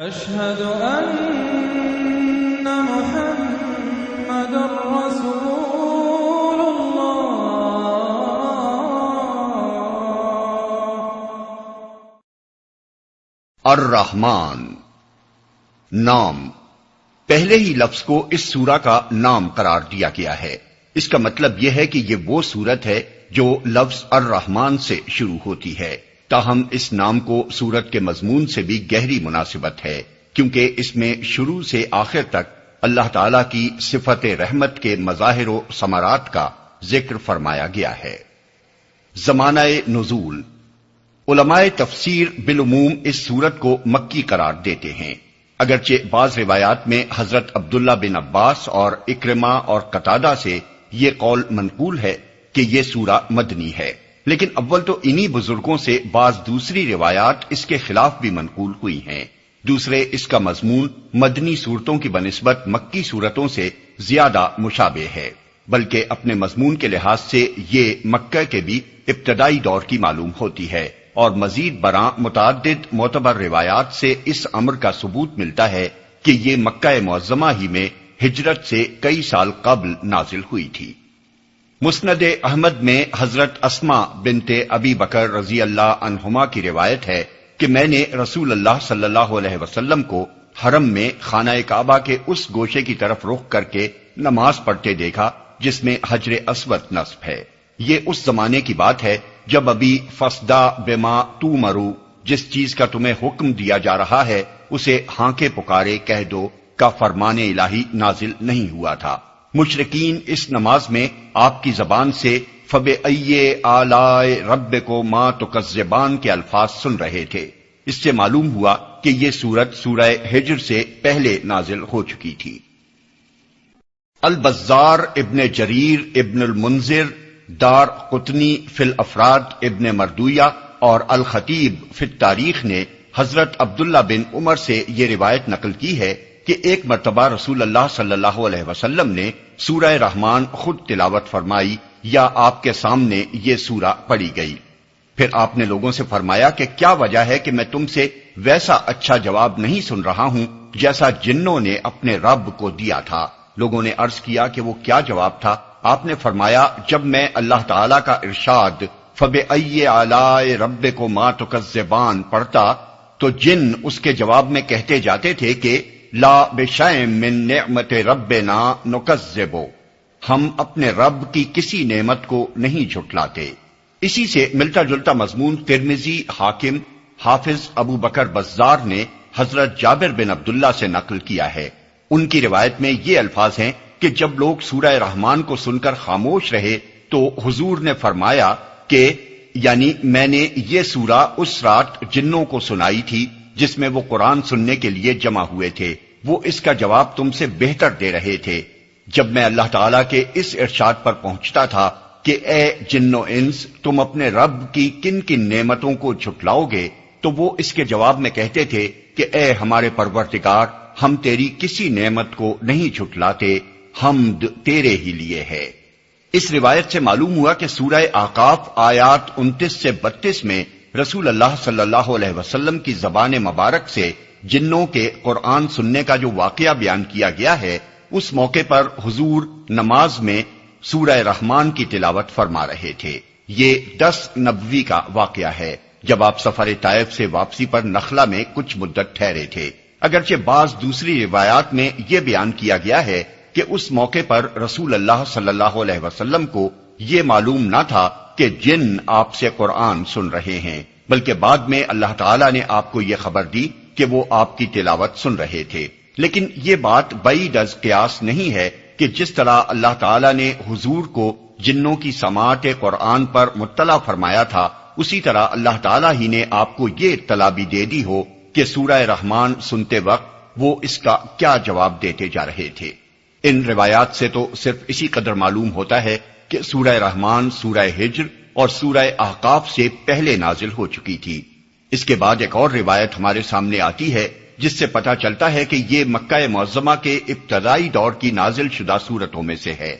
أشهد أن محمد رسول الله۔ الرحمن نام پہلے ہی لفظ کو اس سورہ کا نام قرار دیا گیا ہے۔ اس کا مطلب یہ ہے کہ یہ وہ سورت ہے جو لفظ الرحمن سے شروع ہوتی ہے، تاہم اس نام کو سورت کے مضمون سے بھی گہری مناسبت ہے، کیونکہ اس میں شروع سے آخر تک اللہ تعالی کی صفت رحمت کے مظاہر و ثمرات کا ذکر فرمایا گیا ہے۔ زمانہ نزول، علماء تفسیر بالعموم اس سورت کو مکی قرار دیتے ہیں، اگرچہ بعض روایات میں حضرت عبداللہ بن عباس اور اکرمہ اور قتادہ سے یہ قول منقول ہے کہ یہ سورہ مدنی ہے، لیکن اول تو انہی بزرگوں سے بعض دوسری روایات اس کے خلاف بھی منقول ہوئی ہیں۔ دوسرے، اس کا مضمون مدنی صورتوں کی بنسبت مکی صورتوں سے زیادہ مشابہ ہے، بلکہ اپنے مضمون کے لحاظ سے یہ مکہ کے بھی ابتدائی دور کی معلوم ہوتی ہے، اور مزید برآں متعدد معتبر روایات سے اس امر کا ثبوت ملتا ہے کہ یہ مکہ معظمہ ہی میں ہجرت سے کئی سال قبل نازل ہوئی تھی۔ مسند احمد میں حضرت اسماء بنت ابی بکر رضی اللہ عنہما کی روایت ہے کہ میں نے رسول اللہ صلی اللہ علیہ وسلم کو حرم میں خانہ کعبہ کے اس گوشے کی طرف رخ کر کے نماز پڑھتے دیکھا جس میں حجر اسود نصب ہے۔ یہ اس زمانے کی بات ہے جب ابھی فصدا بما تؤمروا، جس چیز کا تمہیں حکم دیا جا رہا ہے اسے ہانکے پکارے کہہ دو کا فرمان الہی نازل نہیں ہوا تھا۔ مشرکین اس نماز میں آپ کی زبان سے فَبِأَيِّ آلَاءِ رَبِّكُمَا تُكَذِّبَانِ کے الفاظ سن رہے تھے۔ اس سے معلوم ہوا کہ یہ سورت سورہ ہجر سے پہلے نازل ہو چکی تھی۔ البزار ابن جریر ابن المنذر، دار قطنی فی الافراد ابن مردویہ اور الخطیب فی التاریخ نے حضرت عبداللہ بن عمر سے یہ روایت نقل کی ہے کہ ایک مرتبہ رسول اللہ صلی اللہ علیہ وسلم نے سورہ رحمان خود تلاوت فرمائی یا آپ کے سامنے یہ سورہ پڑھی گئی۔ پھر آپ نے لوگوں سے فرمایا کہ کیا وجہ ہے کہ میں تم سے ویسا اچھا جواب نہیں سن رہا ہوں جیسا جنوں نے اپنے رب کو دیا تھا۔ لوگوں نے عرض کیا کہ وہ کیا جواب تھا؟ آپ نے فرمایا، جب میں اللہ تعالی کا ارشاد فَبِأَيِّ آلَاءِ رَبِّكُمَا تُكَذِّبَانِ پڑھتا تو جن اس کے جواب میں کہتے جاتے تھے کہ لا بشیء من نعمت ربنا نکذب، ہم اپنے رب کی کسی نعمت کو نہیں جھٹلاتے۔ اسی سے ملتا جلتا مضمون ترمذی، حاکم، حافظ ابو بکر بزار نے حضرت جابر بن عبداللہ سے نقل کیا ہے۔ ان کی روایت میں یہ الفاظ ہیں کہ جب لوگ سورہ رحمان کو سن کر خاموش رہے تو حضور نے فرمایا کہ یعنی میں نے یہ سورہ اس رات جنوں کو سنائی تھی جس میں وہ قرآن سننے کے لیے جمع ہوئے تھے، وہ اس کا جواب تم سے بہتر دے رہے تھے۔ جب میں اللہ تعالیٰ کے اس ارشاد پر پہنچتا تھا کہ اے جن و انس، تم اپنے رب کی کن کن نعمتوں کو جھٹلاؤ گے، تو وہ اس کے جواب میں کہتے تھے کہ اے ہمارے پروردگار، ہم تیری کسی نعمت کو نہیں جھٹلاتے، حمد تیرے ہی لیے ہے۔ اس روایت سے معلوم ہوا کہ سورہ احقاف آیات 29 سے 32 میں رسول اللہ صلی اللہ علیہ وسلم کی زبان مبارک سے جنوں کے قرآن سننے کا جو واقعہ بیان کیا گیا ہے، اس موقع پر حضور نماز میں سورہ رحمان کی تلاوت فرما رہے تھے۔ یہ 10 نبوی کا واقعہ ہے جب آپ سفر طائف سے واپسی پر نخلا میں کچھ مدت ٹھہرے تھے، اگرچہ بعض دوسری روایات میں یہ بیان کیا گیا ہے کہ اس موقع پر رسول اللہ صلی اللہ علیہ وسلم کو یہ معلوم نہ تھا کہ جن آپ سے قرآن سن رہے ہیں، بلکہ بعد میں اللہ تعالیٰ نے آپ کو یہ خبر دی کہ وہ آپ کی تلاوت سن رہے تھے۔ لیکن یہ بات بعید از قیاس نہیں ہے کہ جس طرح اللہ تعالیٰ نے حضور کو جنوں کی سماعت قرآن پر مطلع فرمایا تھا، اسی طرح اللہ تعالیٰ ہی نے آپ کو یہ اطلاع بھی دے دی ہو کہ سورہ رحمان سنتے وقت وہ اس کا کیا جواب دیتے جا رہے تھے۔ ان روایات سے تو صرف اسی قدر معلوم ہوتا ہے کہ سورہ رحمان سورہ ہجر اور سورہ احقاف سے پہلے نازل ہو چکی تھی۔ اس کے بعد ایک اور روایت ہمارے سامنے آتی ہے جس سے پتہ چلتا ہے کہ یہ مکہ معظمہ کے ابتدائی دور کی نازل شدہ سورتوں میں سے ہے۔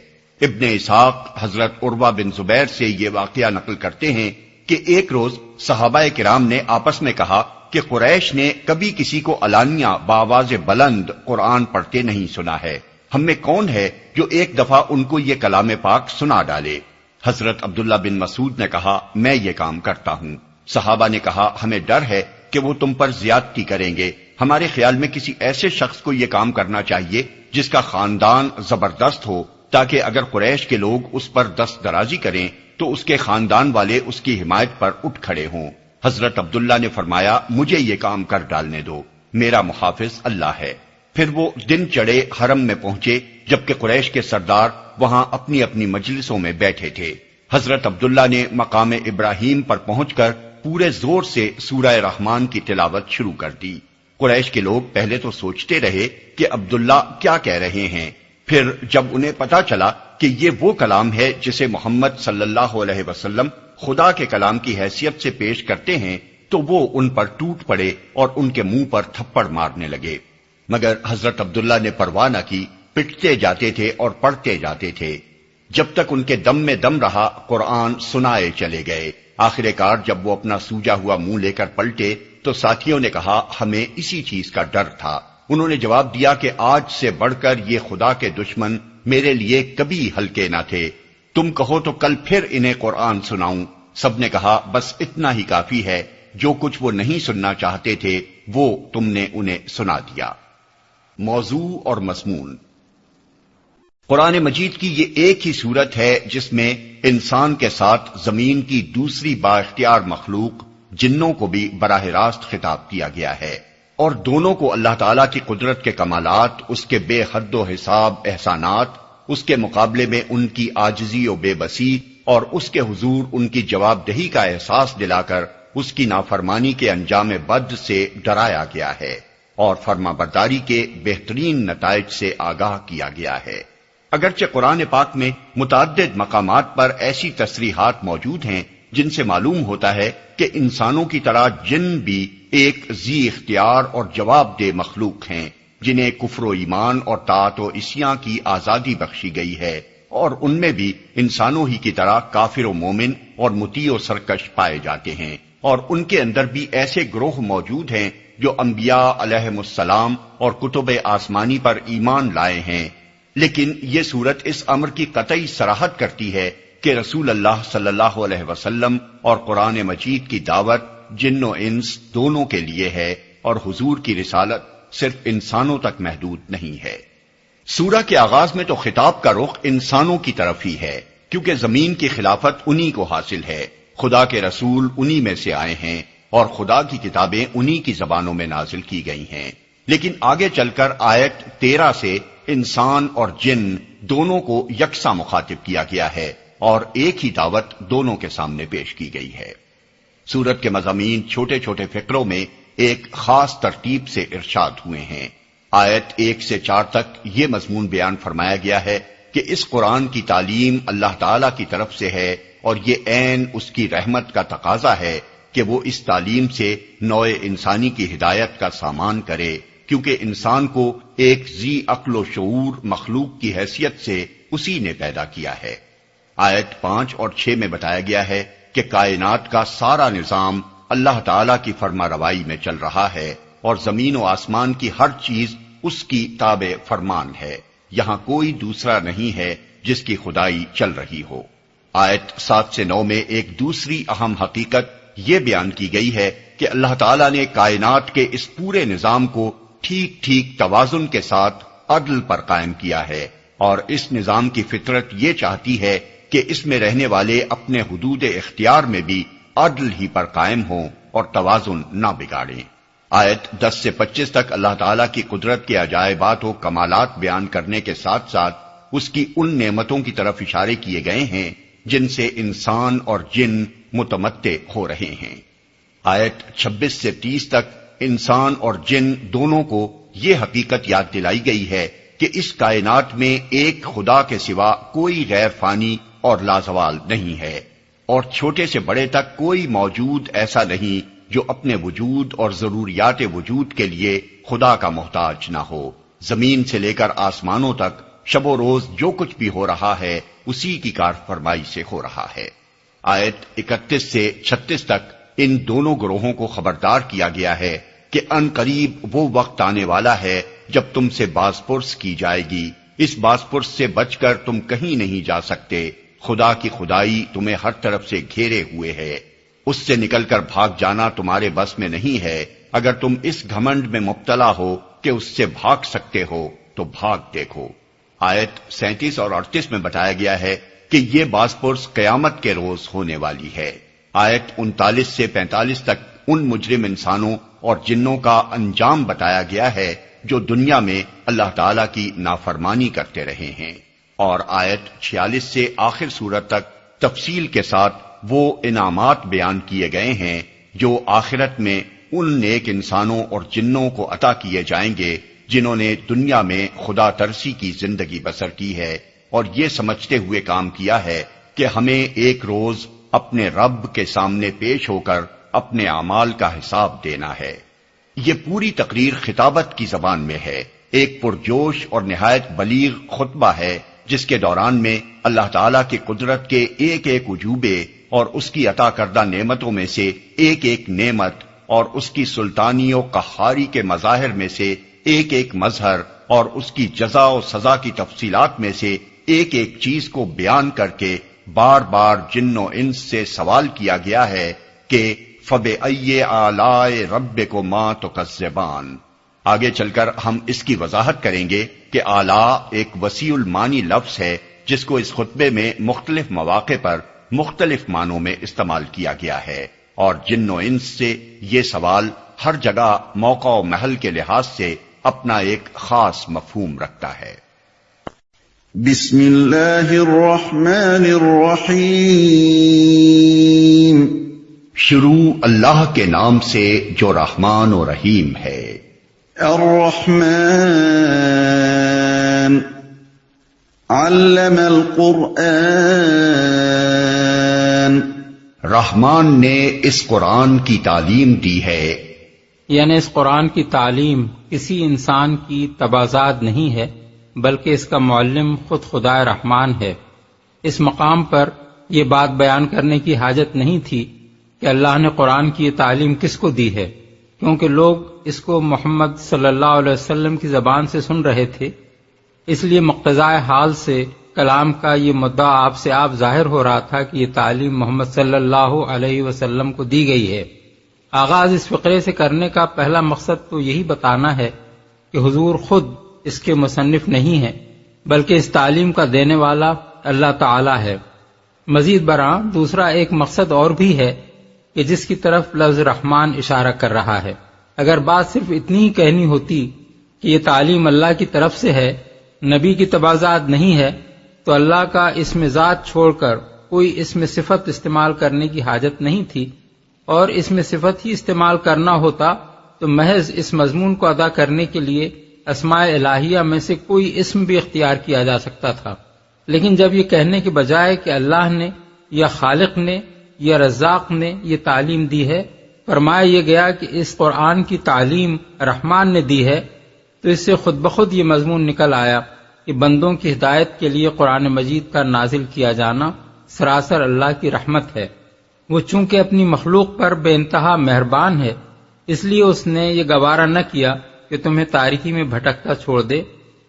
ابن اسحاق حضرت عروہ بن زبیر سے یہ واقعہ نقل کرتے ہیں کہ ایک روز صحابہ کرام نے آپس میں کہا کہ قریش نے کبھی کسی کو علانیہ بآواز بلند قرآن پڑھتے نہیں سنا ہے، ہم میں کون ہے جو ایک دفعہ ان کو یہ کلام پاک سنا ڈالے؟ حضرت عبداللہ بن مسعود نے کہا میں یہ کام کرتا ہوں۔ صحابہ نے کہا ہمیں ڈر ہے کہ وہ تم پر زیادتی کریں گے، ہمارے خیال میں کسی ایسے شخص کو یہ کام کرنا چاہیے جس کا خاندان زبردست ہو، تاکہ اگر قریش کے لوگ اس پر دست درازی کریں تو اس کے خاندان والے اس کی حمایت پر اٹھ کھڑے ہوں۔ حضرت عبداللہ نے فرمایا مجھے یہ کام کر ڈالنے دو، میرا محافظ اللہ ہے۔ پھر وہ دن چڑھے حرم میں پہنچے جبکہ قریش کے سردار وہاں اپنی اپنی مجلسوں میں بیٹھے تھے۔ حضرت عبداللہ نے مقام ابراہیم پر پہنچ کر پورے زور سے سورہ رحمان کی تلاوت شروع کر دی۔ قریش کے لوگ پہلے تو سوچتے رہے کہ عبداللہ کیا کہہ رہے ہیں، پھر جب انہیں پتا چلا کہ یہ وہ کلام ہے جسے محمد صلی اللہ علیہ وسلم خدا کے کلام کی حیثیت سے پیش کرتے ہیں تو وہ ان پر ٹوٹ پڑے اور ان کے منہ پر تھپڑ مارنے لگے، مگر حضرت عبداللہ نے پرواہ نہ کی، پٹتے جاتے تھے اور پڑھتے جاتے تھے جب تک ان کے دم میں دم رہا، قرآن سنائے چلے گئے۔ آخر کار جب وہ اپنا سوجا ہوا منہ لے کر پلٹے تو ساتھیوں نے کہا ہمیں اسی چیز کا ڈر تھا۔ انہوں نے جواب دیا کہ آج سے بڑھ کر یہ خدا کے دشمن میرے لیے کبھی ہلکے نہ تھے، تم کہو تو کل پھر انہیں قرآن سناؤں۔ سب نے کہا بس اتنا ہی کافی ہے، جو کچھ وہ نہیں سننا چاہتے تھے وہ تم نے انہیں سنا دیا۔ موضوع اور مضمون۔ قرآن مجید کی یہ ایک ہی صورت ہے جس میں انسان کے ساتھ زمین کی دوسری با اختیار مخلوق جنوں کو بھی براہ راست خطاب کیا گیا ہے، اور دونوں کو اللہ تعالیٰ کی قدرت کے کمالات، اس کے بے حد و حساب احسانات، اس کے مقابلے میں ان کی عاجزی و بے بسی اور اس کے حضور ان کی جواب دہی کا احساس دلا کر اس کی نافرمانی کے انجام بد سے ڈرایا گیا ہے اور فرما برداری کے بہترین نتائج سے آگاہ کیا گیا ہے۔ اگرچہ قرآن پاک میں متعدد مقامات پر ایسی تصریحات موجود ہیں جن سے معلوم ہوتا ہے کہ انسانوں کی طرح جن بھی ایک ذی اختیار اور جواب دہ مخلوق ہیں جنہیں کفر و ایمان اور طاعت و عصیاں کی آزادی بخشی گئی ہے، اور ان میں بھی انسانوں ہی کی طرح کافر و مومن اور مطیع و سرکش پائے جاتے ہیں، اور ان کے اندر بھی ایسے گروہ موجود ہیں جو انبیاء علیہم السلام اور کتب آسمانی پر ایمان لائے ہیں۔ لیکن یہ صورت اس امر کی قطعی صراحت کرتی ہے کہ رسول اللہ صلی اللہ علیہ وسلم اور قرآن مجید کی دعوت جن و انس دونوں کے لیے ہے، اور حضور کی رسالت صرف انسانوں تک محدود نہیں ہے۔ سورہ کے آغاز میں تو خطاب کا رخ انسانوں کی طرف ہی ہے، کیونکہ زمین کی خلافت انہی کو حاصل ہے، خدا کے رسول انہی میں سے آئے ہیں اور خدا کی کتابیں انہی کی زبانوں میں نازل کی گئی ہیں۔ لیکن آگے چل کر آیت 13 سے انسان اور جن دونوں کو یکساں مخاطب کیا گیا ہے اور ایک ہی دعوت دونوں کے سامنے پیش کی گئی ہے۔ سورت کے مضامین چھوٹے چھوٹے فقروں میں ایک خاص ترتیب سے ارشاد ہوئے ہیں۔ آیت 1 سے 4 تک یہ مضمون بیان فرمایا گیا ہے کہ اس قرآن کی تعلیم اللہ تعالی کی طرف سے ہے، اور یہ عین اس کی رحمت کا تقاضا ہے کہ وہ اس تعلیم سے نوع انسانی کی ہدایت کا سامان کرے، کیونکہ انسان کو ایک ذی عقل و شعور مخلوق کی حیثیت سے اسی نے پیدا کیا ہے۔ آیت 5 اور 6 میں بتایا گیا ہے کہ کائنات کا سارا نظام اللہ تعالی کی فرما روائی میں چل رہا ہے، اور زمین و آسمان کی ہر چیز اس کی تابع فرمان ہے، یہاں کوئی دوسرا نہیں ہے جس کی خدائی چل رہی ہو۔ آیت 7 سے 9 میں ایک دوسری اہم حقیقت یہ بیان کی گئی ہے کہ اللہ تعالیٰ نے کائنات کے اس پورے نظام کو ٹھیک ٹھیک توازن کے ساتھ عدل پر قائم کیا ہے، اور اس نظام کی فطرت یہ چاہتی ہے کہ اس میں رہنے والے اپنے حدود اختیار میں بھی عدل ہی پر قائم ہوں اور توازن نہ بگاڑیں۔ آیت 10 سے 25 تک اللہ تعالیٰ کی قدرت کے عجائبات و کمالات بیان کرنے کے ساتھ ساتھ اس کی ان نعمتوں کی طرف اشارے کیے گئے ہیں جن سے انسان اور جن متمتع ہو رہے ہیں۔ آیت 26 سے 30 تک انسان اور جن دونوں کو یہ حقیقت یاد دلائی گئی ہے کہ اس کائنات میں ایک خدا کے سوا کوئی غیر فانی اور لازوال نہیں ہے، اور چھوٹے سے بڑے تک کوئی موجود ایسا نہیں جو اپنے وجود اور ضروریات وجود کے لیے خدا کا محتاج نہ ہو۔ زمین سے لے کر آسمانوں تک شب و روز جو کچھ بھی ہو رہا ہے اسی کی کار فرمائی سے ہو رہا ہے۔ آیت 31 سے 36 تک ان دونوں گروہوں کو خبردار کیا گیا ہے کہ ان قریب وہ وقت آنے والا ہے جب تم سے باز پرس کی جائے گی. اس باز پرس سے بچ کر تم کہیں نہیں جا سکتے. خدا کی خدائی تمہیں ہر طرف سے گھیرے ہوئے ہے. اس سے نکل کر بھاگ جانا تمہارے بس میں نہیں ہے. اگر تم اس گھمنڈ میں مبتلا ہو کہ اس سے بھاگ سکتے ہو تو بھاگ دیکھو. آیت 37 اور 38 میں بتایا گیا ہے کہ یہ باز پرس قیامت کے روز ہونے والی ہے. آیت 39 سے 45 تک ان مجرم انسانوں اور جنوں کا انجام بتایا گیا ہے جو دنیا میں اللہ تعالی کی نافرمانی کرتے رہے ہیں. اور آیت 46 سے آخر سورت تک تفصیل کے ساتھ وہ انعامات بیان کیے گئے ہیں جو آخرت میں ان نیک انسانوں اور جنوں کو عطا کیے جائیں گے جنہوں نے دنیا میں خدا ترسی کی زندگی بسر کی ہے اور یہ سمجھتے ہوئے کام کیا ہے کہ ہمیں ایک روز اپنے رب کے سامنے پیش ہو کر اپنے اعمال کا حساب دینا ہے. یہ پوری تقریر خطابت کی زبان میں ہے. ایک پرجوش اور نہایت بلیغ خطبہ ہے جس کے دوران میں اللہ تعالیٰ کی قدرت کے ایک ایک عجوبے اور اس کی عطا کردہ نعمتوں میں سے ایک ایک نعمت اور اس کی سلطانی و قہاری کے مظاہر میں سے ایک ایک مظہر اور اس کی جزا و سزا کی تفصیلات میں سے ایک ایک چیز کو بیان کر کے بار بار جن و انس سے سوال کیا گیا ہے کہ فَبِأَيِّ آلَاءِ رَبِّكُمَا تُكَذِّبَانِ. آگے چل کر ہم اس کی وضاحت کریں گے کہ آلاء ایک وسیع المانی لفظ ہے جس کو اس خطبے میں مختلف مواقع پر مختلف معنوں میں استعمال کیا گیا ہے اور جن و انس سے یہ سوال ہر جگہ موقع و محل کے لحاظ سے اپنا ایک خاص مفہوم رکھتا ہے. بسم اللہ الرحمن الرحیم. شروع اللہ کے نام سے جو رحمان و رحیم ہے. الرحمن علم القرآن. رحمان نے اس قرآن کی تعلیم دی ہے. یعنی اس قرآن کی تعلیم کسی انسان کی تبازات نہیں ہے بلکہ اس کا معلم خود خدا رحمان ہے. اس مقام پر یہ بات بیان کرنے کی حاجت نہیں تھی کہ اللہ نے قرآن کی یہ تعلیم کس کو دی ہے، کیونکہ لوگ اس کو محمد صلی اللہ علیہ وسلم کی زبان سے سن رہے تھے. اس لیے مقتضائے حال سے کلام کا یہ مدعا آپ سے آپ ظاہر ہو رہا تھا کہ یہ تعلیم محمد صلی اللہ علیہ وسلم کو دی گئی ہے. آغاز اس فقرے سے کرنے کا پہلا مقصد تو یہی بتانا ہے کہ حضور خود اس کے مصنف نہیں ہیں بلکہ اس تعلیم کا دینے والا اللہ تعالی ہے. مزید برآں دوسرا ایک مقصد اور بھی ہے کہ جس کی طرف لفظ رحمان اشارہ کر رہا ہے. اگر بات صرف اتنی ہی کہنی ہوتی کہ یہ تعلیم اللہ کی طرف سے ہے، نبی کی تبازات نہیں ہے، تو اللہ کا اسم ذات چھوڑ کر کوئی اسم صفت استعمال کرنے کی حاجت نہیں تھی، اور اسم صفت ہی استعمال کرنا ہوتا تو محض اس مضمون کو ادا کرنے کے لیے اسماء الہیہ میں سے کوئی اسم بھی اختیار کیا جا سکتا تھا. لیکن جب یہ کہنے کے بجائے کہ اللہ نے یا خالق نے یا رزاق نے یہ تعلیم دی ہے، فرمایا یہ گیا کہ اس قرآن کی تعلیم رحمان نے دی ہے، تو اس سے خود بخود یہ مضمون نکل آیا کہ بندوں کی ہدایت کے لیے قرآن مجید کا نازل کیا جانا سراسر اللہ کی رحمت ہے. وہ چونکہ اپنی مخلوق پر بے انتہا مہربان ہے، اس لیے اس نے یہ گوارا نہ کیا کہ تمہیں تاریکی میں بھٹکتا چھوڑ دے،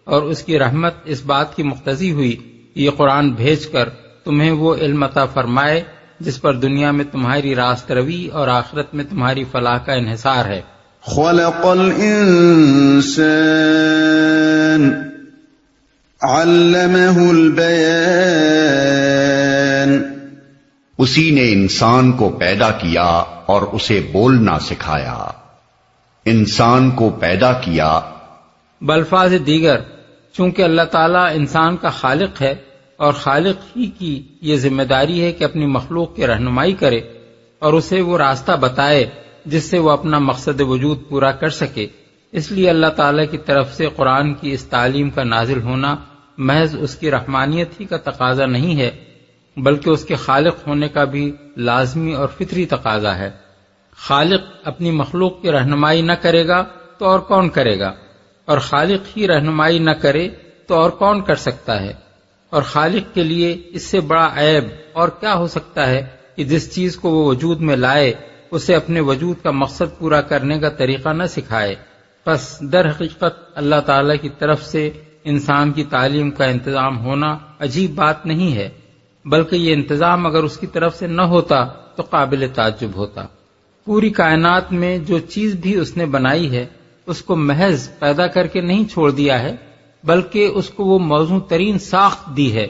اور اس کی رحمت اس بات کی مقتضی ہوئی کہ یہ قرآن بھیج کر تمہیں وہ علم عطا فرمائے جس پر دنیا میں تمہاری راست روی اور آخرت میں تمہاری فلاح کا انحصار ہے. خلق الانسان علمہ البیان. اسی نے انسان کو پیدا کیا اور اسے بولنا سکھایا. انسان کو پیدا کیا. بالفاظ دیگر چونکہ اللہ تعالیٰ انسان کا خالق ہے اور خالق ہی کی یہ ذمہ داری ہے کہ اپنی مخلوق کی رہنمائی کرے اور اسے وہ راستہ بتائے جس سے وہ اپنا مقصد وجود پورا کر سکے، اس لیے اللہ تعالیٰ کی طرف سے قرآن کی اس تعلیم کا نازل ہونا محض اس کی رحمانیت ہی کا تقاضا نہیں ہے بلکہ اس کے خالق ہونے کا بھی لازمی اور فطری تقاضا ہے. خالق اپنی مخلوق کی رہنمائی نہ کرے گا تو اور کون کرے گا، اور خالق ہی رہنمائی نہ کرے تو اور کون کر سکتا ہے. اور خالق کے لیے اس سے بڑا عیب اور کیا ہو سکتا ہے کہ جس چیز کو وہ وجود میں لائے اسے اپنے وجود کا مقصد پورا کرنے کا طریقہ نہ سکھائے۔ پس در حقیقت اللہ تعالی کی طرف سے انسان کی تعلیم کا انتظام ہونا عجیب بات نہیں ہے، بلکہ یہ انتظام اگر اس کی طرف سے نہ ہوتا تو قابل تعجب ہوتا۔ پوری کائنات میں جو چیز بھی اس نے بنائی ہے اس کو محض پیدا کر کے نہیں چھوڑ دیا ہے، بلکہ اس کو وہ موزوں ترین ساخت دی ہے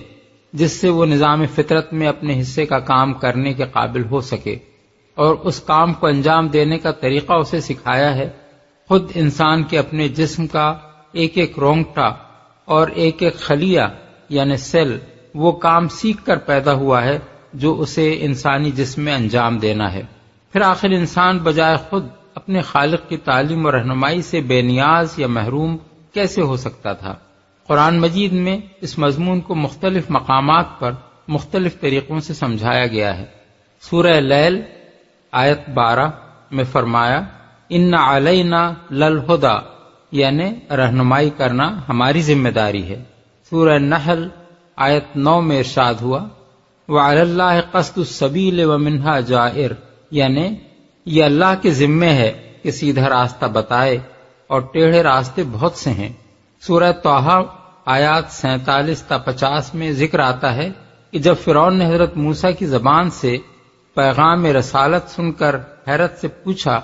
جس سے وہ نظام فطرت میں اپنے حصے کا کام کرنے کے قابل ہو سکے، اور اس کام کو انجام دینے کا طریقہ اسے سکھایا ہے۔ خود انسان کے اپنے جسم کا ایک ایک رونگٹا اور ایک ایک خلیہ یعنی سیل وہ کام سیکھ کر پیدا ہوا ہے جو اسے انسانی جسم میں انجام دینا ہے۔ پھر آخر انسان بجائے خود اپنے خالق کی تعلیم اور رہنمائی سے بے نیاز یا محروم کیسے ہو سکتا تھا؟ قرآن مجید میں اس مضمون کو مختلف مقامات پر مختلف طریقوں سے سمجھایا گیا ہے۔ سورہ لیل آیت 12 میں فرمایا ان علینا للہدی، یعنی رہنمائی کرنا ہماری ذمہ داری ہے۔ سورہ نحل آیت 9 میں ارشاد ہوا وعلی اللہ قصد السبیل ومنہا جائر، یعنی یہ اللہ کے ذمے ہے کہ سیدھا راستہ بتائے اور ٹیڑھے راستے بہت سے ہیں۔ سورہ طٰہٰ آیات 47 تا 50 میں ذکر آتا ہے کہ جب فرعون نے حضرت موسیٰ کی زبان سے پیغام رسالت سن کر حیرت سے پوچھا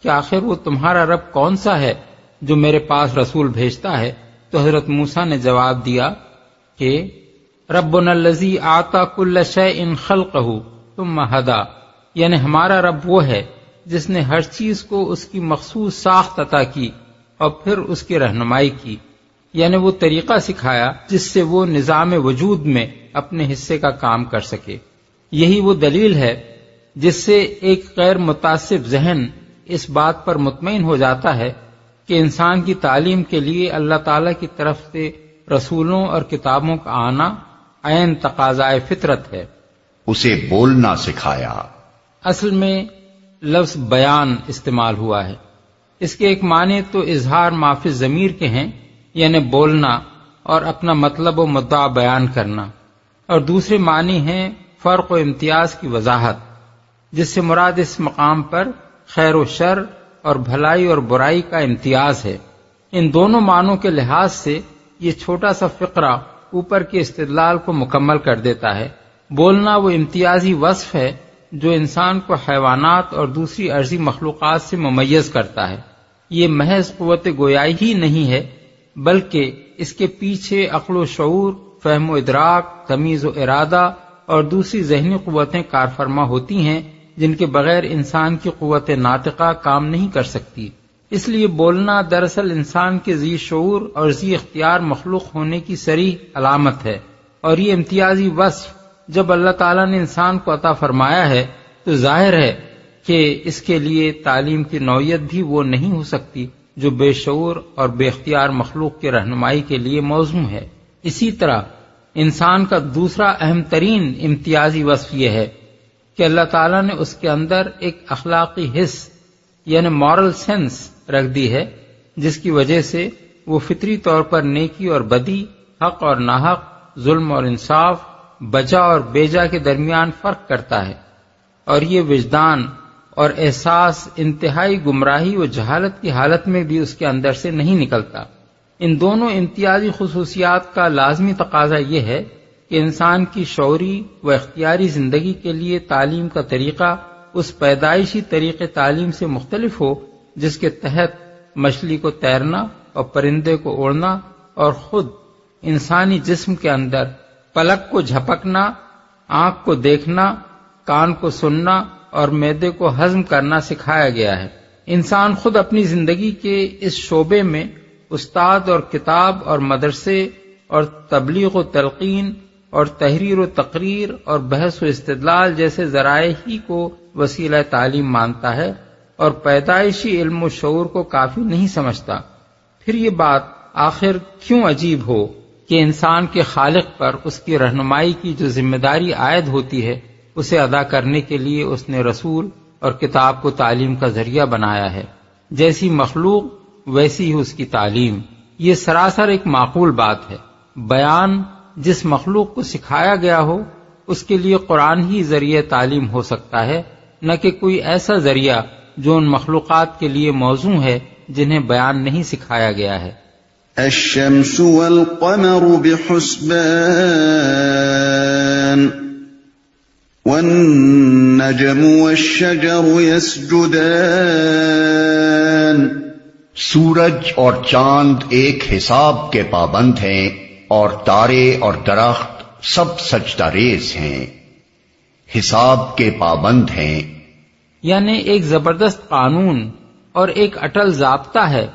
کہ آخر وہ تمہارا رب کون سا ہے جو میرے پاس رسول بھیجتا ہے، تو حضرت موسیٰ نے جواب دیا کہ ربنا الذی اعطی کل شیء خلقہ ثم ہدی، یعنی ہمارا رب وہ ہے جس نے ہر چیز کو اس کی مخصوص ساخت عطا کی اور پھر اس کی رہنمائی کی، یعنی وہ طریقہ سکھایا جس سے وہ نظام وجود میں اپنے حصے کا کام کر سکے۔ یہی وہ دلیل ہے جس سے ایک غیر متعصب ذہن اس بات پر مطمئن ہو جاتا ہے کہ انسان کی تعلیم کے لیے اللہ تعالی کی طرف سے رسولوں اور کتابوں کا آنا عین تقاضائے فطرت ہے۔ اسے بولنا سکھایا۔ اصل میں لفظ بیان استعمال ہوا ہے، اس کے ایک معنی تو اظہار ما فی الضمیر کے ہیں، یعنی بولنا اور اپنا مطلب و مدعا بیان کرنا، اور دوسرے معنی ہیں فرق و امتیاز کی وضاحت، جس سے مراد اس مقام پر خیر و شر اور بھلائی اور برائی کا امتیاز ہے۔ ان دونوں معنوں کے لحاظ سے یہ چھوٹا سا فقرہ اوپر کے استدلال کو مکمل کر دیتا ہے۔ بولنا وہ امتیازی وصف ہے جو انسان کو حیوانات اور دوسری ارضی مخلوقات سے ممیز کرتا ہے۔ یہ محض قوت گویائی ہی نہیں ہے، بلکہ اس کے پیچھے عقل و شعور، فہم و ادراک، تمیز و ارادہ اور دوسری ذہنی قوتیں کارفرما ہوتی ہیں جن کے بغیر انسان کی قوت ناطقہ کام نہیں کر سکتی۔ اس لیے بولنا دراصل انسان کے ذی شعور اور ذی اختیار مخلوق ہونے کی صریح علامت ہے، اور یہ امتیازی وصف جب اللہ تعالیٰ نے انسان کو عطا فرمایا ہے تو ظاہر ہے کہ اس کے لیے تعلیم کی نوعیت بھی وہ نہیں ہو سکتی جو بے شعور اور بے اختیار مخلوق کی رہنمائی کے لیے موزوں ہے۔ اسی طرح انسان کا دوسرا اہم ترین امتیازی وصف یہ ہے کہ اللہ تعالیٰ نے اس کے اندر ایک اخلاقی حس یعنی مورل سینس رکھ دی ہے، جس کی وجہ سے وہ فطری طور پر نیکی اور بدی، حق اور ناحق، ظلم اور انصاف، بجا اور بیجا کے درمیان فرق کرتا ہے، اور یہ وجدان اور احساس انتہائی گمراہی و جہالت کی حالت میں بھی اس کے اندر سے نہیں نکلتا۔ ان دونوں امتیازی خصوصیات کا لازمی تقاضا یہ ہے کہ انسان کی شعوری و اختیاری زندگی کے لیے تعلیم کا طریقہ اس پیدائشی طریقے تعلیم سے مختلف ہو جس کے تحت مچھلی کو تیرنا اور پرندے کو اڑنا اور خود انسانی جسم کے اندر پلک کو جھپکنا، آنکھ کو دیکھنا، کان کو سننا اور معدے کو ہضم کرنا سکھایا گیا ہے۔ انسان خود اپنی زندگی کے اس شعبے میں استاد اور کتاب اور مدرسے اور تبلیغ و تلقین اور تحریر و تقریر اور بحث و استدلال جیسے ذرائع ہی کو وسیلہ تعلیم مانتا ہے اور پیدائشی علم و شعور کو کافی نہیں سمجھتا۔ پھر یہ بات آخر کیوں عجیب ہو کہ انسان کے خالق پر اس کی رہنمائی کی جو ذمہ داری عائد ہوتی ہے اسے ادا کرنے کے لیے اس نے رسول اور کتاب کو تعلیم کا ذریعہ بنایا ہے۔ جیسی مخلوق ویسی ہی اس کی تعلیم، یہ سراسر ایک معقول بات ہے۔ بیان جس مخلوق کو سکھایا گیا ہو اس کے لیے قرآن ہی ذریعہ تعلیم ہو سکتا ہے، نہ کہ کوئی ایسا ذریعہ جو ان مخلوقات کے لیے موزوں ہے جنہیں بیان نہیں سکھایا گیا ہے۔ الشمس والقمر بحسبان والنجم والشجر يسجدان۔ سورج اور چاند ایک حساب کے پابند ہیں، اور تارے اور درخت سب سجدہ ریز ہیں، حساب کے پابند ہیں۔ یعنی ایک زبردست قانون اور ایک اٹل ضابطہ ہے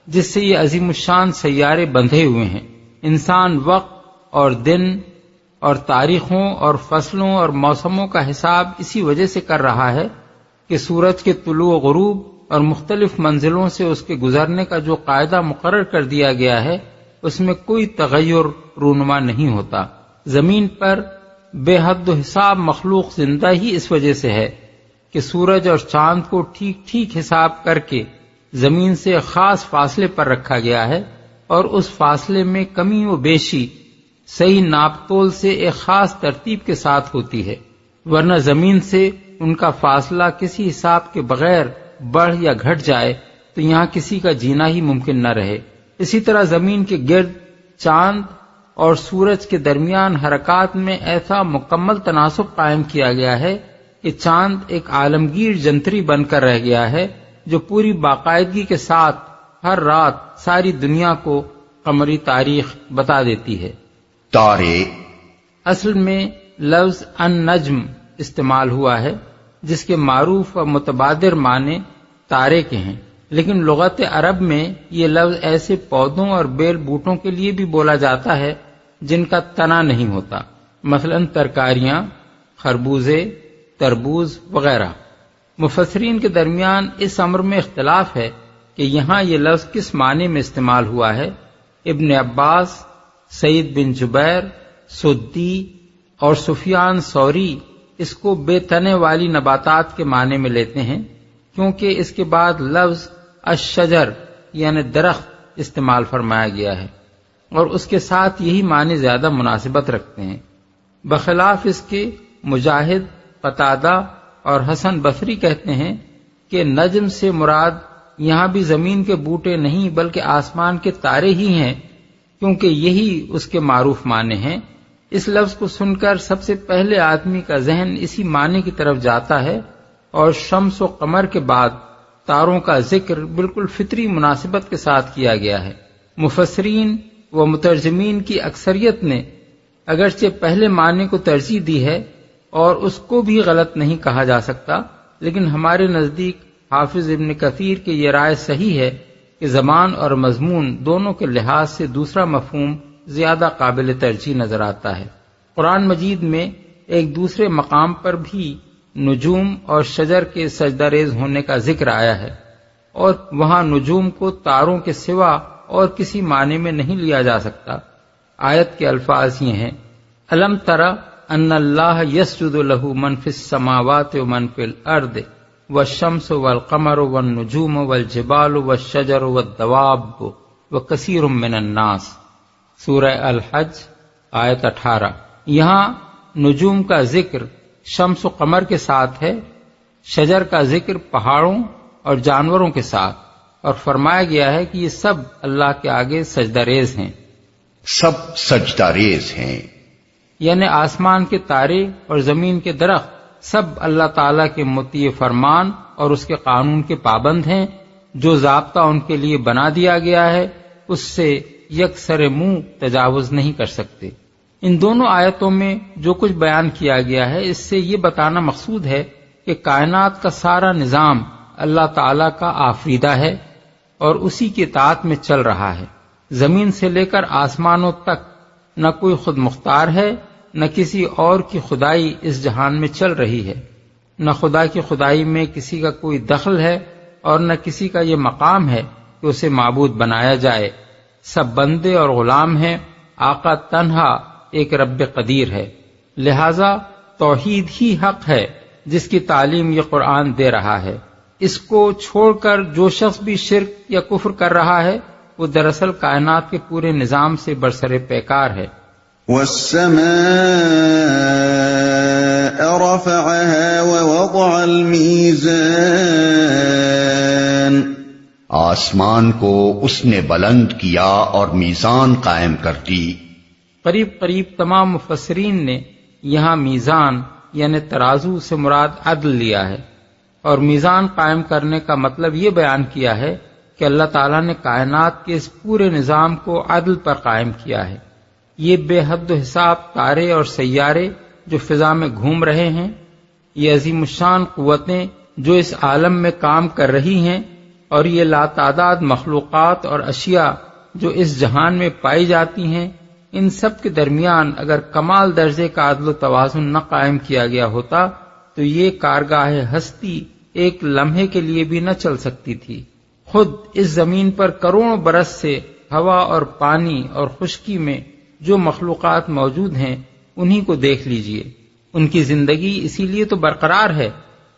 جس سے یہ عظیم الشان سیارے بندھے ہوئے ہیں۔ انسان وقت اور دن اور تاریخوں اور فصلوں اور موسموں کا حساب اسی وجہ سے کر رہا ہے کہ سورج کے طلوع و غروب اور مختلف منزلوں سے اس کے گزرنے کا جو قاعدہ مقرر کر دیا گیا ہے اس میں کوئی تغیر رونما نہیں ہوتا۔ زمین پر بے حد و حساب مخلوق زندہ ہی اس وجہ سے ہے کہ سورج اور چاند کو ٹھیک ٹھیک حساب کر کے زمین سے خاص فاصلے پر رکھا گیا ہے، اور اس فاصلے میں کمی و بیشی صحیح ناپ تول سے ایک خاص ترتیب کے ساتھ ہوتی ہے، ورنہ زمین سے ان کا فاصلہ کسی حساب کے بغیر بڑھ یا گھٹ جائے تو یہاں کسی کا جینا ہی ممکن نہ رہے۔ اسی طرح زمین کے گرد چاند اور سورج کے درمیان حرکات میں ایسا مکمل تناسب قائم کیا گیا ہے کہ چاند ایک عالمگیر جنتری بن کر رہ گیا ہے جو پوری باقاعدگی کے ساتھ ہر رات ساری دنیا کو قمری تاریخ بتا دیتی ہے۔ تارے اصل میں لفظ النجم استعمال ہوا ہے جس کے معروف و متبادر معنی تارے کے ہیں، لیکن لغت عرب میں یہ لفظ ایسے پودوں اور بیل بوٹوں کے لیے بھی بولا جاتا ہے جن کا تنا نہیں ہوتا، مثلا ترکاریاں، خربوزے، تربوز وغیرہ۔ مفسرین کے درمیان اس امر میں اختلاف ہے کہ یہاں یہ لفظ کس معنی میں استعمال ہوا ہے۔ ابن عباس، سعید بن جبیر، سدی اور سفیان ثوری اس کو بے تنے والی نباتات کے معنی میں لیتے ہیں، کیونکہ اس کے بعد لفظ الشجر یعنی درخت استعمال فرمایا گیا ہے، اور اس کے ساتھ یہی معنی زیادہ مناسبت رکھتے ہیں۔ بخلاف اس کے مجاہد، قتادہ اور حسن بصری کہتے ہیں کہ نجم سے مراد یہاں بھی زمین کے بوٹے نہیں بلکہ آسمان کے تارے ہی ہیں، کیونکہ یہی اس کے معروف معنی ہیں۔ اس لفظ کو سن کر سب سے پہلے آدمی کا ذہن اسی معنی کی طرف جاتا ہے، اور شمس و قمر کے بعد تاروں کا ذکر بالکل فطری مناسبت کے ساتھ کیا گیا ہے۔ مفسرین و مترجمین کی اکثریت نے اگرچہ پہلے معنی کو ترجیح دی ہے اور اس کو بھی غلط نہیں کہا جا سکتا، لیکن ہمارے نزدیک حافظ ابن کثیر کی یہ رائے صحیح ہے کہ زمان اور مضمون دونوں کے لحاظ سے دوسرا مفہوم زیادہ قابل ترجیح نظر آتا ہے۔ قرآن مجید میں ایک دوسرے مقام پر بھی نجوم اور شجر کے سجدہ ریز ہونے کا ذکر آیا ہے، اور وہاں نجوم کو تاروں کے سوا اور کسی معنی میں نہیں لیا جا سکتا۔ آیت کے الفاظ یہ ہیں: الم تری ان اللہ یسجد لہ من فی السماوات ومن فی الارض والشمس والقمر والنجوم والجبال والشجر والدواب وکثیر من الناس۔ سورہ الحج آیت 18۔ یہاں نجوم کا ذکر شمس و قمر کے ساتھ ہے، شجر کا ذکر پہاڑوں اور جانوروں کے ساتھ، اور فرمایا گیا ہے کہ یہ سب اللہ کے آگے سجدہ ریز ہیں۔ سب سجدہ ریز ہیں، یعنی آسمان کے تارے اور زمین کے درخت سب اللہ تعالیٰ کے مطیع فرمان اور اس کے قانون کے پابند ہیں۔ جو ضابطہ ان کے لیے بنا دیا گیا ہے اس سے یکسر منہ تجاوز نہیں کر سکتے۔ ان دونوں آیتوں میں جو کچھ بیان کیا گیا ہے اس سے یہ بتانا مقصود ہے کہ کائنات کا سارا نظام اللہ تعالیٰ کا آفریدہ ہے اور اسی کی اطاعت میں چل رہا ہے۔ زمین سے لے کر آسمانوں تک نہ کوئی خود مختار ہے، نہ کسی اور کی خدائی اس جہان میں چل رہی ہے، نہ خدا کی خدائی میں کسی کا کوئی دخل ہے اور نہ کسی کا یہ مقام ہے کہ اسے معبود بنایا جائے۔ سب بندے اور غلام ہیں، آقا تنہا ایک رب قدیر ہے، لہذا توحید ہی حق ہے جس کی تعلیم یہ قرآن دے رہا ہے۔ اس کو چھوڑ کر جو شخص بھی شرک یا کفر کر رہا ہے وہ دراصل کائنات کے پورے نظام سے برسر پیکار ہے۔ والسماء رفعها ووضع الميزان آسمان کو اس نے بلند کیا اور میزان قائم کر دی۔ قریب قریب تمام مفسرین نے یہاں میزان یعنی ترازو سے مراد عدل لیا ہے، اور میزان قائم کرنے کا مطلب یہ بیان کیا ہے کہ اللہ تعالیٰ نے کائنات کے اس پورے نظام کو عدل پر قائم کیا ہے۔ یہ بے حد و حساب تارے اور سیارے جو فضا میں گھوم رہے ہیں، یہ عظیم الشان قوتیں جو اس عالم میں کام کر رہی ہیں، اور یہ لاتعداد مخلوقات اور اشیاء جو اس جہان میں پائی جاتی ہیں، ان سب کے درمیان اگر کمال درجے کا عدل و توازن نہ قائم کیا گیا ہوتا تو یہ کارگاہ ہستی ایک لمحے کے لیے بھی نہ چل سکتی تھی۔ خود اس زمین پر کروڑوں برس سے ہوا اور پانی اور خشکی میں جو مخلوقات موجود ہیں انہی کو دیکھ لیجئے۔ ان کی زندگی اسی لیے تو برقرار ہے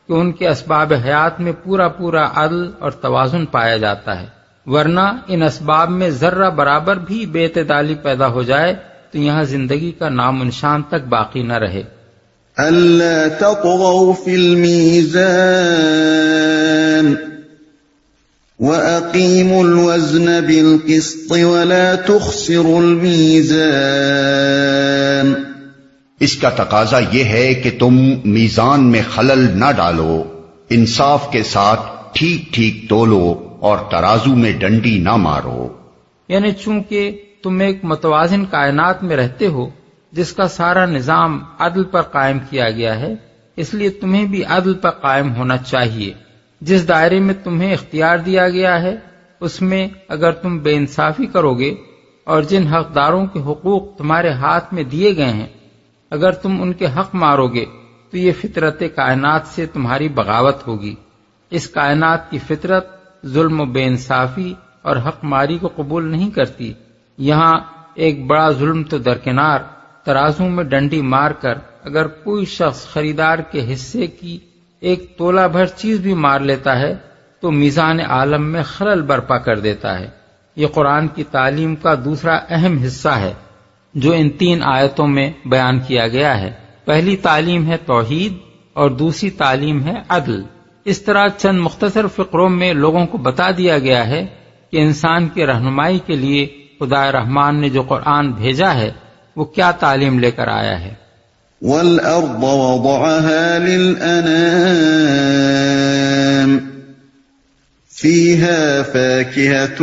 کہ ان کے اسباب حیات میں پورا پورا عدل اور توازن پایا جاتا ہے، ورنہ ان اسباب میں ذرہ برابر بھی بے اعتدالی پیدا ہو جائے تو یہاں زندگی کا نام و نشان تک باقی نہ رہے۔ أَلَّا تَطْغَوْا فِي الْمِيزَانِ وَأَقِيمُوا الْوَزْنَ بِالْقِسْطِ وَلَا تُخْسِرُوا الْمِيزَانَ۔ اس کا تقاضا یہ ہے کہ تم میزان میں خلل نہ ڈالو، انصاف کے ساتھ ٹھیک ٹھیک تولو اور ترازو میں ڈنڈی نہ مارو۔ یعنی چونکہ تم ایک متوازن کائنات میں رہتے ہو جس کا سارا نظام عدل پر قائم کیا گیا ہے، اس لیے تمہیں بھی عدل پر قائم ہونا چاہیے۔ جس دائرے میں تمہیں اختیار دیا گیا ہے اس میں اگر تم بے انصافی کرو گے اور جن حقداروں کے حقوق تمہارے ہاتھ میں دیے گئے ہیں اگر تم ان کے حق مارو گے تو یہ فطرت کائنات سے تمہاری بغاوت ہوگی۔ اس کائنات کی فطرت ظلم و بے انصافی اور حق ماری کو قبول نہیں کرتی۔ یہاں ایک بڑا ظلم تو درکنار، ترازو میں ڈنڈی مار کر اگر کوئی شخص خریدار کے حصے کی ایک تولہ بھر چیز بھی مار لیتا ہے تو میزان عالم میں خلل برپا کر دیتا ہے۔ یہ قرآن کی تعلیم کا دوسرا اہم حصہ ہے جو ان 3 آیتوں میں بیان کیا گیا ہے۔ پہلی تعلیم ہے توحید اور دوسری تعلیم ہے عدل۔ اس طرح چند مختصر فقروں میں لوگوں کو بتا دیا گیا ہے کہ انسان کی رہنمائی کے لیے خدا رحمان نے جو قرآن بھیجا ہے وہ کیا تعلیم لے کر آیا ہے۔ وَالْأَرْضَ وَضَعَهَا لِلْأَنَامِ فِيهَا فَاكِهَةٌ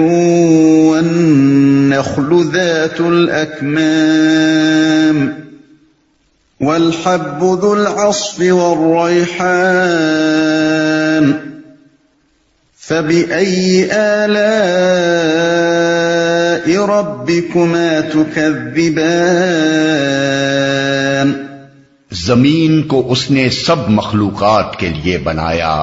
وَالنَّخْلُ ذَاتُ الْأَكْمَامِ وَالْحَبُّ ذُو الْعَصْفِ وَالرَّيْحَانُ فَبِأَيِّ آلَاءِ رَبِّكُمَا تُكَذِّبَانِ۔ زمین کو اس نے سب مخلوقات کے لیے بنایا،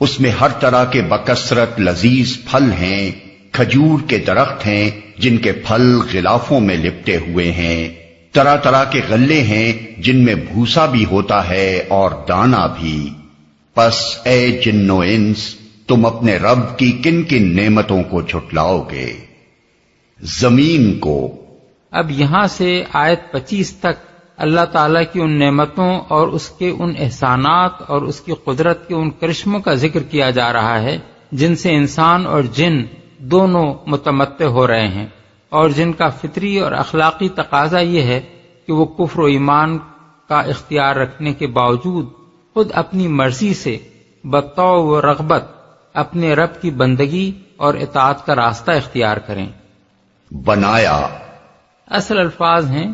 اس میں ہر طرح کے بکثرت لذیذ پھل ہیں، کھجور کے درخت ہیں جن کے پھل غلافوں میں لپٹے ہوئے ہیں، طرح طرح کے غلے ہیں جن میں بھوسا بھی ہوتا ہے اور دانا بھی۔ پس اے جن و انس، تم اپنے رب کی کن کن نعمتوں کو جھٹلاؤ گے؟ زمین کو۔ اب یہاں سے آیت 25 تک اللہ تعالیٰ کی ان نعمتوں اور اس کے ان احسانات اور اس کی قدرت کے ان کرشموں کا ذکر کیا جا رہا ہے جن سے انسان اور جن دونوں متمتع ہو رہے ہیں، اور جن کا فطری اور اخلاقی تقاضا یہ ہے کہ وہ کفر و ایمان کا اختیار رکھنے کے باوجود خود اپنی مرضی سے بطوع و رغبت اپنے رب کی بندگی اور اطاعت کا راستہ اختیار کریں۔ بنایا اصل الفاظ ہیں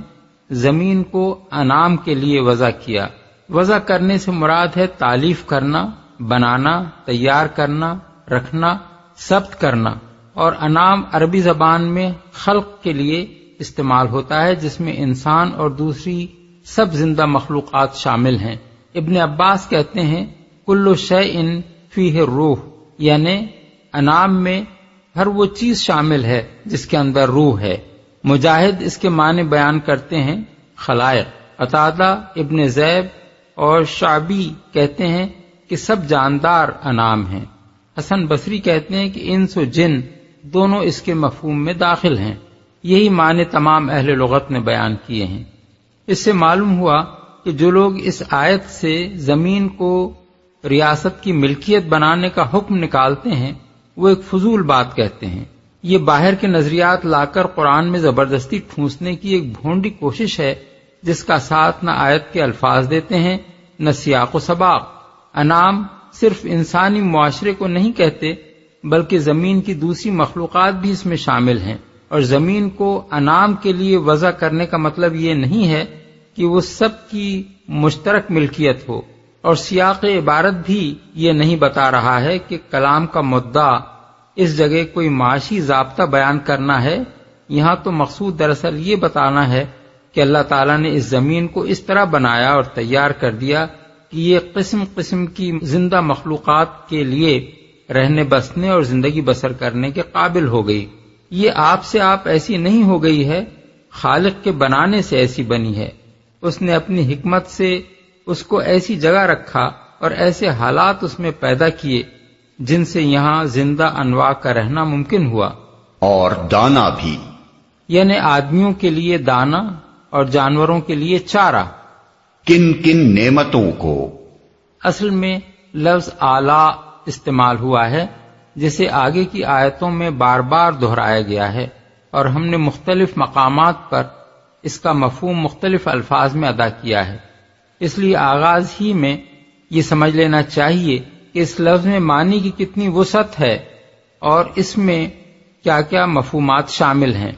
زمین کو انعام کے لیے وضع کیا۔ وضع کرنے سے مراد ہے تالیف کرنا، بنانا، تیار کرنا، رکھنا، ثبت کرنا، اور انعام عربی زبان میں خلق کے لیے استعمال ہوتا ہے جس میں انسان اور دوسری سب زندہ مخلوقات شامل ہیں۔ ابن عباس کہتے ہیں کل شیء فیہ روح، یعنی انعام میں ہر وہ چیز شامل ہے جس کے اندر روح ہے۔ مجاہد اس کے معنی بیان کرتے ہیں خلائق، قتادہ، ابن زیب اور شعبی کہتے ہیں کہ سب جاندار انعام ہیں۔ حسن بصری کہتے ہیں کہ انس و جن دونوں اس کے مفہوم میں داخل ہیں۔ یہی معنی تمام اہل لغت نے بیان کیے ہیں۔ اس سے معلوم ہوا کہ جو لوگ اس آیت سے زمین کو ریاست کی ملکیت بنانے کا حکم نکالتے ہیں وہ ایک فضول بات کہتے ہیں۔ یہ باہر کے نظریات لا کر قرآن میں زبردستی ٹھونسنے کی ایک بھونڈی کوشش ہے جس کا ساتھ نہ آیت کے الفاظ دیتے ہیں نہ سیاق و سباق۔ انعام صرف انسانی معاشرے کو نہیں کہتے بلکہ زمین کی دوسری مخلوقات بھی اس میں شامل ہیں، اور زمین کو انعام کے لیے وضع کرنے کا مطلب یہ نہیں ہے کہ وہ سب کی مشترک ملکیت ہو، اور سیاق عبارت بھی یہ نہیں بتا رہا ہے کہ کلام کا مدعا اس جگہ کوئی معاشی ضابطہ بیان کرنا ہے۔ یہاں تو مقصود دراصل یہ بتانا ہے کہ اللہ تعالیٰ نے اس زمین کو اس طرح بنایا اور تیار کر دیا کہ یہ قسم قسم کی زندہ مخلوقات کے لیے رہنے بسنے اور زندگی بسر کرنے کے قابل ہو گئی۔ یہ آپ سے آپ ایسی نہیں ہو گئی ہے، خالق کے بنانے سے ایسی بنی ہے۔ اس نے اپنی حکمت سے اس کو ایسی جگہ رکھا اور ایسے حالات اس میں پیدا کیے جن سے یہاں زندہ انواع کا رہنا ممکن ہوا۔ اور دانا بھی، یعنی آدمیوں کے لیے دانا اور جانوروں کے لیے چارہ۔ کن کن نعمتوں کو، اصل میں لفظ اعلیٰ استعمال ہوا ہے جسے آگے کی آیتوں میں بار بار دہرایا گیا ہے، اور ہم نے مختلف مقامات پر اس کا مفہوم مختلف الفاظ میں ادا کیا ہے۔ اس لیے آغاز ہی میں یہ سمجھ لینا چاہیے کہ اس لفظ میں معنی کی کتنی وسعت ہے اور اس میں کیا کیا مفہومات شامل ہیں۔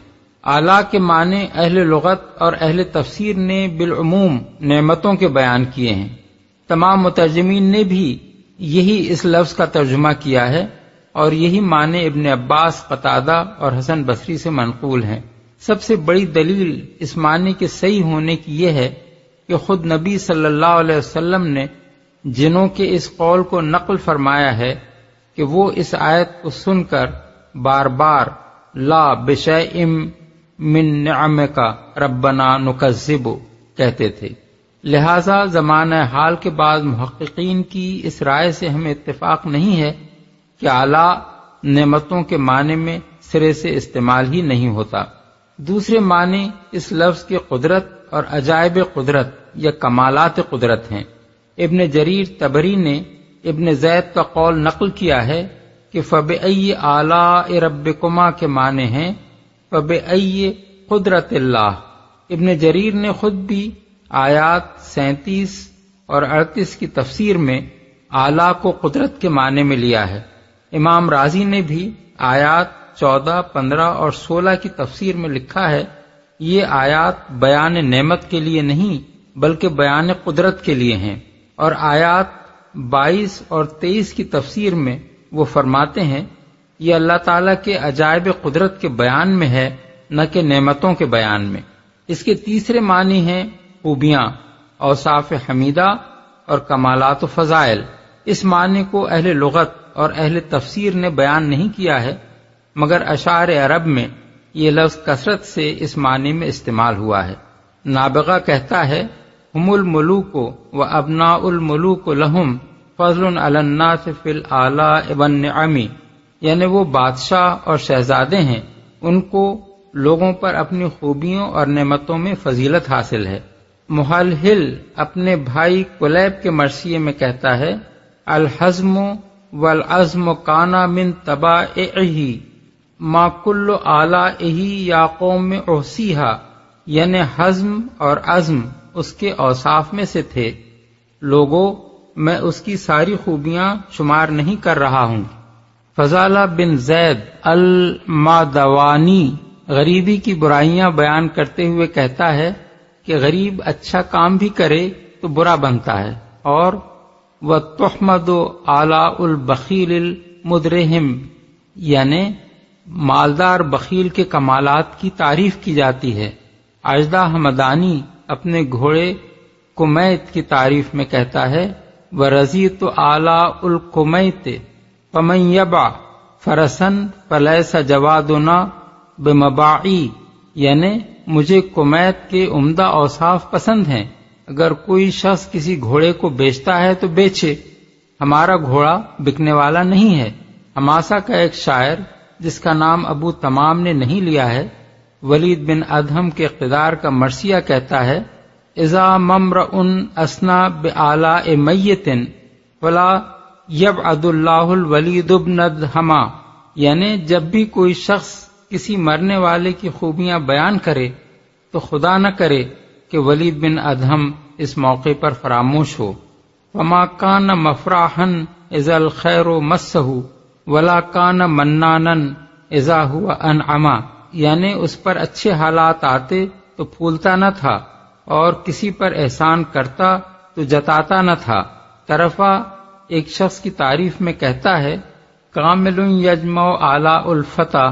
اعلیٰ کے معنی اہل لغت اور اہل تفسیر نے بالعموم نعمتوں کے بیان کیے ہیں۔ تمام مترجمین نے بھی یہی اس لفظ کا ترجمہ کیا ہے، اور یہی معنی ابن عباس، قتادہ اور حسن بصری سے منقول ہیں۔ سب سے بڑی دلیل اس معنی کے صحیح ہونے کی یہ ہے کہ خود نبی صلی اللہ علیہ وسلم نے جنوں کے اس قول کو نقل فرمایا ہے کہ وہ اس آیت کو سن کر بار بار لا بشیء من نعمک ربنا نکذب کہتے تھے۔ لہذا زمانہ حال کے بعض محققین کی اس رائے سے ہمیں اتفاق نہیں ہے کہ اعلیٰ نعمتوں کے معنی میں سرے سے استعمال ہی نہیں ہوتا۔ دوسرے معنی اس لفظ کی قدرت اور عجائب قدرت یا کمالات قدرت ہیں۔ ابن جریر طبری نے ابن زید کا قول نقل کیا ہے کہ فبأي آلاء ربكما کے معنی ہیں فبأي قدرت اللہ۔ ابن جریر نے خود بھی آیات 37 اور 38 کی تفسیر میں اعلیٰ کو قدرت کے معنی میں لیا ہے۔ امام رازی نے بھی آیات 14، 15 اور 16 کی تفسیر میں لکھا ہے یہ آیات بیان نعمت کے لیے نہیں بلکہ بیان قدرت کے لیے ہیں، اور آیات 22 اور 23 کی تفسیر میں وہ فرماتے ہیں یہ اللہ تعالیٰ کے عجائب قدرت کے بیان میں ہے نہ کہ نعمتوں کے بیان میں۔ اس کے تیسرے معنی ہیں خوبیاں، اوصاف حمیدہ اور کمالات و فضائل۔ اس معنی کو اہل لغت اور اہل تفسیر نے بیان نہیں کیا ہے، مگر اشعار عرب میں یہ لفظ کثرت سے اس معنی میں استعمال ہوا ہے۔ نابغہ کہتا ہے ہم الملوک و ابناء الملوک لہم فضل علی الناس فی الآلاء والنعم، یعنی وہ بادشاہ اور شہزادے ہیں، ان کو لوگوں پر اپنی خوبیوں اور نعمتوں میں فضیلت حاصل ہے۔ محلحل اپنے بھائی کلیب کے مرثیے میں کہتا ہے الحزم والعزم کانا من طبائعہ ما کل آلائہ یا قوم احصیہا، یعنی حزم اور عزم اس کے اوصاف میں سے تھے، لوگوں میں اس کی ساری خوبیاں شمار نہیں کر رہا ہوں۔ فضالہ بن زید المادوانی غریبی کی برائیاں بیان کرتے ہوئے کہتا ہے کہ غریب اچھا کام بھی کرے تو برا بنتا ہے، اور وَتُحْمَدُ آلاء البخیل المدرہم، یعنی مالدار بخیل کے کمالات کی تعریف کی جاتی ہے۔ اجدہ حمدانی اپنے گھوڑے کمیت کی تعریف میں کہتا ہے وَرَزِيتُ آلاء الکمیت فَمَنْ يَبْعَ فَرَسًا فَلَيْسَ جَوَادُنَا بِمَبَاعِی، یعنی مجھے کمیت کے عمدہ اوصاف پسند ہیں، اگر کوئی شخص کسی گھوڑے کو بیچتا ہے تو بیچے، ہمارا گھوڑا بکنے والا نہیں ہے۔ حماسہ کا ایک شاعر جس کا نام ابو تمام نے نہیں لیا ہے، ولید بن ادہم کے اقتدار کا مرثیہ کہتا ہے اذا ممرؤ اسنا بآلاء میت ولا یبعد اللہ الولید بن ادہما، یعنی جب بھی کوئی شخص کسی مرنے والے کی خوبیاں بیان کرے تو خدا نہ کرے کہ ولید بن ادہم اس موقع پر فراموش ہو۔ وما کان مفراحا اذا الخیر مسہ ولا کان منانا اذا هو انعما، یعنی اس پر اچھے حالات آتے تو پھولتا نہ تھا اور کسی پر احسان کرتا تو جتاتا نہ تھا۔ طرفہ ایک شخص کی تعریف میں کہتا ہے کامل یجمع آلاء الفتى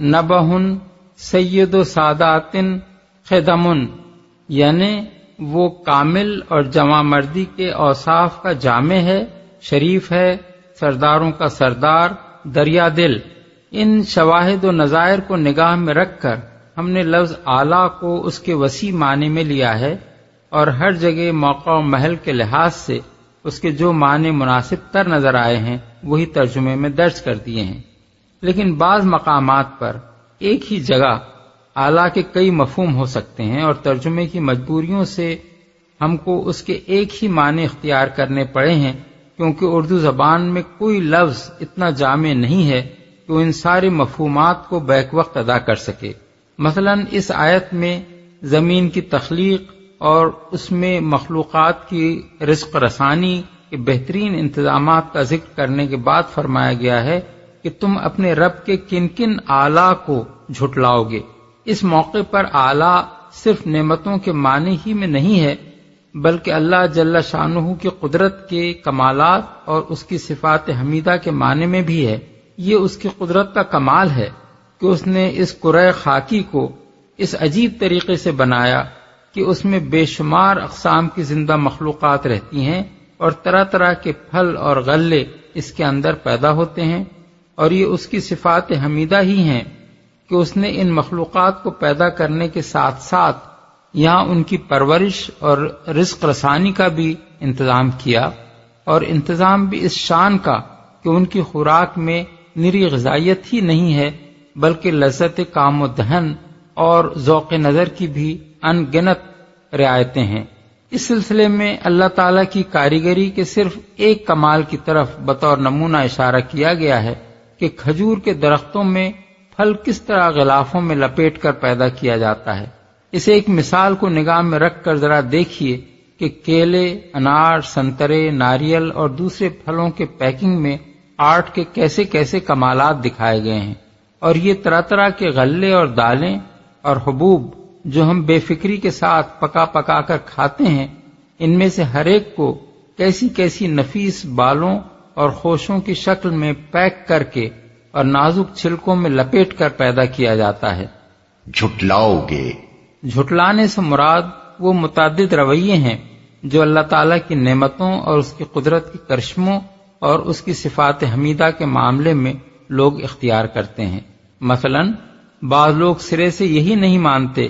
نبہ سید و سادات خدم، یعنی وہ کامل اور جوان مردی کے اوصاف کا جامع ہے، شریف ہے، سرداروں کا سردار، دریا دل۔ ان شواہد و نظائر کو نگاہ میں رکھ کر ہم نے لفظ اعلیٰ کو اس کے وسیع معنی میں لیا ہے اور ہر جگہ موقع و محل کے لحاظ سے اس کے جو معنی مناسب تر نظر آئے ہیں وہی ترجمے میں درج کر دیے ہیں۔ لیکن بعض مقامات پر ایک ہی جگہ اعلیٰ کے کئی مفہوم ہو سکتے ہیں اور ترجمے کی مجبوریوں سے ہم کو اس کے ایک ہی معنی اختیار کرنے پڑے ہیں، کیونکہ اردو زبان میں کوئی لفظ اتنا جامع نہیں ہے کہ وہ ان سارے مفہومات کو بیک وقت ادا کر سکے۔ مثلا اس آیت میں زمین کی تخلیق اور اس میں مخلوقات کی رزق رسانی کے بہترین انتظامات کا ذکر کرنے کے بعد فرمایا گیا ہے کہ تم اپنے رب کے کن کن اعلیٰ کو جھٹلاؤ گے۔ اس موقع پر اعلیٰ صرف نعمتوں کے معنی ہی میں نہیں ہے، بلکہ اللہ جل شانہ کی قدرت کے کمالات اور اس کی صفات حمیدہ کے معنی میں بھی ہے۔ یہ اس کی قدرت کا کمال ہے کہ اس نے اس کرۂ خاکی کو اس عجیب طریقے سے بنایا کہ اس میں بے شمار اقسام کی زندہ مخلوقات رہتی ہیں اور طرح طرح کے پھل اور غلے اس کے اندر پیدا ہوتے ہیں، اور یہ اس کی صفات حمیدہ ہی ہیں کہ اس نے ان مخلوقات کو پیدا کرنے کے ساتھ ساتھ یہاں ان کی پرورش اور رزق رسانی کا بھی انتظام کیا، اور انتظام بھی اس شان کا کہ ان کی خوراک میں نری غذائیت ہی نہیں ہے بلکہ لذت کام و دہن اور ذوق نظر کی بھی ان گنت رعایتیں ہیں۔ اس سلسلے میں اللہ تعالیٰ کی کاریگری کے صرف ایک کمال کی طرف بطور نمونہ اشارہ کیا گیا ہے کہ کھجور کے درختوں میں پھل کس طرح غلافوں میں لپیٹ کر پیدا کیا جاتا ہے۔ اس ایک مثال کو نگاہ میں رکھ کر ذرا دیکھیے کہ کیلے، انار، سنترے، ناریل اور دوسرے پھلوں کے پیکنگ میں آرٹ کے کیسے کیسے کمالات دکھائے گئے ہیں، اور یہ طرح طرح کے غلے اور دالیں اور حبوب جو ہم بے فکری کے ساتھ پکا پکا کر کھاتے ہیں، ان میں سے ہر ایک کو کیسی کیسی نفیس بالوں اور خوشوں کی شکل میں پیک کر کے اور نازک چھلکوں میں لپیٹ کر پیدا کیا جاتا ہے۔ جھٹلاؤ گے، جھٹلانے سے مراد وہ متعدد رویے ہیں جو اللہ تعالیٰ کی نعمتوں اور اس کی قدرت کے کرشموں اور اس کی صفات حمیدہ کے معاملے میں لوگ اختیار کرتے ہیں۔ مثلا بعض لوگ سرے سے یہی نہیں مانتے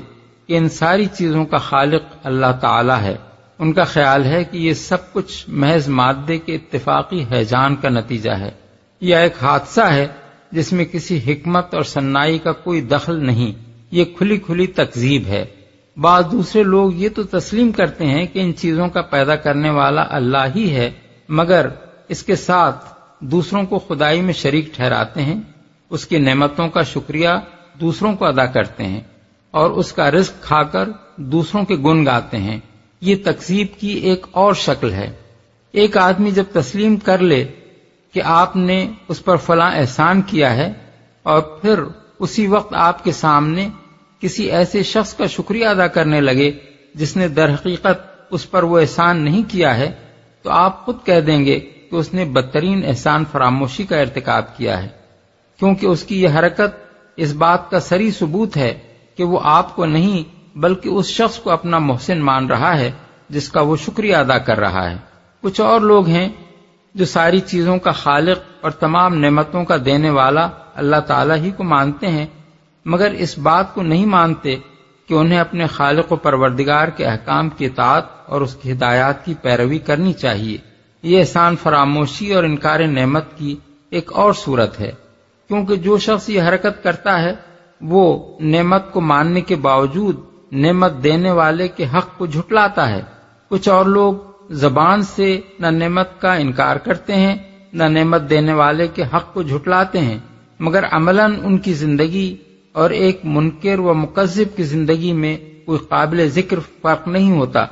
کہ ان ساری چیزوں کا خالق اللہ تعالیٰ ہے۔ ان کا خیال ہے کہ یہ سب کچھ محض مادے کے اتفاقی ہیجان کا نتیجہ ہے یا ایک حادثہ ہے جس میں کسی حکمت اور سنائی کا کوئی دخل نہیں، یہ کھلی کھلی تکذیب ہے۔ بعض دوسرے لوگ یہ تو تسلیم کرتے ہیں کہ ان چیزوں کا پیدا کرنے والا اللہ ہی ہے، مگر اس کے ساتھ دوسروں کو خدائی میں شریک ٹھہراتے ہیں، اس کی نعمتوں کا شکریہ دوسروں کو ادا کرتے ہیں اور اس کا رزق کھا کر دوسروں کے گن گاتے ہیں۔ یہ تکذیب کی ایک اور شکل ہے۔ ایک آدمی جب تسلیم کر لے کہ آپ نے اس پر فلاں احسان کیا ہے اور پھر اسی وقت آپ کے سامنے کسی ایسے شخص کا شکریہ ادا کرنے لگے جس نے در حقیقت اس پر وہ احسان نہیں کیا ہے، تو آپ خود کہہ دیں گے کہ اس نے بدترین احسان فراموشی کا ارتکاب کیا ہے، کیونکہ اس کی یہ حرکت اس بات کا صریح ثبوت ہے کہ وہ آپ کو نہیں بلکہ اس شخص کو اپنا محسن مان رہا ہے جس کا وہ شکریہ ادا کر رہا ہے۔ کچھ اور لوگ ہیں جو ساری چیزوں کا خالق اور تمام نعمتوں کا دینے والا اللہ تعالیٰ ہی کو مانتے ہیں، مگر اس بات کو نہیں مانتے کہ انہیں اپنے خالق و پروردگار کے احکام کی اطاعت اور اس کی ہدایات کی پیروی کرنی چاہیے۔ یہ احسان فراموشی اور انکار نعمت کی ایک اور صورت ہے، کیونکہ جو شخص یہ حرکت کرتا ہے وہ نعمت کو ماننے کے باوجود نعمت دینے والے کے حق کو جھٹلاتا ہے۔ کچھ اور لوگ زبان سے نہ نعمت کا انکار کرتے ہیں نہ نعمت دینے والے کے حق کو جھٹلاتے ہیں، مگر عملاً ان کی زندگی اور ایک منکر و مکذب کی زندگی میں کوئی قابل ذکر فرق نہیں ہوتا۔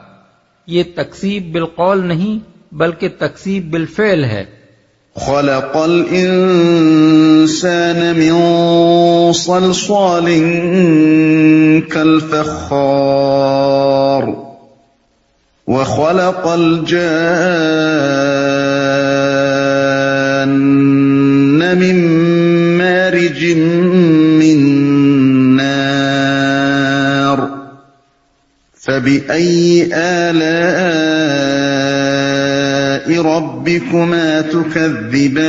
یہ تکذیب بالقول نہیں بلکہ تکذیب بالفعل ہے۔ خلق الإنسان من صلصال كالفخار وخلق الجان من مارج من نار فبأي آلاء ربكما تكذبان۔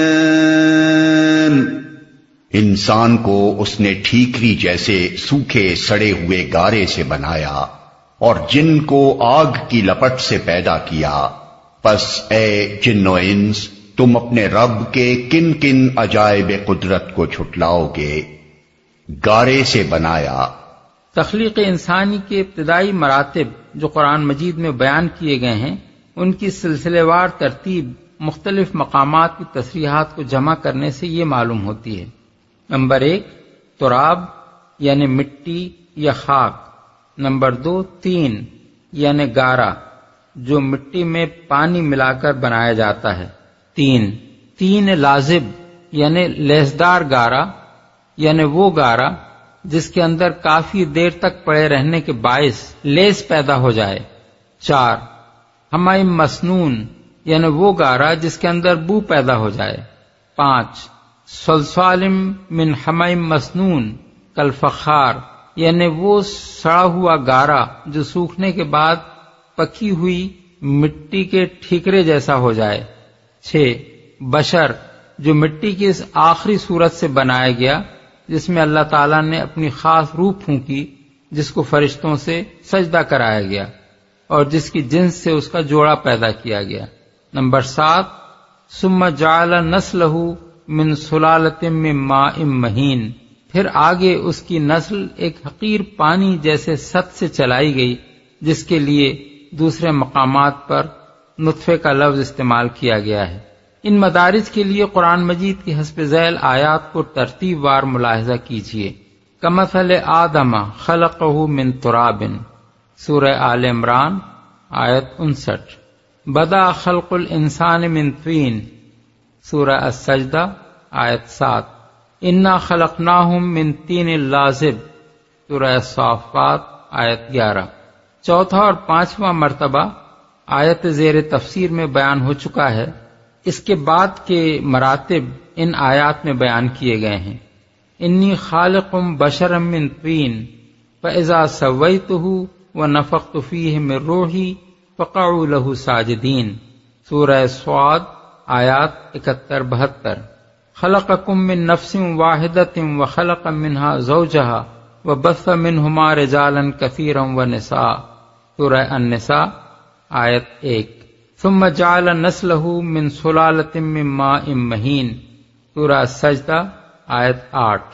انسان کو اس نے ٹھیکری جیسے سوکھے سڑے ہوئے گارے سے بنایا اور جن کو آگ کی لپٹ سے پیدا کیا، پس اے جن و انس تم اپنے رب کے کن کن عجائب قدرت کو چھٹلاؤ گے؟ گارے سے بنایا۔ تخلیق انسانی کے ابتدائی مراتب جو قرآن مجید میں بیان کیے گئے ہیں، ان کی سلسلے وار ترتیب مختلف مقامات کی تصریحات کو جمع کرنے سے یہ معلوم ہوتی ہے۔ نمبر 1 تراب یعنی مٹی یا خاک۔ نمبر 2 طین یعنی گارا جو مٹی میں پانی ملا کر بنایا جاتا ہے۔ تین لازب یعنی لیسدار گارا یعنی وہ گارا جس کے اندر کافی دیر تک پڑے رہنے کے باعث لیس پیدا ہو جائے۔ 4 حمیم مسنون یعنی وہ گارا جس کے اندر بو پیدا ہو جائے۔ 5 صلصالم من حمیم مسنون کالفخار یعنی وہ سڑا ہوا گارا جو سوکھنے کے بعد پکی ہوئی مٹی کے ٹھیکرے جیسا ہو جائے۔ 6 بشر جو مٹی کی اس آخری صورت سے بنایا گیا جس میں اللہ تعالیٰ نے اپنی خاص روح پھونکی، جس کو فرشتوں سے سجدہ کرایا گیا اور جس کی جنس سے اس کا جوڑا پیدا کیا گیا۔ نمبر 7 ثم جعل نسلہ من سلالۃ من ماء مہین، پھر آگے اس کی نسل ایک حقیر پانی جیسے ست سے چلائی گئی جس کے لیے دوسرے مقامات پر نطفے کا لفظ استعمال کیا گیا ہے۔ ان مدارج کے لیے قرآن مجید کی حسب ذیل آیات کو ترتیب وار ملاحظہ کیجیے۔ کمثل آدم خلقہ من تراب، سورہ آل عمران آیت 59۔ بدا خلق الانسان من طین، سورہ السجدہ آیت 7۔ انا خلقناہم من طین لازب، سورہ الصافات آیت 11۔ چوتھا اور پانچواں مرتبہ آیت زیر تفسیر میں بیان ہو چکا ہے، اس کے بعد کے مراتب ان آیات میں بیان کیے گئے ہیں۔ انی خالق بشرا من طین فاذا سویتہ ونفخت فیہ من روحی فقعوا لہ ساجدین، سورہ صاد آیات 71-72۔ خلقکم من نفس واحدۃ وخلق منها زوجہا وبث منہما رجالا کثیرا ونساء، سورہ النساء آیت 1۔ ثم جعل نسلہ من سلالۃ من ماء مہین، سورہ السجدہ آیت 8۔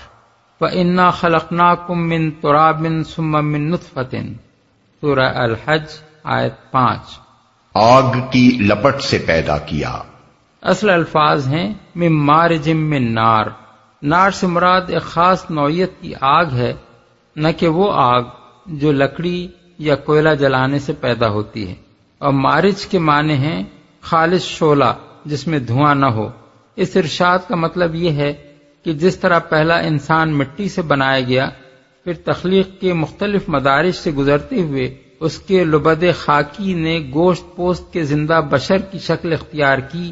وَإِنَّا خَلَقْنَاكُم مِّن تُرَابٍ ثُمَّ مِّن نُطْفَةٍ، سورہ الحج آیت 5۔ آگ کی لپٹ سے پیدا کیا۔ اصل الفاظ ہیں من مارج من نار، نار سے مراد ایک خاص نوعیت کی آگ ہے، نہ کہ وہ آگ جو لکڑی یا کوئلہ جلانے سے پیدا ہوتی ہے، اور مارج کے معنی ہیں خالص شعلہ جس میں دھواں نہ ہو۔ اس ارشاد کا مطلب یہ ہے کہ جس طرح پہلا انسان مٹی سے بنایا گیا، پھر تخلیق کے مختلف مدارج سے گزرتے ہوئے اس کے لبد خاکی نے گوشت پوست کے زندہ بشر کی شکل اختیار کی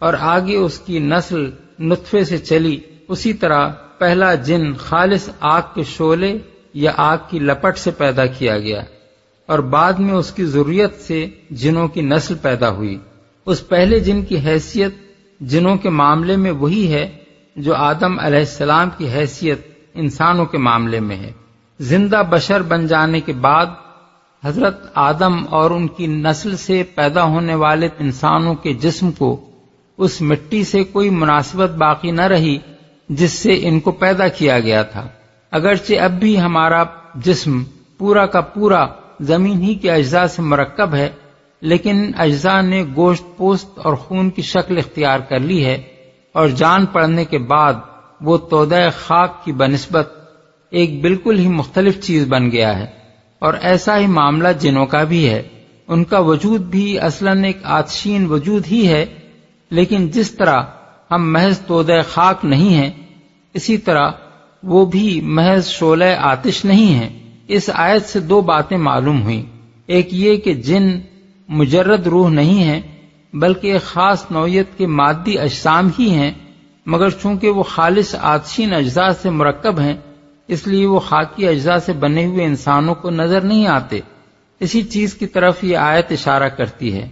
اور آگے اس کی نسل نطفے سے چلی، اسی طرح پہلا جن خالص آگ کے شعلے یا آگ کی لپٹ سے پیدا کیا گیا اور بعد میں اس کی ذریت سے جنوں کی نسل پیدا ہوئی۔ اس پہلے جن کی حیثیت جنوں کے معاملے میں وہی ہے جو آدم علیہ السلام کی حیثیت انسانوں کے معاملے میں ہے۔ زندہ بشر بن جانے کے بعد حضرت آدم اور ان کی نسل سے پیدا ہونے والے انسانوں کے جسم کو اس مٹی سے کوئی مناسبت باقی نہ رہی جس سے ان کو پیدا کیا گیا تھا۔ اگرچہ اب بھی ہمارا جسم پورا کا پورا زمین ہی کے اجزاء سے مرکب ہے، لیکن ان اجزاء نے گوشت پوست اور خون کی شکل اختیار کر لی ہے، اور جان پڑنے کے بعد وہ تودہ خاک کی بنسبت ایک بالکل ہی مختلف چیز بن گیا ہے۔ اور ایسا ہی معاملہ جنوں کا بھی ہے، ان کا وجود بھی اصلاً ایک آتشین وجود ہی ہے، لیکن جس طرح ہم محض تودہ خاک نہیں ہیں، اسی طرح وہ بھی محض شعلہ آتش نہیں ہیں۔ اس آیت سے دو باتیں معلوم ہوئیں، ایک یہ کہ جن مجرد روح نہیں ہیں بلکہ ایک خاص نوعیت کے مادی اجسام ہی ہیں، مگر چونکہ وہ خالص آتشین اجزاء سے مرکب ہیں اس لیے وہ خاکی اجزاء سے بنے ہوئے انسانوں کو نظر نہیں آتے۔ اسی چیز کی طرف یہ آیت اشارہ کرتی ہے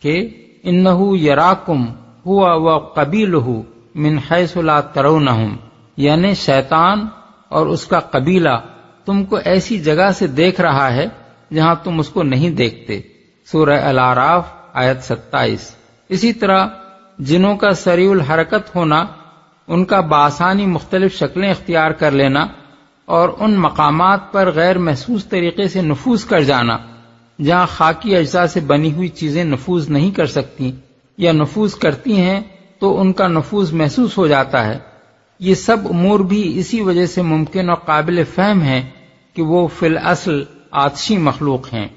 کہ انہ یراکم ہوا وقبیلہ من حیث لا ترونہم، یعنی شیطان اور اس کا قبیلہ تم کو ایسی جگہ سے دیکھ رہا ہے جہاں تم اس کو نہیں دیکھتے۔ سورہ الاعراف آیت 27۔ اسی طرح جنوں کا سریع الحرکت ہونا، ان کا بآسانی مختلف شکلیں اختیار کر لینا اور ان مقامات پر غیر محسوس طریقے سے نفوذ کر جانا جہاں خاکی اجزاء سے بنی ہوئی چیزیں نفوذ نہیں کر سکتی، یا نفوذ کرتی ہیں تو ان کا نفوذ محسوس ہو جاتا ہے، یہ سب امور بھی اسی وجہ سے ممکن اور قابل فہم ہے کہ وہ فی الاصل آتشی مخلوق ہیں۔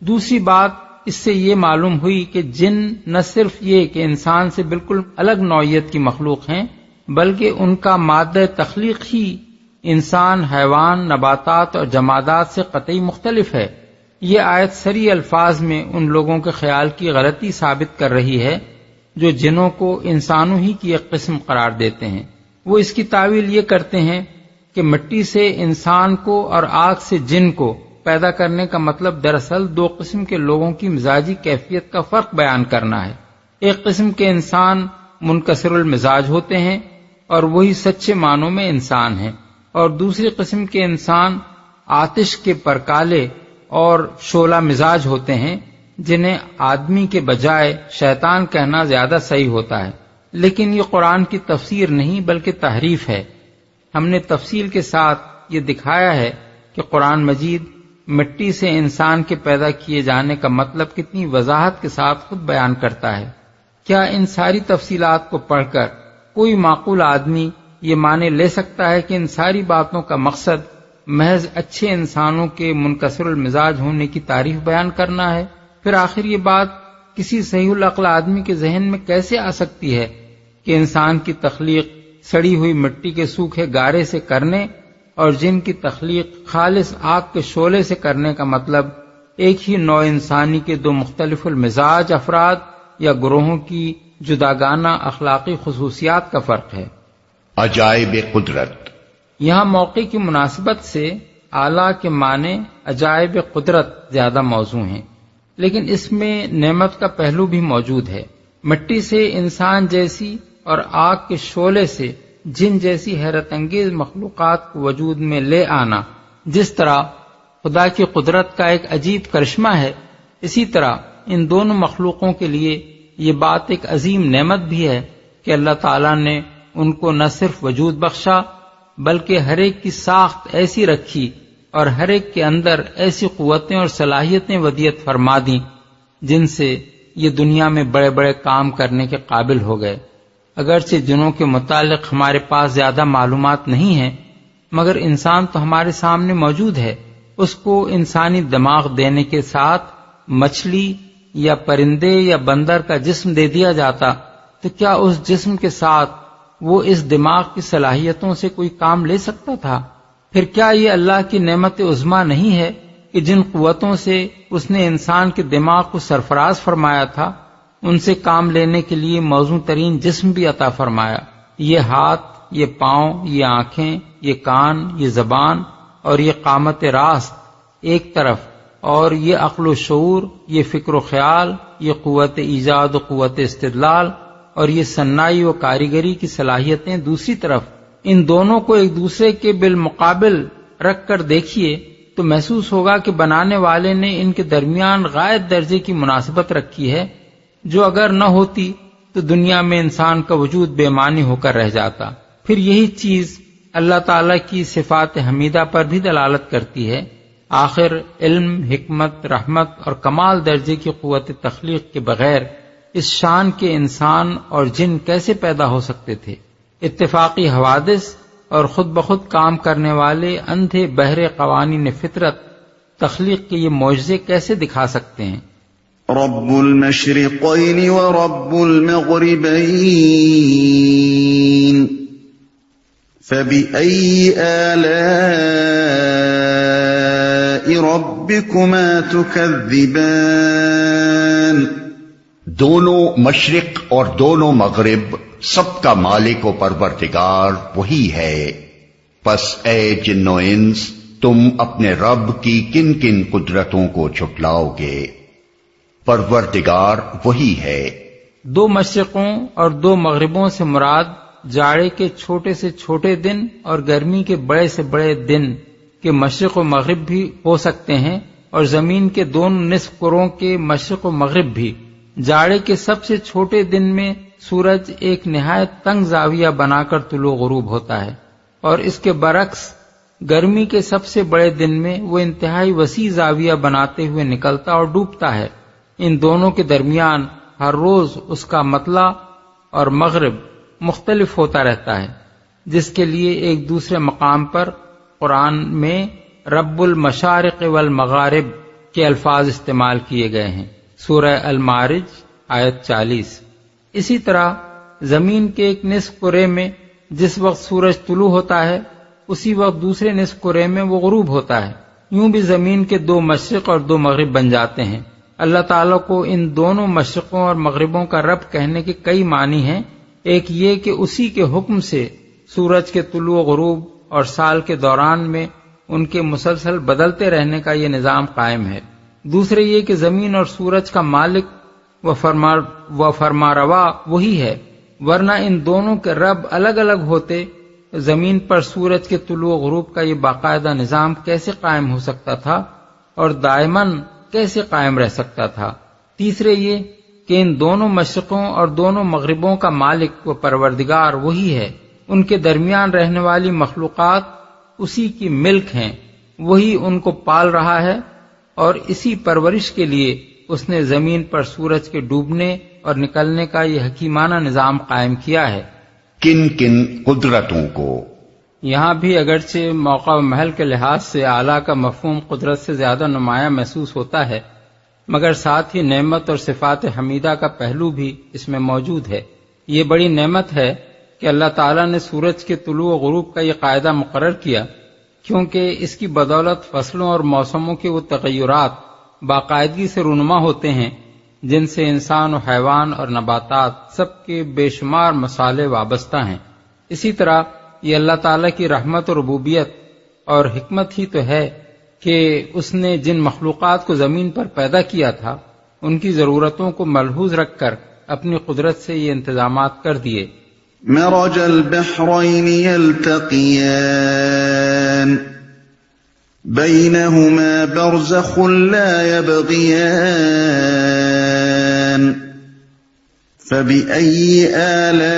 دوسری بات اس سے یہ معلوم ہوئی کہ جن نہ صرف یہ کہ انسان سے بالکل الگ نوعیت کی مخلوق ہیں بلکہ ان کا مادہ تخلیق ہی انسان، حیوان، نباتات اور جمادات سے قطعی مختلف ہے۔ یہ آیت صریح الفاظ میں ان لوگوں کے خیال کی غلطی ثابت کر رہی ہے جو جنوں کو انسانوں ہی کی ایک قسم قرار دیتے ہیں۔ وہ اس کی تعویل یہ کرتے ہیں کہ مٹی سے انسان کو اور آگ سے جن کو پیدا کرنے کا مطلب دراصل دو قسم کے لوگوں کی مزاجی کیفیت کا فرق بیان کرنا ہے۔ ایک قسم کے انسان منکسر المزاج ہوتے ہیں اور وہی سچے معنوں میں انسان ہیں، اور دوسری قسم کے انسان آتش کے پرکالے اور شعلہ مزاج ہوتے ہیں جنہیں آدمی کے بجائے شیطان کہنا زیادہ صحیح ہوتا ہے۔ لیکن یہ قرآن کی تفسیر نہیں بلکہ تحریف ہے۔ ہم نے تفصیل کے ساتھ یہ دکھایا ہے کہ قرآن مجید مٹی سے انسان کے پیدا کیے جانے کا مطلب کتنی وضاحت کے ساتھ خود بیان کرتا ہے۔ کیا ان ساری تفصیلات کو پڑھ کر کوئی معقول آدمی یہ مانے لے سکتا ہے کہ ان ساری باتوں کا مقصد محض اچھے انسانوں کے منکسر المزاج ہونے کی تعریف بیان کرنا ہے؟ پھر آخر یہ بات کسی صحیح العقل آدمی کے ذہن میں کیسے آ سکتی ہے کہ انسان کی تخلیق سڑی ہوئی مٹی کے سوکھے گارے سے کرنے اور جن کی تخلیق خالص آگ کے شعلے سے کرنے کا مطلب ایک ہی نوع انسانی کے دو مختلف المزاج افراد یا گروہوں کی جداگانہ اخلاقی خصوصیات کا فرق ہے؟ عجائب قدرت۔ یہاں موقع کی مناسبت سے اعلیٰ کے معنی عجائب قدرت زیادہ موزوں ہیں، لیکن اس میں نعمت کا پہلو بھی موجود ہے۔ مٹی سے انسان جیسی اور آگ کے شعلے سے جن جیسی حیرت انگیز مخلوقات کو وجود میں لے آنا جس طرح خدا کی قدرت کا ایک عجیب کرشمہ ہے، اسی طرح ان دونوں مخلوقوں کے لیے یہ بات ایک عظیم نعمت بھی ہے کہ اللہ تعالیٰ نے ان کو نہ صرف وجود بخشا بلکہ ہر ایک کی ساخت ایسی رکھی اور ہر ایک کے اندر ایسی قوتیں اور صلاحیتیں ودیعت فرما دیں جن سے یہ دنیا میں بڑے بڑے کام کرنے کے قابل ہو گئے۔ اگرچہ جنوں کے متعلق ہمارے پاس زیادہ معلومات نہیں ہیں، مگر انسان تو ہمارے سامنے موجود ہے۔ اس کو انسانی دماغ دینے کے ساتھ مچھلی یا پرندے یا بندر کا جسم دے دیا جاتا تو کیا اس جسم کے ساتھ وہ اس دماغ کی صلاحیتوں سے کوئی کام لے سکتا تھا؟ پھر کیا یہ اللہ کی نعمت عظمیٰ نہیں ہے کہ جن قوتوں سے اس نے انسان کے دماغ کو سرفراز فرمایا تھا ان سے کام لینے کے لیے موزوں ترین جسم بھی عطا فرمایا؟ یہ ہاتھ، یہ پاؤں، یہ آنکھیں، یہ کان، یہ زبان اور یہ قامت راست ایک طرف، اور یہ عقل و شعور، یہ فکر و خیال، یہ قوت ایجاد و قوت استدلال اور یہ صنائی و کاریگری کی صلاحیتیں دوسری طرف، ان دونوں کو ایک دوسرے کے بالمقابل رکھ کر دیکھیے تو محسوس ہوگا کہ بنانے والے نے ان کے درمیان غائب درجے کی مناسبت رکھی ہے جو اگر نہ ہوتی تو دنیا میں انسان کا وجود بے معنی ہو کر رہ جاتا۔ پھر یہی چیز اللہ تعالیٰ کی صفات حمیدہ پر بھی دلالت کرتی ہے آخر علم، حکمت، رحمت اور کمال درجے کی قوت تخلیق کے بغیر اس شان کے انسان اور جن کیسے پیدا ہو سکتے تھے؟ اتفاقی حوادث اور خود بخود کام کرنے والے اندھے بہرے قوانین فطرت تخلیق کے یہ معجزے کیسے دکھا سکتے ہیں؟ رب المشرقین ورب المغربین فبأي آلاء ربكما تكذبان دونوں مشرق اور دونوں مغرب سب کا مالک و پروردگار وہی ہے، پس اے جن و انس تم اپنے رب کی کن کن قدرتوں کو جھٹلاؤ گے؟ پروردگار وہی ہے۔ دو مشرقوں اور دو مغربوں سے مراد جاڑے کے چھوٹے سے چھوٹے دن اور گرمی کے بڑے سے بڑے دن کے مشرق و مغرب بھی ہو سکتے ہیں، اور زمین کے دونوں نصف کروں کے مشرق و مغرب بھی۔ جاڑے کے سب سے چھوٹے دن میں سورج ایک نہایت تنگ زاویہ بنا کر طلوع غروب ہوتا ہے، اور اس کے برعکس گرمی کے سب سے بڑے دن میں وہ انتہائی وسیع زاویہ بناتے ہوئے نکلتا اور ڈوبتا ہے۔ ان دونوں کے درمیان ہر روز اس کا مطلع اور مغرب مختلف ہوتا رہتا ہے، جس کے لیے ایک دوسرے مقام پر قرآن میں رب المشارق والمغارب کے الفاظ استعمال کیے گئے ہیں، سورہ المعارج آیت 40۔ اسی طرح زمین کے ایک نصف کرے میں جس وقت سورج طلوع ہوتا ہے اسی وقت دوسرے نصف کرے میں وہ غروب ہوتا ہے۔ یوں بھی زمین کے دو مشرق اور دو مغرب بن جاتے ہیں۔ اللہ تعالیٰ کو ان دونوں مشرقوں اور مغربوں کا رب کہنے کے کئی معنی ہیں۔ ایک یہ کہ اسی کے حکم سے سورج کے طلوع و غروب اور سال کے دوران میں ان کے مسلسل بدلتے رہنے کا یہ نظام قائم ہے۔ دوسرے یہ کہ زمین اور سورج کا مالک و فرماروا وہی ہے، ورنہ ان دونوں کے رب الگ الگ ہوتے زمین پر سورج کے طلوع و غروب کا یہ باقاعدہ نظام کیسے قائم ہو سکتا تھا اور دائماً کیسے قائم رہ سکتا تھا؟ تیسرے یہ کہ ان دونوں مشرقوں اور دونوں مغربوں کا مالک و پروردگار وہی ہے، ان کے درمیان رہنے والی مخلوقات اسی کی ملک ہیں، وہی ان کو پال رہا ہے، اور اسی پرورش کے لیے اس نے زمین پر سورج کے ڈوبنے اور نکلنے کا یہ حکیمانہ نظام قائم کیا ہے۔ کن کن قدرتوں کو؟ یہاں بھی اگرچہ موقع و محل کے لحاظ سے اعلیٰ کا مفہوم قدرت سے زیادہ نمایاں محسوس ہوتا ہے، مگر ساتھ ہی نعمت اور صفات حمیدہ کا پہلو بھی اس میں موجود ہے۔ یہ بڑی نعمت ہے کہ اللہ تعالیٰ نے سورج کے طلوع و غروب کا یہ قاعدہ مقرر کیا، کیونکہ اس کی بدولت فصلوں اور موسموں کے وہ تغیرات باقاعدگی سے رونما ہوتے ہیں جن سے انسان و حیوان اور نباتات سب کے بے شمار مصالح وابستہ ہیں۔ اسی طرح یہ اللہ تعالیٰ کی رحمت و ربوبیت اور حکمت ہی تو ہے کہ اس نے جن مخلوقات کو زمین پر پیدا کیا تھا ان کی ضرورتوں کو ملحوظ رکھ کر اپنی قدرت سے یہ انتظامات کر دیے۔ مرج البحرین یلتقیان بینہما برزخ لا یبغیان فبأي آلاء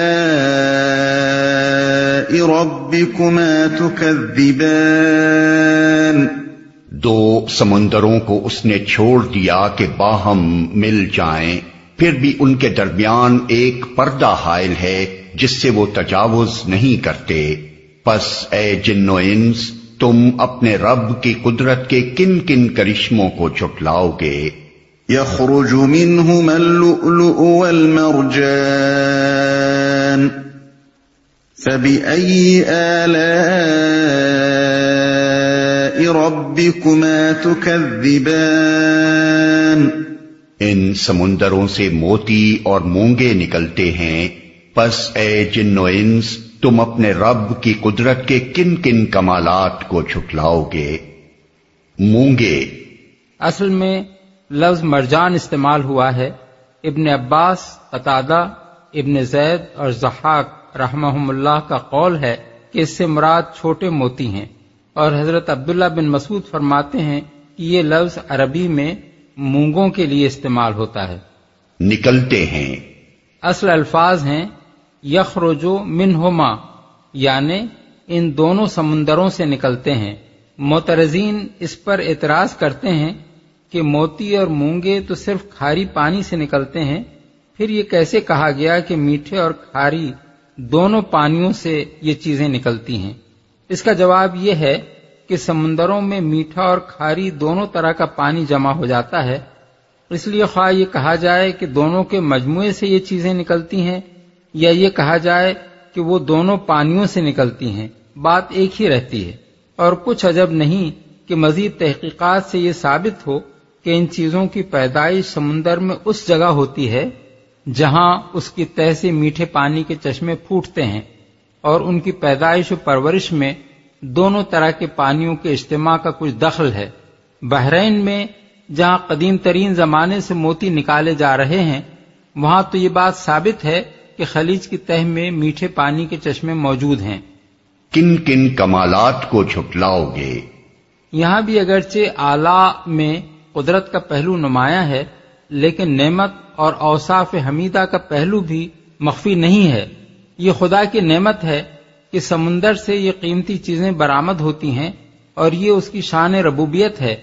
ربكما تكذبان دو سمندروں کو اس نے چھوڑ دیا کہ باہم مل جائیں، پھر بھی ان کے درمیان ایک پردہ حائل ہے جس سے وہ تجاوز نہیں کرتے۔ پس اے جن و انس تم اپنے رب کی قدرت کے کن کن کرشموں کو جھٹلاؤ گے؟ يخرج منهما اللؤلؤ والمرجان فبأي آلاء ربكما تكذبان ان سمندروں سے موتی اور مونگے نکلتے ہیں، پس اے جن و انس تم اپنے رب کی قدرت کے کن کن کمالات کو جھٹلاؤ گے؟ مونگے اصل میں لفظ مرجان استعمال ہوا ہے۔ ابن عباس، قتادہ، ابن زید اور ضحاک رحمہم اللہ کا قول ہے کہ اس سے مراد چھوٹے موتی ہیں، اور حضرت عبداللہ بن مسعود فرماتے ہیں کہ یہ لفظ عربی میں مونگوں کے لیے استعمال ہوتا ہے۔ نکلتے ہیں اصل الفاظ ہیں یخرجو منہما، یعنی ان دونوں سمندروں سے نکلتے ہیں، معترضین اس پر اعتراض کرتے ہیں کہ موتی اور مونگے تو صرف کھاری پانی سے نکلتے ہیں، پھر یہ کیسے کہا گیا کہ میٹھے اور کھاری دونوں پانیوں سے یہ چیزیں نکلتی ہیں؟ اس کا جواب یہ ہے کہ سمندروں میں میٹھا اور کھاری دونوں طرح کا پانی جمع ہو جاتا ہے، اس لیے خواہ یہ کہا جائے کہ دونوں کے مجموعے سے یہ چیزیں نکلتی ہیں یا یہ کہا جائے کہ وہ دونوں پانیوں سے نکلتی ہیں، بات ایک ہی رہتی ہے۔ اور کچھ عجب نہیں کہ مزید تحقیقات سے یہ ثابت ہو کہ ان چیزوں کی پیدائش سمندر میں اس جگہ ہوتی ہے جہاں اس کی تہہ سے میٹھے پانی کے چشمے پھوٹتے ہیں، اور ان کی پیدائش و پرورش میں دونوں طرح کے پانیوں کے اجتماع کا کچھ دخل ہے۔ بحرین میں جہاں قدیم ترین زمانے سے موتی نکالے جا رہے ہیں، وہاں تو یہ بات ثابت ہے کہ خلیج کی تہہ میں میٹھے پانی کے چشمے موجود ہیں۔ کن کن کمالات کو جھٹلاؤ گے؟ یہاں بھی اگرچہ اعلیٰ میں قدرت کا پہلو نمایاں ہے، لیکن نعمت اور اوصاف حمیدہ کا پہلو بھی مخفی نہیں ہے۔ یہ خدا کی نعمت ہے کہ سمندر سے یہ قیمتی چیزیں برآمد ہوتی ہیں، اور یہ اس کی شان ربوبیت ہے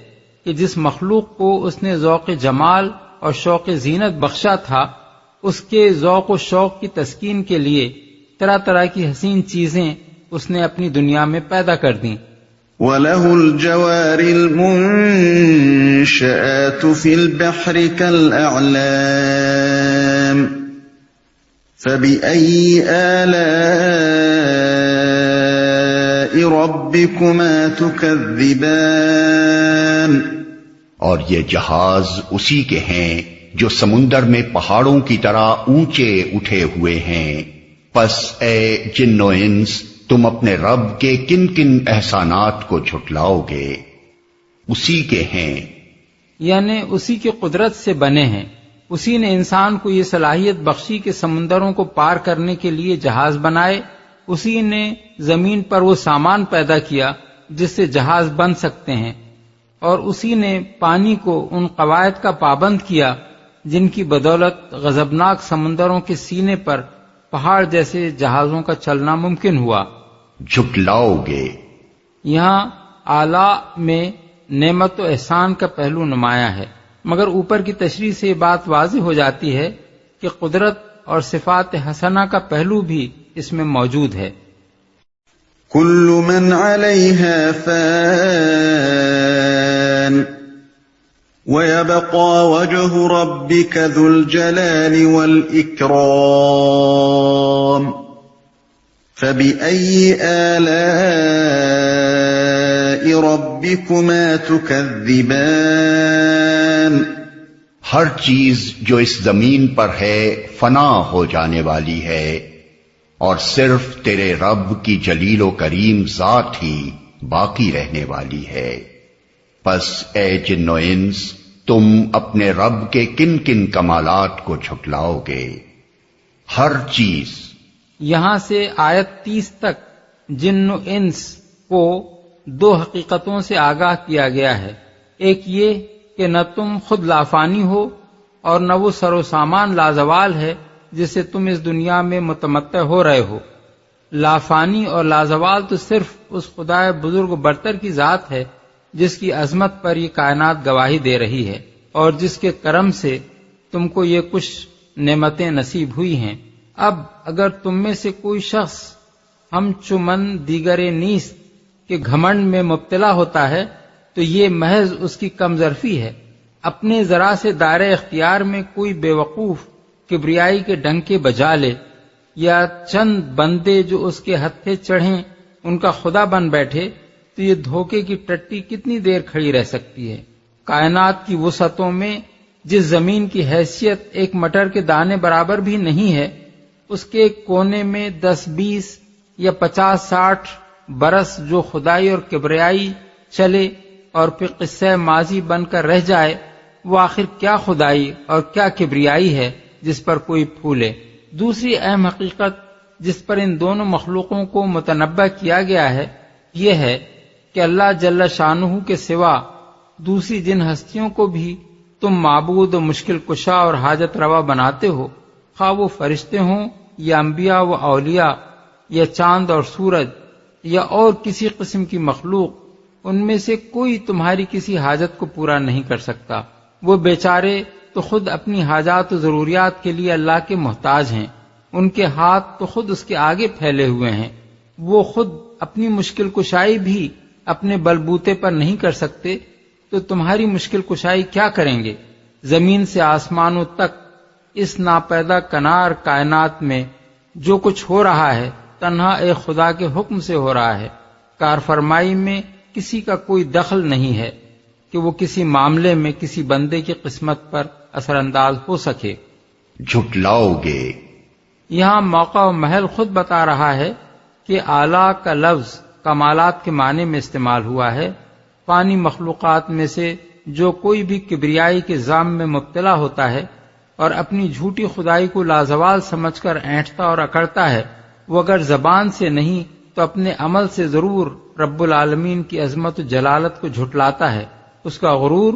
کہ جس مخلوق کو اس نے ذوق جمال اور شوق زینت بخشا تھا، اس کے ذوق و شوق کی تسکین کے لیے طرح طرح کی حسین چیزیں اس نے اپنی دنیا میں پیدا کر دیں۔ وَلَهُ الْجَوَارِ الْمُنشَآتُ فِي الْبَحْرِ كَالْأَعْلَامِ فَبِأَيِّ آلَاءِ رَبِّكُمَا تُكَذِّبَانِ؟ اور یہ جہاز اسی کے ہیں جو سمندر میں پہاڑوں کی طرح اونچے اٹھے ہوئے ہیں۔ پس اے جن و انس، تم اپنے رب کے کن کن احسانات کو جھٹلاؤ گے؟ اسی کے ہیں، یعنی اسی کی قدرت سے بنے ہیں۔ اسی نے انسان کو یہ صلاحیت بخشی کہ سمندروں کو پار کرنے کے لیے جہاز بنائے، اسی نے زمین پر وہ سامان پیدا کیا جس سے جہاز بن سکتے ہیں، اور اسی نے پانی کو ان قواعد کا پابند کیا جن کی بدولت غضبناک سمندروں کے سینے پر پہاڑ جیسے جہازوں کا چلنا ممکن ہوا۔ جھٹلاؤ گے؟ یہاں اعلیٰ میں نعمت و احسان کا پہلو نمایاں ہے، مگر اوپر کی تشریح سے یہ بات واضح ہو جاتی ہے کہ قدرت اور صفات حسنہ کا پہلو بھی اس میں موجود ہے۔ كل من عليها فان ويبقى وجه ربك ذو الجلال والإكرام فبأي آلاء ربكما تكذبان؟ ہر چیز جو اس زمین پر ہے فنا ہو جانے والی ہے، اور صرف تیرے رب کی جلیل و کریم ذات ہی باقی رہنے والی ہے۔ پس اے جن و انس، تم اپنے رب کے کن کن کمالات کو جھٹلاؤ گے؟ ہر چیز۔ یہاں سے آیت 30 تک جن و انس کو دو حقیقتوں سے آگاہ کیا گیا ہے۔ ایک یہ کہ نہ تم خود لافانی ہو اور نہ وہ سر و سامان لازوال ہے جس سے تم اس دنیا میں متمتع ہو رہے ہو۔ لافانی اور لازوال تو صرف اس خدائے بزرگ و برتر کی ذات ہے جس کی عظمت پر یہ کائنات گواہی دے رہی ہے، اور جس کے کرم سے تم کو یہ کچھ نعمتیں نصیب ہوئی ہیں۔ اب اگر تم میں سے کوئی شخص ہم چمن دیگر نیست کے گھمنڈ میں مبتلا ہوتا ہے تو یہ محض اس کی کم ظرفی ہے۔ اپنے ذرا سے دائرہ اختیار میں کوئی بے وقوف کبریائی کے ڈنکے بجا لے، یا چند بندے جو اس کے ہتھے چڑھیں ان کا خدا بن بیٹھے، تو یہ دھوکے کی ٹٹی کتنی دیر کھڑی رہ سکتی ہے؟ کائنات کی وسعتوں میں جس زمین کی حیثیت ایک مٹر کے دانے برابر بھی نہیں ہے، اس کے ایک کونے میں 10 20 یا 50 60 برس جو خدائی اور کبریائی چلے اور پھر قصہ ماضی بن کر رہ جائے، وہ آخر کیا خدائی اور کیا کبریائی ہے جس پر کوئی پھولے؟ دوسری اہم حقیقت جس پر ان دونوں مخلوقوں کو متنبہ کیا گیا ہے یہ ہے کہ اللہ جل شانہ کے سوا دوسری جن ہستیوں کو بھی تم معبود و مشکل کشا اور حاجت روا بناتے ہو، خواہ وہ فرشتے ہوں یا انبیاء و اولیاء یا چاند اور سورج یا اور کسی قسم کی مخلوق، ان میں سے کوئی تمہاری کسی حاجت کو پورا نہیں کر سکتا۔ وہ بیچارے تو خود اپنی حاجات و ضروریات کے لیے اللہ کے محتاج ہیں، ان کے ہاتھ تو خود اس کے آگے پھیلے ہوئے ہیں، وہ خود اپنی مشکل کشائی بھی اپنے بلبوتے پر نہیں کر سکتے، تو تمہاری مشکل کشائی کیا کریں گے؟ زمین سے آسمانوں تک اس ناپیدا کنار کائنات میں جو کچھ ہو رہا ہے تنہا ایک خدا کے حکم سے ہو رہا ہے۔ کار فرمائی میں کسی کا کوئی دخل نہیں ہے کہ وہ کسی معاملے میں کسی بندے کی قسمت پر اثر انداز ہو سکے۔ جھٹلاؤ گے۔ یہاں موقع و محل خود بتا رہا ہے کہ اعلیٰ کا لفظ کمالات کے معنی میں استعمال ہوا ہے۔ فانی مخلوقات میں سے جو کوئی بھی کبریائی کے ظام میں مبتلا ہوتا ہے اور اپنی جھوٹی خدائی کو لازوال سمجھ کر اینٹتا اور اکڑتا ہے، وہ اگر زبان سے نہیں تو اپنے عمل سے ضرور رب العالمین کی عظمت و جلالت کو جھٹلاتا ہے۔ اس کا غرور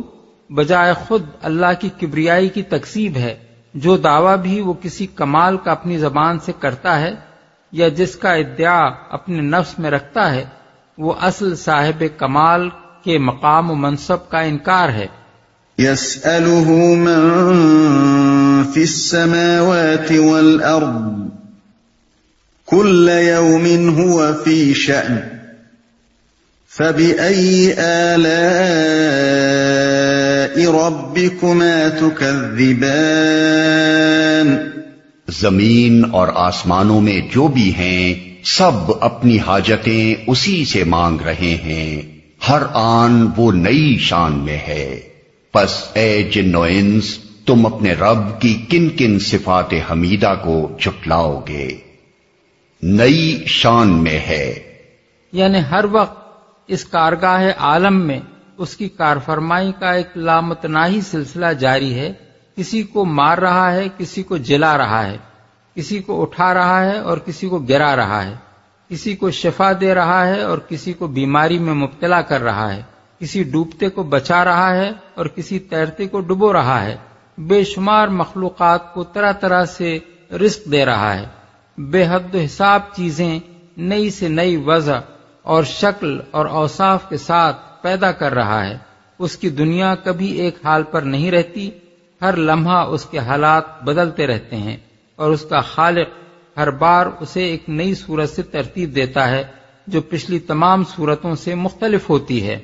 بجائے خود اللہ کی کبریائی کی تکذیب ہے۔ جو دعویٰ بھی وہ کسی کمال کا اپنی زبان سے کرتا ہے یا جس کا ادعا اپنے نفس میں رکھتا ہے، وہ اصل صاحب کمال کے مقام و منصب کا انکار ہے۔ يَسْأَلُهُ مَن فِي السَّمَاوَاتِ وَالْأَرْضِ كُلَّ يَوْمٍ هُوَ فِي شَأْنٍ فَبِأَيِّ آلَاءِ رَبِّكُمَا تُكَذِّبَانِ۔ زمین اور آسمانوں میں جو بھی ہیں سب اپنی حاجتیں اسی سے مانگ رہے ہیں، ہر آن وہ نئی شان میں ہے۔ پس اے جن و انس، تم اپنے رب کی کن کن صفات حمیدہ کو جھٹلاؤ گے؟ نئی شان میں ہے، یعنی ہر وقت اس کارگاہ عالم میں اس کی کارفرمائی کا ایک لامتناہی سلسلہ جاری ہے۔ کسی کو مار رہا ہے، کسی کو جلا رہا ہے، کسی کو اٹھا رہا ہے اور کسی کو گرا رہا ہے، کسی کو شفا دے رہا ہے اور کسی کو بیماری میں مبتلا کر رہا ہے، کسی ڈوبتے کو بچا رہا ہے اور کسی تیرتے کو ڈبو رہا ہے، بے شمار مخلوقات کو طرح طرح سے رزق دے رہا ہے، بے حد و حساب چیزیں نئی سے نئی وضع اور شکل اور اوصاف کے ساتھ پیدا کر رہا ہے۔ اس کی دنیا کبھی ایک حال پر نہیں رہتی، ہر لمحہ اس کے حالات بدلتے رہتے ہیں، اور اس کا خالق ہر بار اسے ایک نئی صورت سے ترتیب دیتا ہے جو پچھلی تمام صورتوں سے مختلف ہوتی ہے۔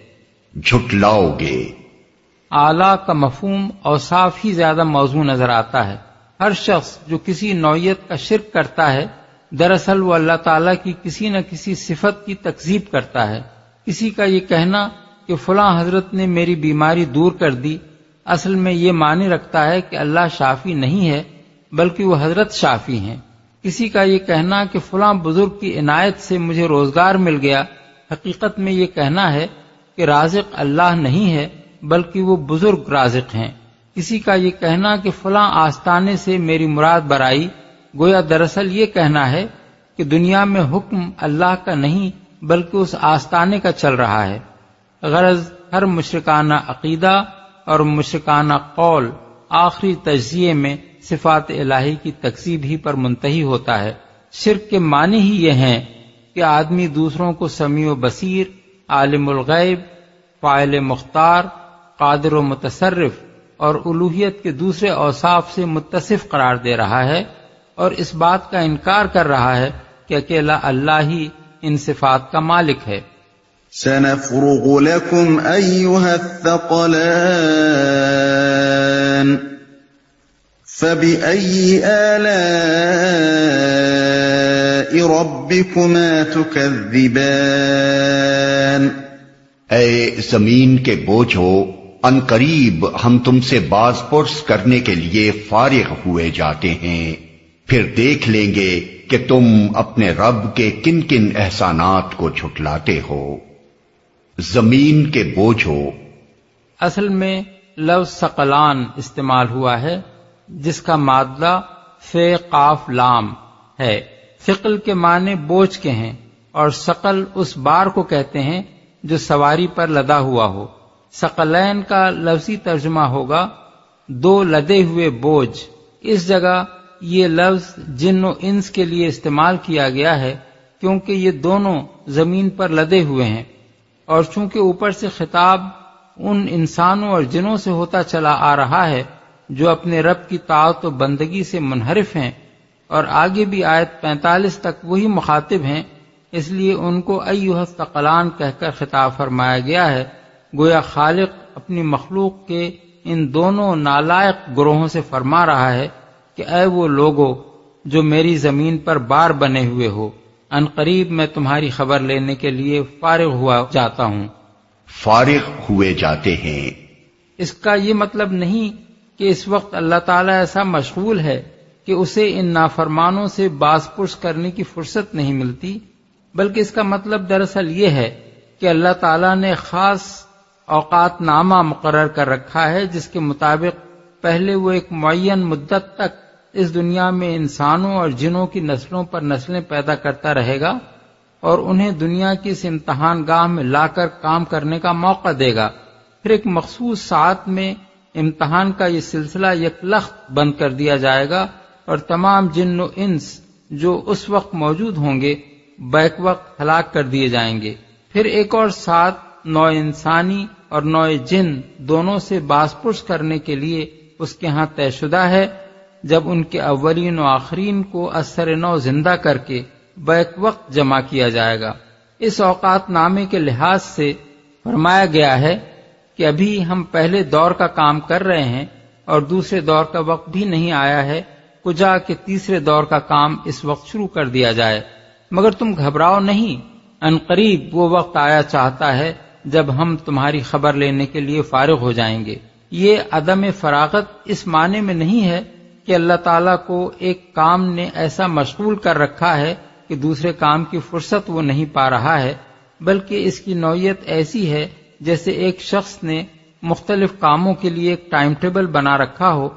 جھٹلاؤ گے۔ اعلیٰ کا مفہوم اوصاف ہی زیادہ موزوں نظر آتا ہے۔ ہر شخص جو کسی نوعیت کا شرک کرتا ہے دراصل وہ اللہ تعالیٰ کی کسی نہ کسی صفت کی تکذیب کرتا ہے۔ کسی کا یہ کہنا کہ فلاں حضرت نے میری بیماری دور کر دی اصل میں یہ معنی رکھتا ہے کہ اللہ شافی نہیں ہے بلکہ وہ حضرت شافی ہیں۔ کسی کا یہ کہنا کہ فلاں بزرگ کی عنایت سے مجھے روزگار مل گیا حقیقت میں یہ کہنا ہے کہ رازق اللہ نہیں ہے بلکہ وہ بزرگ رازق ہیں۔ کسی کا یہ کہنا کہ فلاں آستانے سے میری مراد برائی گویا دراصل یہ کہنا ہے کہ دنیا میں حکم اللہ کا نہیں بلکہ اس آستانے کا چل رہا ہے۔ غرض ہر مشرکانہ عقیدہ اور مشرکانہ قول آخری تجزیے میں صفات الہی کی تکذیب ہی پر منتہی ہوتا ہے۔ شرک کے معنی ہی یہ ہیں کہ آدمی دوسروں کو سمیع و بصیر، عالم الغیب، فاعل مختار، قادر و متصرف اور الوہیت کے دوسرے اوصاف سے متصف قرار دے رہا ہے اور اس بات کا انکار کر رہا ہے کہ اکیلا اللہ ہی ان صفات کا مالک ہے۔ سنفرغ لكم أيها الثقلان فبأي آلاء ربكما تكذبان۔ اے زمین کے بوجھو، ان قریب ہم تم سے باز پرس کرنے کے لیے فارغ ہوئے جاتے ہیں، پھر دیکھ لیں گے کہ تم اپنے رب کے کن کن احسانات کو جھٹلاتے ہو۔ زمین کے بوجھو، اصل میں لفظ ثقلان استعمال ہوا ہے جس کا مادہ فے قاف لام ہے۔ ثقل کے معنی بوجھ کے ہیں اور ثقل اس بار کو کہتے ہیں جو سواری پر لدا ہوا ہو۔ ثقلین کا لفظی ترجمہ ہوگا دو لدے ہوئے بوجھ۔ اس جگہ یہ لفظ جن و انس کے لیے استعمال کیا گیا ہے کیونکہ یہ دونوں زمین پر لدے ہوئے ہیں۔ اور چونکہ اوپر سے خطاب ان انسانوں اور جنوں سے ہوتا چلا آ رہا ہے جو اپنے رب کی طاعت و بندگی سے منحرف ہیں، اور آگے بھی آیت 45 تک وہی مخاطب ہیں، اس لیے ان کو ایھا الثقلان کہہ کر خطاب فرمایا گیا ہے، گویا خالق اپنی مخلوق کے ان دونوں نالائق گروہوں سے فرما رہا ہے کہ اے وہ لوگو جو میری زمین پر بار بنے ہوئے ہو، ان قریب میں تمہاری خبر لینے کے لیے فارغ ہوا جاتا ہوں۔ فارغ ہوئے جاتے ہیں۔ اس کا یہ مطلب نہیں کہ اس وقت اللہ تعالیٰ ایسا مشغول ہے کہ اسے ان نافرمانوں سے باز پرس کرنے کی فرصت نہیں ملتی، بلکہ اس کا مطلب دراصل یہ ہے کہ اللہ تعالیٰ نے خاص اوقات نامہ مقرر کر رکھا ہے جس کے مطابق پہلے وہ ایک معین مدت تک اس دنیا میں انسانوں اور جنوں کی نسلوں پر نسلیں پیدا کرتا رہے گا اور انہیں دنیا کی اس امتحان گاہ میں لا کر کام کرنے کا موقع دے گا، پھر ایک مخصوص ساعت میں امتحان کا یہ سلسلہ یکلخت بند کر دیا جائے گا اور تمام جن و انس جو اس وقت موجود ہوں گے بیک وقت ہلاک کر دیے جائیں گے۔ پھر ایک اور ساتھ نوع انسانی اور نوع جن دونوں سے باز پرس کرنے کے لیے اس کے ہاں طے شدہ ہے، جب ان کے اولین و آخرین کو اثر نو زندہ کر کے بیک وقت جمع کیا جائے گا۔ اس اوقات نامے کے لحاظ سے فرمایا گیا ہے کہ ابھی ہم پہلے دور کا کام کر رہے ہیں اور دوسرے دور کا وقت بھی نہیں آیا ہے، کجا کہ تیسرے دور کا کام اس وقت شروع کر دیا جائے، مگر تم گھبراؤ نہیں، ان قریب وہ وقت آیا چاہتا ہے جب ہم تمہاری خبر لینے کے لیے فارغ ہو جائیں گے۔ یہ عدم فراغت اس معنی میں نہیں ہے کہ اللہ تعالیٰ کو ایک کام نے ایسا مشغول کر رکھا ہے کہ دوسرے کام کی فرصت وہ نہیں پا رہا ہے، بلکہ اس کی نوعیت ایسی ہے جیسے ایک شخص نے مختلف کاموں کے لیے ایک ٹائم ٹیبل بنا رکھا ہو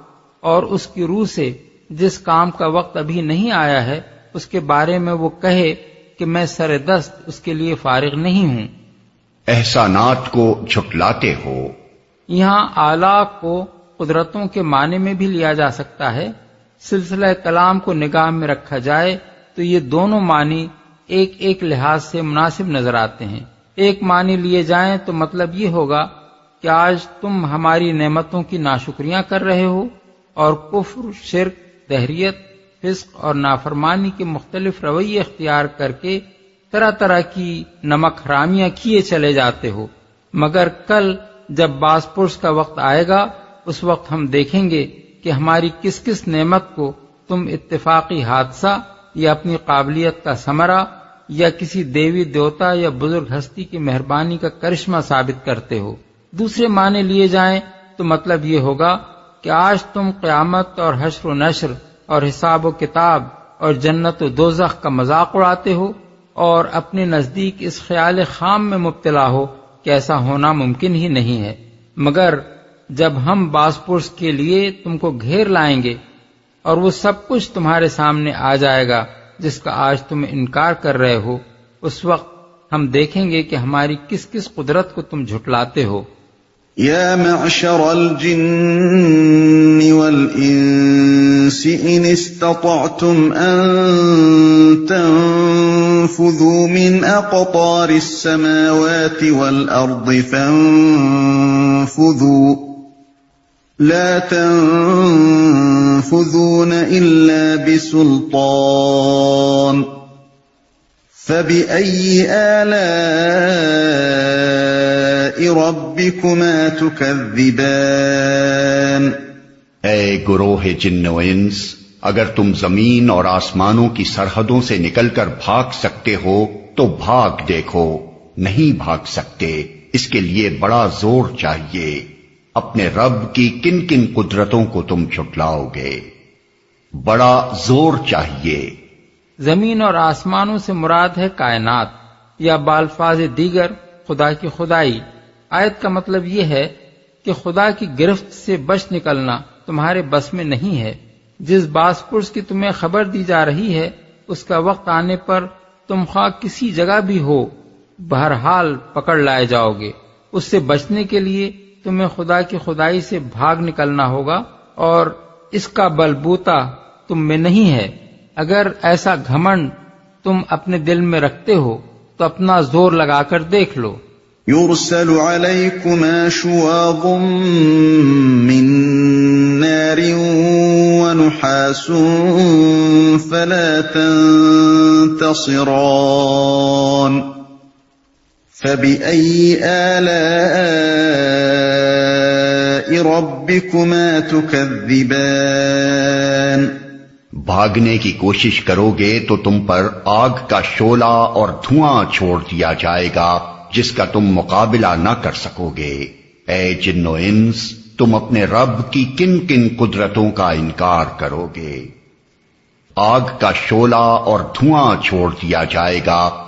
اور اس کی روح سے جس کام کا وقت ابھی نہیں آیا ہے اس کے بارے میں وہ کہے کہ میں سر دست اس کے لیے فارغ نہیں ہوں۔ احسانات کو جھٹلاتے ہو۔ یہاں اعلیٰ کو قدرتوں کے معنی میں بھی لیا جا سکتا ہے۔ سلسلہ کلام کو نگاہ میں رکھا جائے تو یہ دونوں معنی ایک ایک لحاظ سے مناسب نظر آتے ہیں۔ ایک معنی لیے جائیں تو مطلب یہ ہوگا کہ آج تم ہماری نعمتوں کی ناشکریاں کر رہے ہو اور کفر، شرک، دہریت، فسق اور نافرمانی کے مختلف رویے اختیار کر کے طرح طرح کی نمک حرامیاں کیے چلے جاتے ہو، مگر کل جب باز پرس کا وقت آئے گا اس وقت ہم دیکھیں گے کہ ہماری کس کس نعمت کو تم اتفاقی حادثہ یا اپنی قابلیت کا ثمرہ یا کسی دیوی دیوتا یا بزرگ ہستی کی مہربانی کا کرشمہ ثابت کرتے ہو۔ دوسرے معنی لیے جائیں تو مطلب یہ ہوگا کہ آج تم قیامت اور حشر و نشر اور حساب و کتاب اور جنت و دوزخ کا مذاق اڑاتے ہو اور اپنے نزدیک اس خیال خام میں مبتلا ہو کہ ایسا ہونا ممکن ہی نہیں ہے، مگر جب ہم باز پرس کے لیے تم کو گھیر لائیں گے اور وہ سب کچھ تمہارے سامنے آ جائے گا جس کا آج تم انکار کر رہے ہو، اس وقت ہم دیکھیں گے کہ ہماری کس کس قدرت کو تم جھٹلاتے ہو۔ يا معشر الجن والإنس إن استطعتم أن تنفذوا من أقطار السماوات والأرض فانفذوا لا تنفذون إلا بسلطان فبأي آلاء ربكما تكذبان۔ اے گروہ جن و انس، اگر تم زمین اور آسمانوں کی سرحدوں سے نکل کر بھاگ سکتے ہو تو بھاگ دیکھو، نہیں بھاگ سکتے، اس کے لیے بڑا زور چاہیے۔ اپنے رب کی کن کن قدرتوں کو تم جھٹلاؤ گے؟ بڑا زور چاہیے۔ زمین اور آسمانوں سے مراد ہے کائنات، یا بالفاظ دیگر خدا کی خدائی۔ آیت کا مطلب یہ ہے کہ خدا کی گرفت سے بچ نکلنا تمہارے بس میں نہیں ہے۔ جس باز پرس کی تمہیں خبر دی جا رہی ہے اس کا وقت آنے پر تم خواہ کسی جگہ بھی ہو بہرحال پکڑ لائے جاؤ گے۔ اس سے بچنے کے لیے تمہیں خدا کی خدائی سے بھاگ نکلنا ہوگا اور اس کا بلبوتا تم میں نہیں ہے۔ اگر ایسا گھمنڈ تم اپنے دل میں رکھتے ہو تو اپنا زور لگا کر دیکھ لو۔ يرسل عليكما شواظ من نار ونحاس فلا تنتصران فبأي آلاء ربكما تكذبان بھاگنے کی کوشش کرو گے تو تم پر آگ کا شعلہ اور دھواں چھوڑ دیا جائے گا جس کا تم مقابلہ نہ کر سکو گے۔ اے جن و انس، تم اپنے رب کی کن کن قدرتوں کا انکار کرو گے؟ آگ کا شعلہ اور دھواں چھوڑ دیا جائے گا۔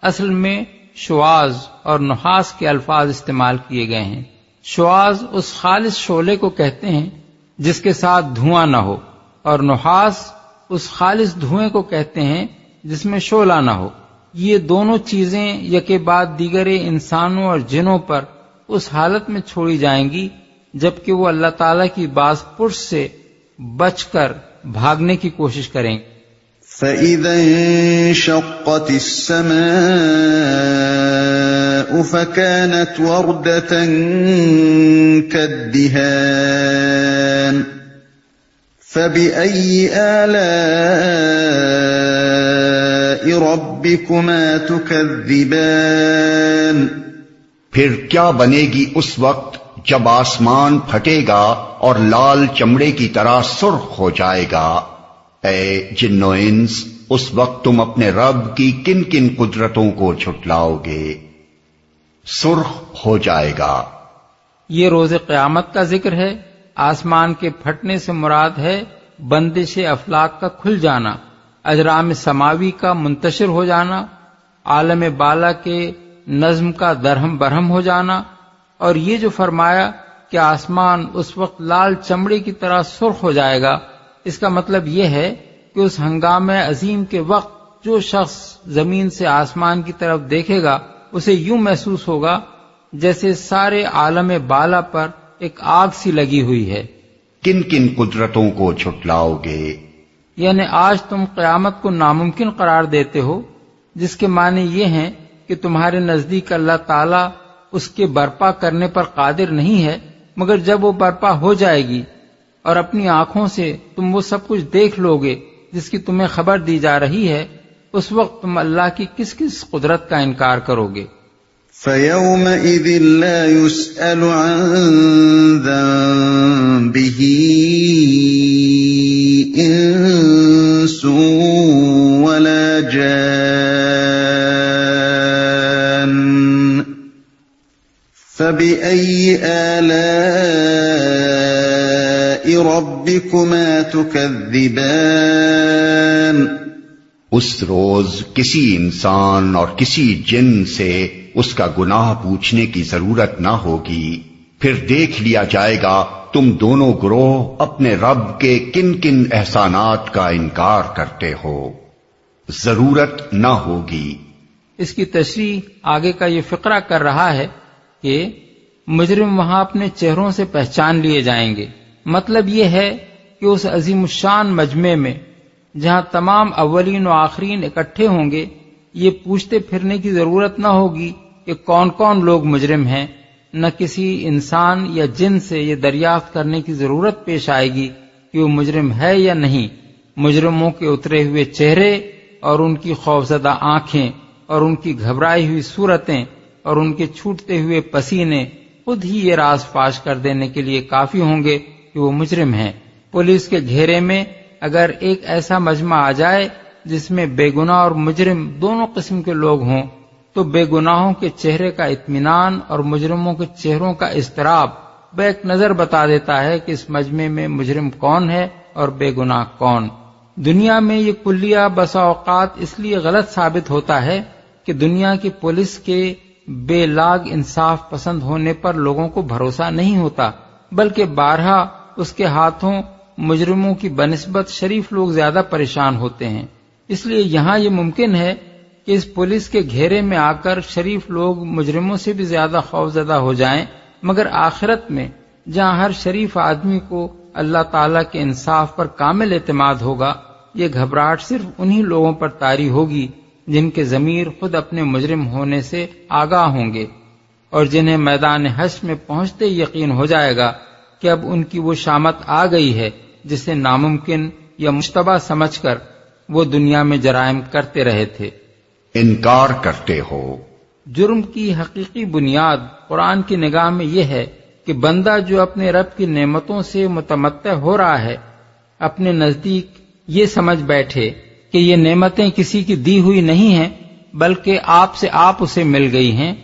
اصل میں شواظ اور نحاس کے الفاظ استعمال کیے گئے ہیں۔ شواظ اس خالص شعلے کو کہتے ہیں جس کے ساتھ دھواں نہ ہو، اور نحاس اس خالص دھوئیں کو کہتے ہیں جس میں شعلہ نہ ہو۔ یہ دونوں چیزیں یکے بعد دیگر انسانوں اور جنوں پر اس حالت میں چھوڑی جائیں گی جبکہ وہ اللہ تعالیٰ کی باز پرس سے بچ کر بھاگنے کی کوشش کریں گے۔ فَإِذَا انشَقَّتِ السَّمَاءُ فَكَانَتْ وَرْدَةً كَالدِّهَانِ فَبِأَيِّ آلَاءِ رَبِّكُمَا تُكَذِّبَانِ پھر کیا بنے گی اس وقت جب آسمان پھٹے گا اور لال چمڑے کی طرح سرخ ہو جائے گا۔ اے جن و انس، اس وقت تم اپنے رب کی کن کن قدرتوں کو جھٹلاؤ گے؟ سرخ ہو جائے گا۔ یہ روز قیامت کا ذکر ہے۔ آسمان کے پھٹنے سے مراد ہے بندش افلاک کا کھل جانا، اجرام سماوی کا منتشر ہو جانا، عالم بالا کے نظم کا درہم برہم ہو جانا، اور یہ جو فرمایا کہ آسمان اس وقت لال چمڑے کی طرح سرخ ہو جائے گا، اس کا مطلب یہ ہے کہ اس ہنگام عظیم کے وقت جو شخص زمین سے آسمان کی طرف دیکھے گا اسے یوں محسوس ہوگا جیسے سارے عالم بالا پر ایک آگ سی لگی ہوئی ہے۔ کن کن قدرتوں کو جھٹلاؤ گے؟ یعنی آج تم قیامت کو ناممکن قرار دیتے ہو، جس کے معنی یہ ہیں کہ تمہارے نزدیک اللہ تعالیٰ اس کے برپا کرنے پر قادر نہیں ہے، مگر جب وہ برپا ہو جائے گی اور اپنی آنکھوں سے تم وہ سب کچھ دیکھ لو گے جس کی تمہیں خبر دی جا رہی ہے، اس وقت تم اللہ کی کس کس قدرت کا انکار کرو گے؟ فَيَوْمَئِذٍ لَا يُسْأَلُ عَن ذَنبِهِ إِنسٌ وَلَا جَانٌّ فَبِأَيِّ آلَاءِ رَبِّكُمَا تُكَذِّبَانِ اس روز کسی انسان اور کسی جن سے اس کا گناہ پوچھنے کی ضرورت نہ ہوگی۔ پھر دیکھ لیا جائے گا تم دونوں گروہ اپنے رب کے کن کن احسانات کا انکار کرتے ہو۔ ضرورت نہ ہوگی۔ اس کی تشریح آگے کا یہ فقرہ کر رہا ہے کہ مجرم وہاں اپنے چہروں سے پہچان لیے جائیں گے۔ مطلب یہ ہے کہ اس عظیم الشان مجمع میں جہاں تمام اولین و آخرین اکٹھے ہوں گے، یہ پوچھتے پھرنے کی ضرورت نہ ہوگی کہ کون کون لوگ مجرم ہیں، نہ کسی انسان یا جن سے یہ دریافت کرنے کی ضرورت پیش آئے گی کہ وہ مجرم ہے یا نہیں۔ مجرموں کے اترے ہوئے چہرے اور ان کی خوفزدہ آنکھیں اور ان کی گھبرائی ہوئی صورتیں اور ان کے چھوٹتے ہوئے پسینے خود ہی یہ راز فاش کر دینے کے لیے کافی ہوں گے کہ وہ مجرم ہیں۔ پولیس کے گھیرے میں اگر ایک ایسا مجمع آ جائے جس میں بے گناہ اور مجرم دونوں قسم کے لوگ ہوں تو بے گناہوں کے چہرے کا اطمینان اور مجرموں کے چہروں کا اضطراب بیک نظر بتا دیتا ہے کہ اس مجمع میں مجرم کون ہے اور بے گناہ کون۔ دنیا میں یہ کلیہ بسا اوقات اس لیے غلط ثابت ہوتا ہے کہ دنیا کی پولیس کے بے لاگ انصاف پسند ہونے پر لوگوں کو بھروسہ نہیں ہوتا، بلکہ بارہا اس کے ہاتھوں مجرموں کی بنسبت شریف لوگ زیادہ پریشان ہوتے ہیں۔ اس لیے یہاں یہ ممکن ہے کہ اس پولیس کے گھیرے میں آ کر شریف لوگ مجرموں سے بھی زیادہ خوفزدہ ہو جائیں، مگر آخرت میں جہاں ہر شریف آدمی کو اللہ تعالیٰ کے انصاف پر کامل اعتماد ہوگا، یہ گھبراہٹ صرف انہی لوگوں پر طاری ہوگی جن کے ضمیر خود اپنے مجرم ہونے سے آگاہ ہوں گے۔ اور جنہیں میدان حشر میں پہنچتے یقین ہو جائے گا کہ اب ان کی وہ شامت آ گئی ہے جسے ناممکن یا مشتبہ سمجھ کر وہ دنیا میں جرائم کرتے رہے تھے۔ انکار کرتے ہو۔ جرم کی حقیقی بنیاد قرآن کی نگاہ میں یہ ہے کہ بندہ جو اپنے رب کی نعمتوں سے متمتع ہو رہا ہے اپنے نزدیک یہ سمجھ بیٹھے کہ یہ نعمتیں کسی کی دی ہوئی نہیں ہیں بلکہ آپ سے آپ اسے مل گئی ہیں،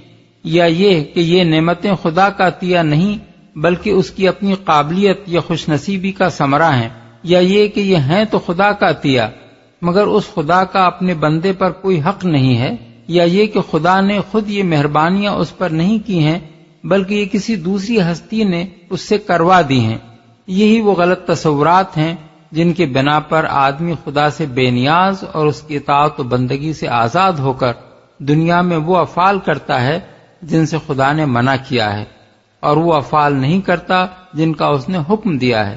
یا یہ کہ یہ نعمتیں خدا کا عطیہ نہیں بلکہ اس کی اپنی قابلیت یا خوش نصیبی کا ثمرہ ہیں، یا یہ کہ یہ ہیں تو خدا کا عطیہ مگر اس خدا کا اپنے بندے پر کوئی حق نہیں ہے، یا یہ کہ خدا نے خود یہ مہربانیاں اس پر نہیں کی ہیں بلکہ یہ کسی دوسری ہستی نے اس سے کروا دی ہیں۔ یہی وہ غلط تصورات ہیں جن کے بنا پر آدمی خدا سے بے نیاز اور اس کی اطاعت و بندگی سے آزاد ہو کر دنیا میں وہ افعال کرتا ہے جن سے خدا نے منع کیا ہے اور وہ افعال نہیں کرتا جن کا اس نے حکم دیا ہے۔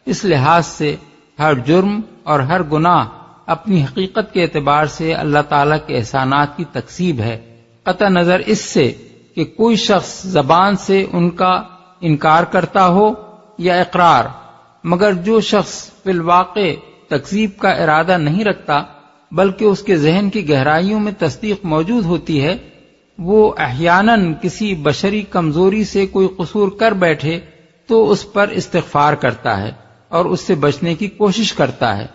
اس لحاظ سے ہر جرم اور ہر گناہ اپنی حقیقت کے اعتبار سے اللہ تعالیٰ کے احسانات کی تکذیب ہے، قطع نظر اس سے کہ کوئی شخص زبان سے ان کا انکار کرتا ہو یا اقرار، مگر جو شخص فی الواقع تکذیب کا ارادہ نہیں رکھتا بلکہ اس کے ذہن کی گہرائیوں میں تصدیق موجود ہوتی ہے، وہ احیاناً کسی بشری کمزوری سے کوئی قصور کر بیٹھے تو اس پر استغفار کرتا ہے اور اس سے بچنے کی کوشش کرتا ہے۔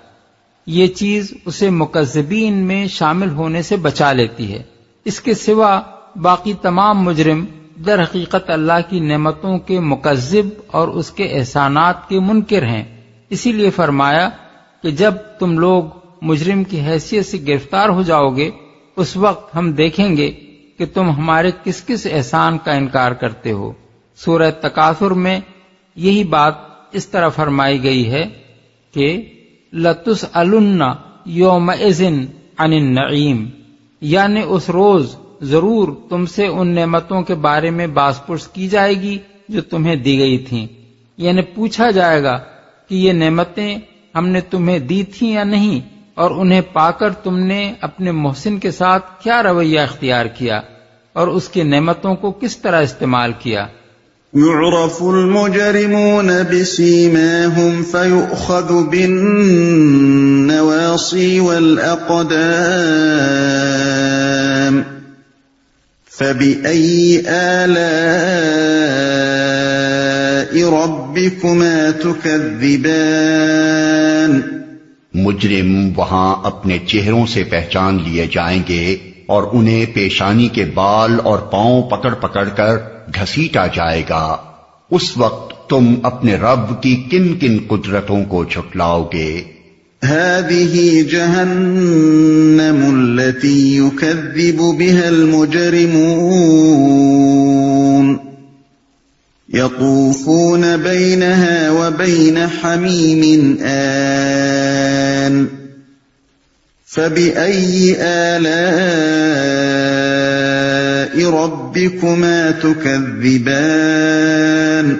یہ چیز اسے مکذبین میں شامل ہونے سے بچا لیتی ہے۔ اس کے سوا باقی تمام مجرم در حقیقت اللہ کی نعمتوں کے مکذب اور اس کے احسانات کے منکر ہیں۔ اسی لیے فرمایا کہ جب تم لوگ مجرم کی حیثیت سے گرفتار ہو جاؤ گے اس وقت ہم دیکھیں گے کہ تم ہمارے کس کس احسان کا انکار کرتے ہو۔ سورہ تکاثر میں یہی بات اس طرح فرمائی گئی ہے کہ لَتُسْأَلُنَّ يَوْمَئِذٍ عَنِ النَّعِيمِ، یعنی اس روز ضرور تم سے ان نعمتوں کے بارے میں باز پرس کی جائے گی جو تمہیں دی گئی تھیں، یعنی پوچھا جائے گا کہ یہ نعمتیں ہم نے تمہیں دی تھیں یا نہیں، اور انہیں پا کر تم نے اپنے محسن کے ساتھ کیا رویہ اختیار کیا اور اس کی نعمتوں کو کس طرح استعمال کیا۔ يعرف المجرمون بسيماهم فيؤخذ بالنواصي والأقدام فبأي آلاء ربكما تكذبان۔ مجرم وہاں اپنے چہروں سے پہچان لیے جائیں گے اور انہیں پیشانی کے بال اور پاؤں پکڑ پکڑ کر گھسیٹا جائے گا۔ اس وقت تم اپنے رب کی کن کن قدرتوں کو جھٹلاؤ گے۔ هذه جهنم التي يكذب بها المجرمون يطوفون بينها وبين حميم آن فبأي آلاء ربكما تكذبان۔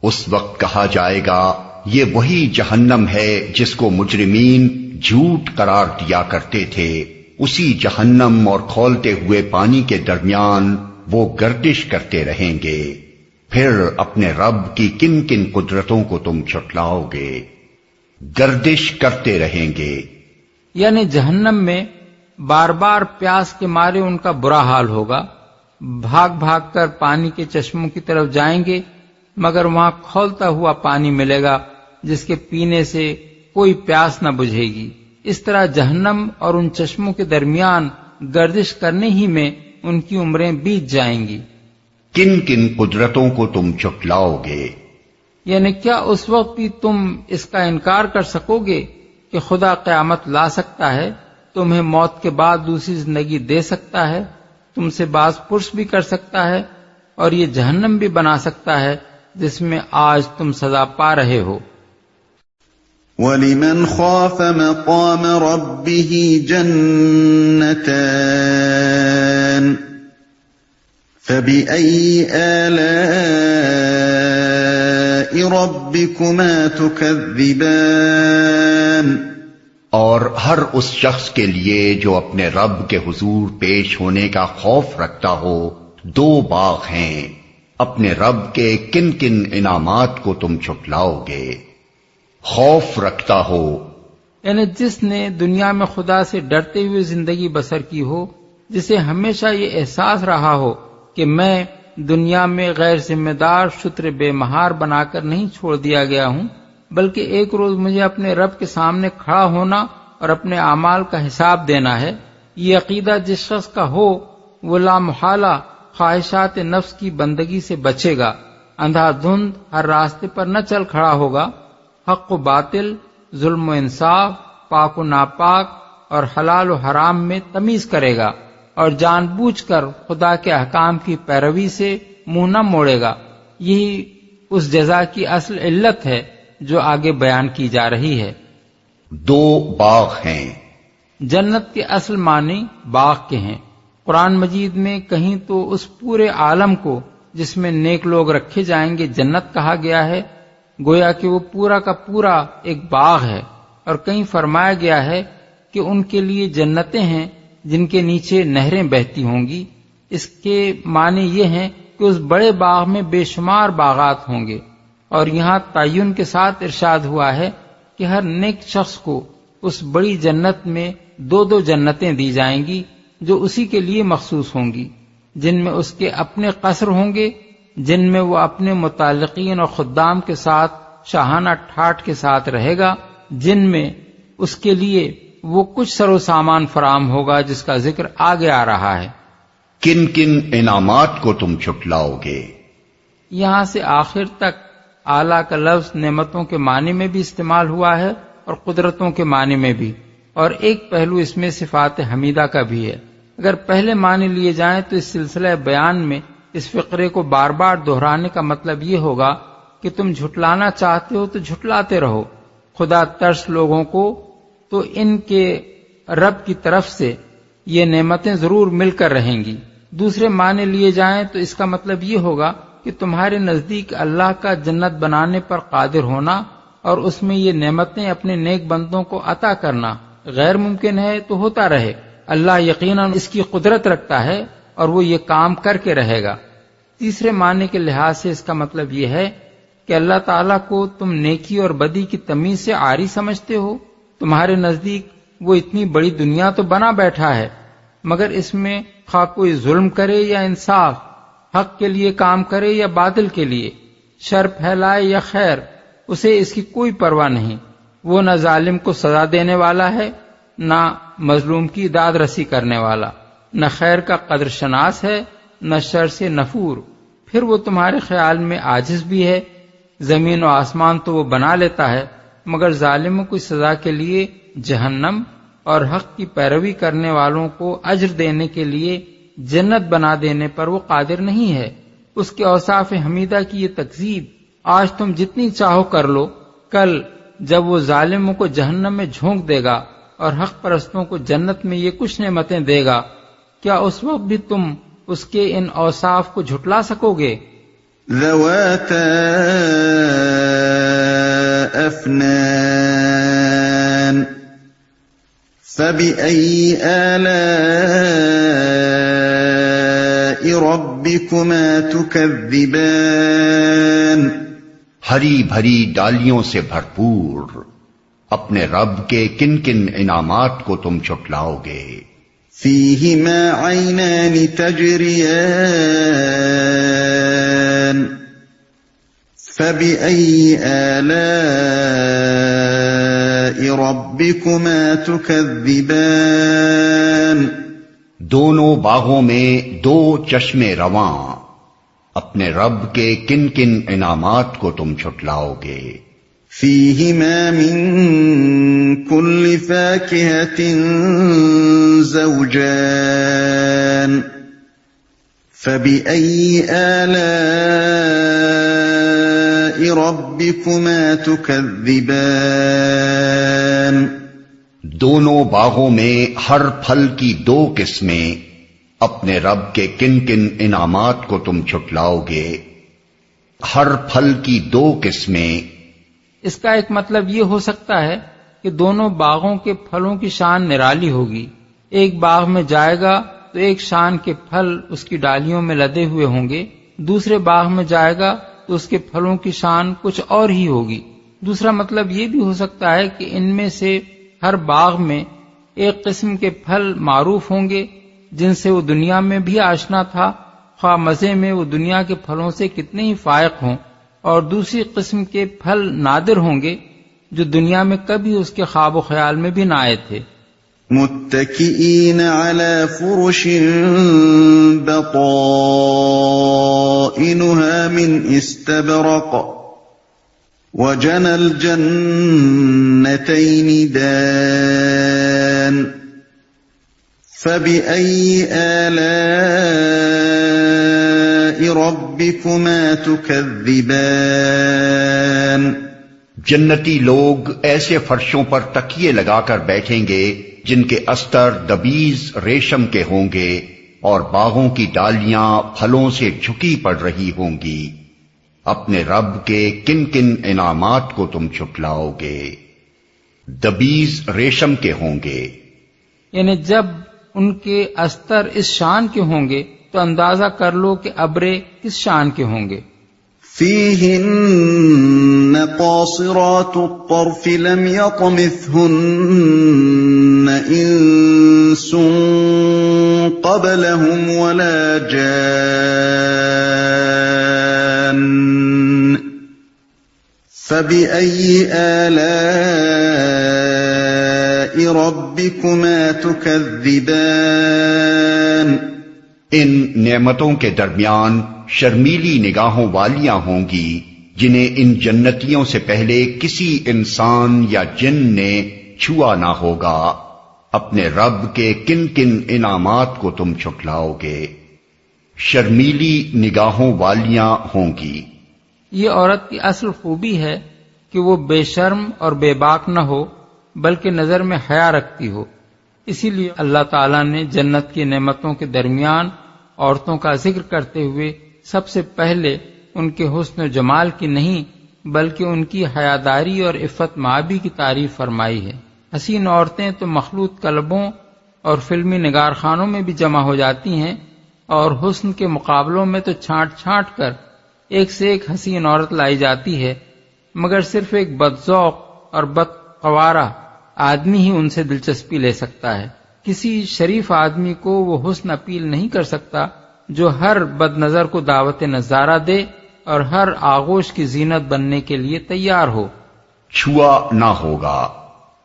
اس وقت کہا جائے گا یہ وہی جہنم ہے جس کو مجرمین جھوٹ قرار دیا کرتے تھے، اسی جہنم اور کھولتے ہوئے پانی کے درمیان وہ گردش کرتے رہیں گے، پھر اپنے رب کی کن کن قدرتوں کو تم جھٹلاؤ گے، گردش کرتے رہیں گے۔ یعنی جہنم میں بار بار پیاس کے مارے ان کا برا حال ہوگا، بھاگ بھاگ کر پانی کے چشموں کی طرف جائیں گے مگر وہاں کھولتا ہوا پانی ملے گا جس کے پینے سے کوئی پیاس نہ بجھے گی۔ اس طرح جہنم اور ان چشموں کے درمیان گردش کرنے ہی میں ان کی عمریں بیت جائیں گی۔ کن کن قدرتوں کو تم جھٹلاؤ گے؟ یعنی کیا اس وقت بھی تم اس کا انکار کر سکو گے کہ خدا قیامت لا سکتا ہے، تمہیں موت کے بعد دوسری زندگی دے سکتا ہے، تم سے باز پرس بھی کر سکتا ہے اور یہ جہنم بھی بنا سکتا ہے جس میں آج تم سزا پا رہے ہو۔ وَلِمَنْ خَافَ مَقَامَ رَبِّهِ جَنَّتَانِ فَبِأَيِّ آلَاءِ رَبِّكُمَا تُكَذِّبَانِ۔ اور ہر اس شخص کے لیے جو اپنے رب کے حضور پیش ہونے کا خوف رکھتا ہو دو باغ ہیں، اپنے رب کے کن کن انعامات کو تم چھٹلاؤ گے؟ خوف رکھتا ہو، یعنی جس نے دنیا میں خدا سے ڈرتے ہوئے زندگی بسر کی ہو، جسے ہمیشہ یہ احساس رہا ہو کہ میں دنیا میں غیر ذمہ دار شتر بے مہار بنا کر نہیں چھوڑ دیا گیا ہوں، بلکہ ایک روز مجھے اپنے رب کے سامنے کھڑا ہونا اور اپنے اعمال کا حساب دینا ہے۔ یہ عقیدہ جس شخص کا ہو وہ لامحالہ خواہشات نفس کی بندگی سے بچے گا، اندھا دھند ہر راستے پر نہ چل کھڑا ہوگا، حق و باطل، ظلم و انصاف، پاک و ناپاک اور حلال و حرام میں تمیز کرے گا، اور جان بوجھ کر خدا کے احکام کی پیروی سے منہ نہ موڑے گا۔ یہی اس جزا کی اصل علت ہے جو آگے بیان کی جا رہی ہے۔ دو باغ ہیں، جنت کے اصل معنی باغ کے ہیں۔ قرآن مجید میں کہیں تو اس پورے عالم کو جس میں نیک لوگ رکھے جائیں گے جنت کہا گیا ہے، گویا کہ وہ پورا کا پورا ایک باغ ہے، اور کہیں فرمایا گیا ہے کہ ان کے لیے جنتیں ہیں جن کے نیچے نہریں بہتی ہوں گی۔ اس کے معنی یہ ہیں کہ اس بڑے باغ میں بے شمار باغات ہوں گے، اور یہاں تعین کے ساتھ ارشاد ہوا ہے کہ ہر نیک شخص کو اس بڑی جنت میں دو دو جنتیں دی جائیں گی جو اسی کے لیے مخصوص ہوں گی، جن میں اس کے اپنے قصر ہوں گے، جن میں وہ اپنے متعلقین اور خدام کے ساتھ شاہانہ ٹھاٹ کے ساتھ رہے گا، جن میں اس کے لیے وہ کچھ سر و سامان فراہم ہوگا جس کا ذکر آگے آ رہا ہے۔ کن کن انعامات کو تم چھٹلاؤ گے؟ یہاں سے آخر تک اعلیٰ کا لفظ نعمتوں کے معنی میں بھی استعمال ہوا ہے اور قدرتوں کے معنی میں بھی، اور ایک پہلو اس میں صفات حمیدہ کا بھی ہے۔ اگر پہلے معنی لیے جائیں تو اس سلسلہ بیان میں اس فقرے کو بار بار دہرانے کا مطلب یہ ہوگا کہ تم جھٹلانا چاہتے ہو تو جھٹلاتے رہو، خدا ترس لوگوں کو تو ان کے رب کی طرف سے یہ نعمتیں ضرور مل کر رہیں گی۔ دوسرے معنی لیے جائیں تو اس کا مطلب یہ ہوگا کہ تمہارے نزدیک اللہ کا جنت بنانے پر قادر ہونا اور اس میں یہ نعمتیں اپنے نیک بندوں کو عطا کرنا غیر ممکن ہے تو ہوتا رہے، اللہ یقیناً اس کی قدرت رکھتا ہے اور وہ یہ کام کر کے رہے گا۔ تیسرے معنی کے لحاظ سے اس کا مطلب یہ ہے کہ اللہ تعالیٰ کو تم نیکی اور بدی کی تمیز سے عاری سمجھتے ہو، تمہارے نزدیک وہ اتنی بڑی دنیا تو بنا بیٹھا ہے، مگر اس میں خواہ کوئی ظلم کرے یا انصاف، حق کے لیے کام کرے یا باطل کے لیے، شر پھیلائے یا خیر، اسے اس کی کوئی پرواہ نہیں۔ وہ نہ ظالم کو سزا دینے والا ہے، نہ مظلوم کی داد رسی کرنے والا، نہ خیر کا قدر شناس ہے، نہ شر سے نفور۔ پھر وہ تمہارے خیال میں عاجز بھی ہے، زمین و آسمان تو وہ بنا لیتا ہے، مگر ظالموں کی سزا کے لیے جہنم اور حق کی پیروی کرنے والوں کو اجر دینے کے لیے جنت بنا دینے پر وہ قادر نہیں ہے۔ اس کے اوصاف حمیدہ کی یہ تکذیب آج تم جتنی چاہو کر لو، کل جب وہ ظالموں کو جہنم میں جھونک دے گا اور حق پرستوں کو جنت میں یہ کچھ نعمتیں دے گا، کیا اس وقت بھی تم اس کے ان اوصاف کو جھٹلا سکو گے؟ ذواتا افنان فبأي آلاء ربكما تكذبان ہری بھری ڈالیوں سے بھرپور اپنے رب کے کن کن انعامات کو تم چھٹلاؤ گے؟ فيهما عينان تجريان فبأي آلاء ربكما تكذبان دونوں باغوں میں دو چشمے رواں، اپنے رب کے کن کن انعامات کو تم چھٹلاؤ گے؟ فيهما من كل فاكهة زوجان فبأي آلاء ربكما تكذبان دونوں باغوں میں ہر پھل کی دو قسمیں، اپنے رب کے کن کن انعامات کو تم چھٹلاؤ گے؟ ہر پھل کی دو قسمیں۔ اس کا ایک مطلب یہ ہو سکتا ہے کہ دونوں باغوں کے پھلوں کی شان نرالی ہوگی، ایک باغ میں جائے گا تو ایک شان کے پھل اس کی ڈالیوں میں لدے ہوئے ہوں گے، دوسرے باغ میں جائے گا تو اس کے پھلوں کی شان کچھ اور ہی ہوگی۔ دوسرا مطلب یہ بھی ہو سکتا ہے کہ ان میں سے ہر باغ میں ایک قسم کے پھل معروف ہوں گے جن سے وہ دنیا میں بھی آشنا تھا، خواہ مزے میں وہ دنیا کے پھلوں سے کتنے ہی فائق ہوں، اور دوسری قسم کے پھل نادر ہوں گے جو دنیا میں کبھی اس کے خواب و خیال میں بھی نہ آئے تھے۔ متکئین علی فرش بطائنها من استبرق وجنى الجنتين دان فبأي آلاء ربكما تكذبان۔ جنتی لوگ ایسے فرشوں پر تکیے لگا کر بیٹھیں گے جن کے استر دبیز ریشم کے ہوں گے اور باغوں کی ڈالیاں پھلوں سے جھکی پڑ رہی ہوں گی۔ اپنے رب کے کن کن انعامات کو تم چھٹلاؤ گے؟ دبیز ریشم کے ہوں گے، یعنی جب ان کے استر اس شان کے ہوں گے تو اندازہ کر لو کہ ابرے کس شان کے ہوں گے۔ فیہن قاصرات الطرف لم یطمثہن انس قبلہم ولا جان فبأي آلاء ربكما تكذبان۔ ان نعمتوں کے درمیان شرمیلی نگاہوں والیاں ہوں گی جنہیں ان جنتیوں سے پہلے کسی انسان یا جن نے چھوا نہ ہوگا۔ اپنے رب کے کن کن انعامات کو تم چھٹلاؤ گے؟ شرمیلی نگاہوں والیاں ہوں گی۔ یہ عورت کی اصل خوبی ہے کہ وہ بے شرم اور بے باک نہ ہو بلکہ نظر میں حیا رکھتی ہو، اسی لیے اللہ تعالیٰ نے جنت کی نعمتوں کے درمیان عورتوں کا ذکر کرتے ہوئے سب سے پہلے ان کے حسن و جمال کی نہیں بلکہ ان کی حیاداری اور عفت مآبی کی تعریف فرمائی ہے۔ حسین عورتیں تو مخلوط کلبوں اور فلمی نگارخانوں میں بھی جمع ہو جاتی ہیں، اور حسن کے مقابلوں میں تو چھانٹ چھانٹ کر ایک سے ایک حسین عورت لائی جاتی ہے، مگر صرف ایک بدذوق اور بدقوارہ آدمی ہی ان سے دلچسپی لے سکتا ہے۔ کسی شریف آدمی کو وہ حسن اپیل نہیں کر سکتا جو ہر بد نظر کو دعوت نظارہ دے اور ہر آغوش کی زینت بننے کے لیے تیار ہو۔ چھوا نہ ہوگا،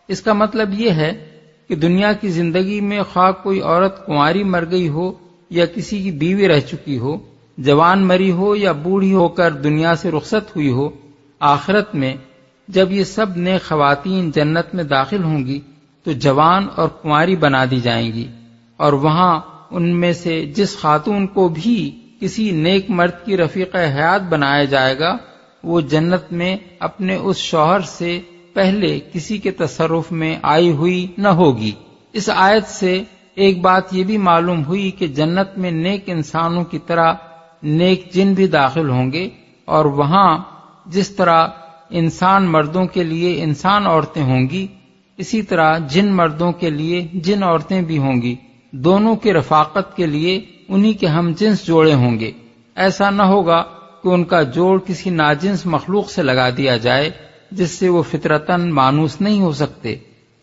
اس کا مطلب یہ ہے کہ دنیا کی زندگی میں خواہ کوئی عورت کنواری مر گئی ہو یا کسی کی بیوی رہ چکی ہو، جوان مری ہو یا بوڑھی ہو کر دنیا سے رخصت ہوئی ہو، آخرت میں جب یہ سب نیک خواتین جنت میں داخل ہوں گی تو جوان اور کنواری بنا دی جائیں گی، اور وہاں ان میں سے جس خاتون کو بھی کسی نیک مرد کی رفیق حیات بنایا جائے گا وہ جنت میں اپنے اس شوہر سے پہلے کسی کے تصرف میں آئی ہوئی نہ ہوگی۔ اس آیت سے ایک بات یہ بھی معلوم ہوئی کہ جنت میں نیک انسانوں کی طرح نیک جن بھی داخل ہوں گے، اور وہاں جس طرح انسان مردوں کے لیے انسان عورتیں ہوں گی اسی طرح جن مردوں کے لیے جن عورتیں بھی ہوں گی، دونوں کی رفاقت کے لیے انہی کے ہم جنس جوڑے ہوں گے۔ ایسا نہ ہوگا کہ ان کا جوڑ کسی ناجنس مخلوق سے لگا دیا جائے جس سے وہ فطرتاً مانوس نہیں ہو سکتے۔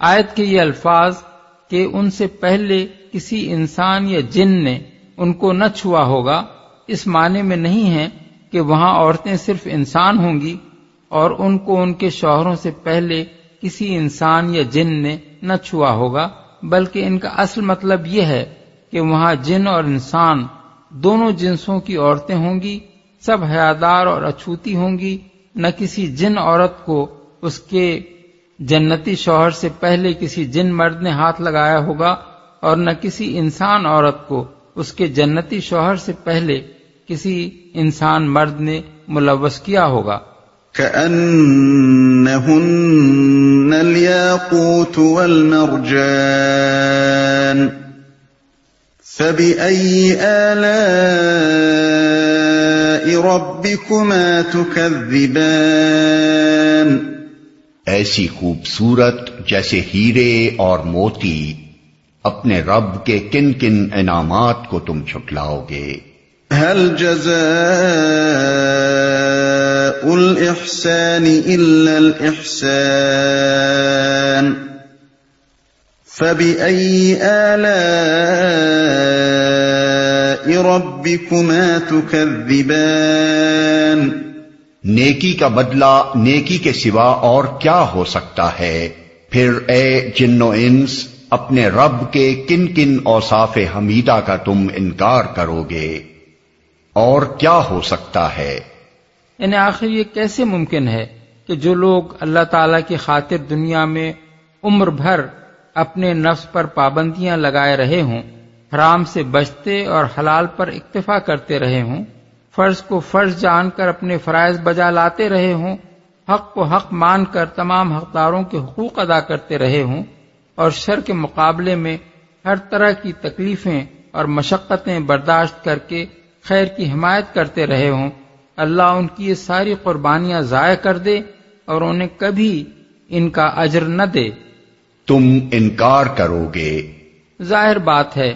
آیت کے یہ الفاظ کہ ان سے پہلے کسی انسان یا جن نے ان کو نہ چھوا ہوگا اس معنی میں نہیں ہے کہ وہاں عورتیں صرف انسان ہوں گی اور ان کو ان کے شوہروں سے پہلے کسی انسان یا جن نے نہ چھوا ہوگا، بلکہ ان کا اصل مطلب یہ ہے کہ وہاں جن اور انسان دونوں جنسوں کی عورتیں ہوں گی، سب حیادار اور اچھوتی ہوں گی۔ نہ کسی جن عورت کو اس کے جنتی شوہر سے پہلے کسی جن مرد نے ہاتھ لگایا ہوگا، اور نہ کسی انسان عورت کو اس کے جنتی شوہر سے پہلے کسی انسان مرد نے ملوث کیا ہوگا۔ كأنهن الياقوت والمرجان فبأي آلاء ربكما تكذبان۔ ایسی خوبصورت جیسے ہیرے اور موتی، اپنے رب کے کن کن انعامات کو تم چھٹلاؤ گے؟ هل جزاء الإحسان إلا الإحسان فبأي آلاء ربكما تكذبان؟ نیکی کا بدلہ نیکی کے سوا اور کیا ہو سکتا ہے؟ پھر اے جن و انس، اپنے رب کے کن کن اوصاف حمیدہ کا تم انکار کرو گے؟ اور کیا ہو سکتا ہے؟ یعنی آخر یہ کیسے ممکن ہے کہ جو لوگ اللہ تعالیٰ کی خاطر دنیا میں عمر بھر اپنے نفس پر پابندیاں لگائے رہے ہوں، حرام سے بچتے اور حلال پر اکتفا کرتے رہے ہوں، فرض کو فرض جان کر اپنے فرائض بجا لاتے رہے ہوں، حق کو حق مان کر تمام حقداروں کے حقوق ادا کرتے رہے ہوں، اور شر کے مقابلے میں ہر طرح کی تکلیفیں اور مشقتیں برداشت کر کے خیر کی حمایت کرتے رہے ہوں، اللہ ان کی یہ ساری قربانیاں ضائع کر دے اور انہیں کبھی ان کا اجر نہ دے۔ تم انکار کرو گے؟ ظاہر بات ہے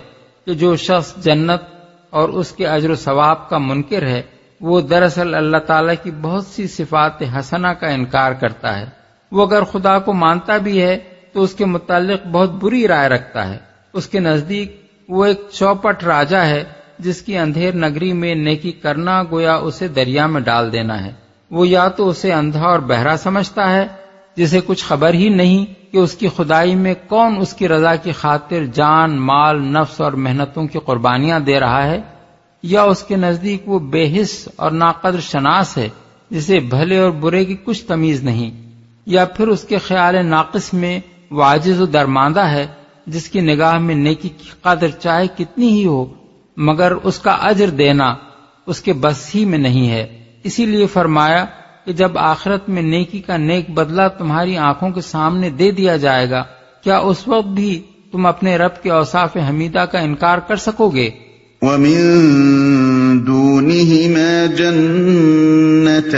کہ جو شخص جنت اور اس کے اجر و ثواب کا منکر ہے، وہ دراصل اللہ تعالیٰ کی بہت سی صفات حسنہ کا انکار کرتا ہے۔ وہ اگر خدا کو مانتا بھی ہے تو اس کے متعلق بہت بری رائے رکھتا ہے۔ اس کے نزدیک وہ ایک چوپٹ راجا ہے جس کی اندھیر نگری میں نیکی کرنا گویا اسے دریا میں ڈال دینا ہے۔ وہ یا تو اسے اندھا اور بہرا سمجھتا ہے جسے کچھ خبر ہی نہیں کہ اس کی خدائی میں کون اس کی رضا کی خاطر جان، مال، نفس اور محنتوں کی قربانیاں دے رہا ہے، یا اس کے نزدیک وہ بے حس اور ناقدر شناس ہے جسے بھلے اور برے کی کچھ تمیز نہیں، یا پھر اس کے خیال ناقص میں وہ عاجز و درماندہ ہے جس کی نگاہ میں نیکی کی قدر چاہے کتنی ہی ہو مگر اس کا اجر دینا اس کے بس ہی میں نہیں ہے۔ اسی لیے فرمایا کہ جب آخرت میں نیکی کا نیک بدلہ تمہاری آنکھوں کے سامنے دے دیا جائے گا، کیا اس وقت بھی تم اپنے رب کے اوصاف حمیدہ کا انکار کر سکو گے؟ وَمِن دُونِهِمَا جَنَّتَانِ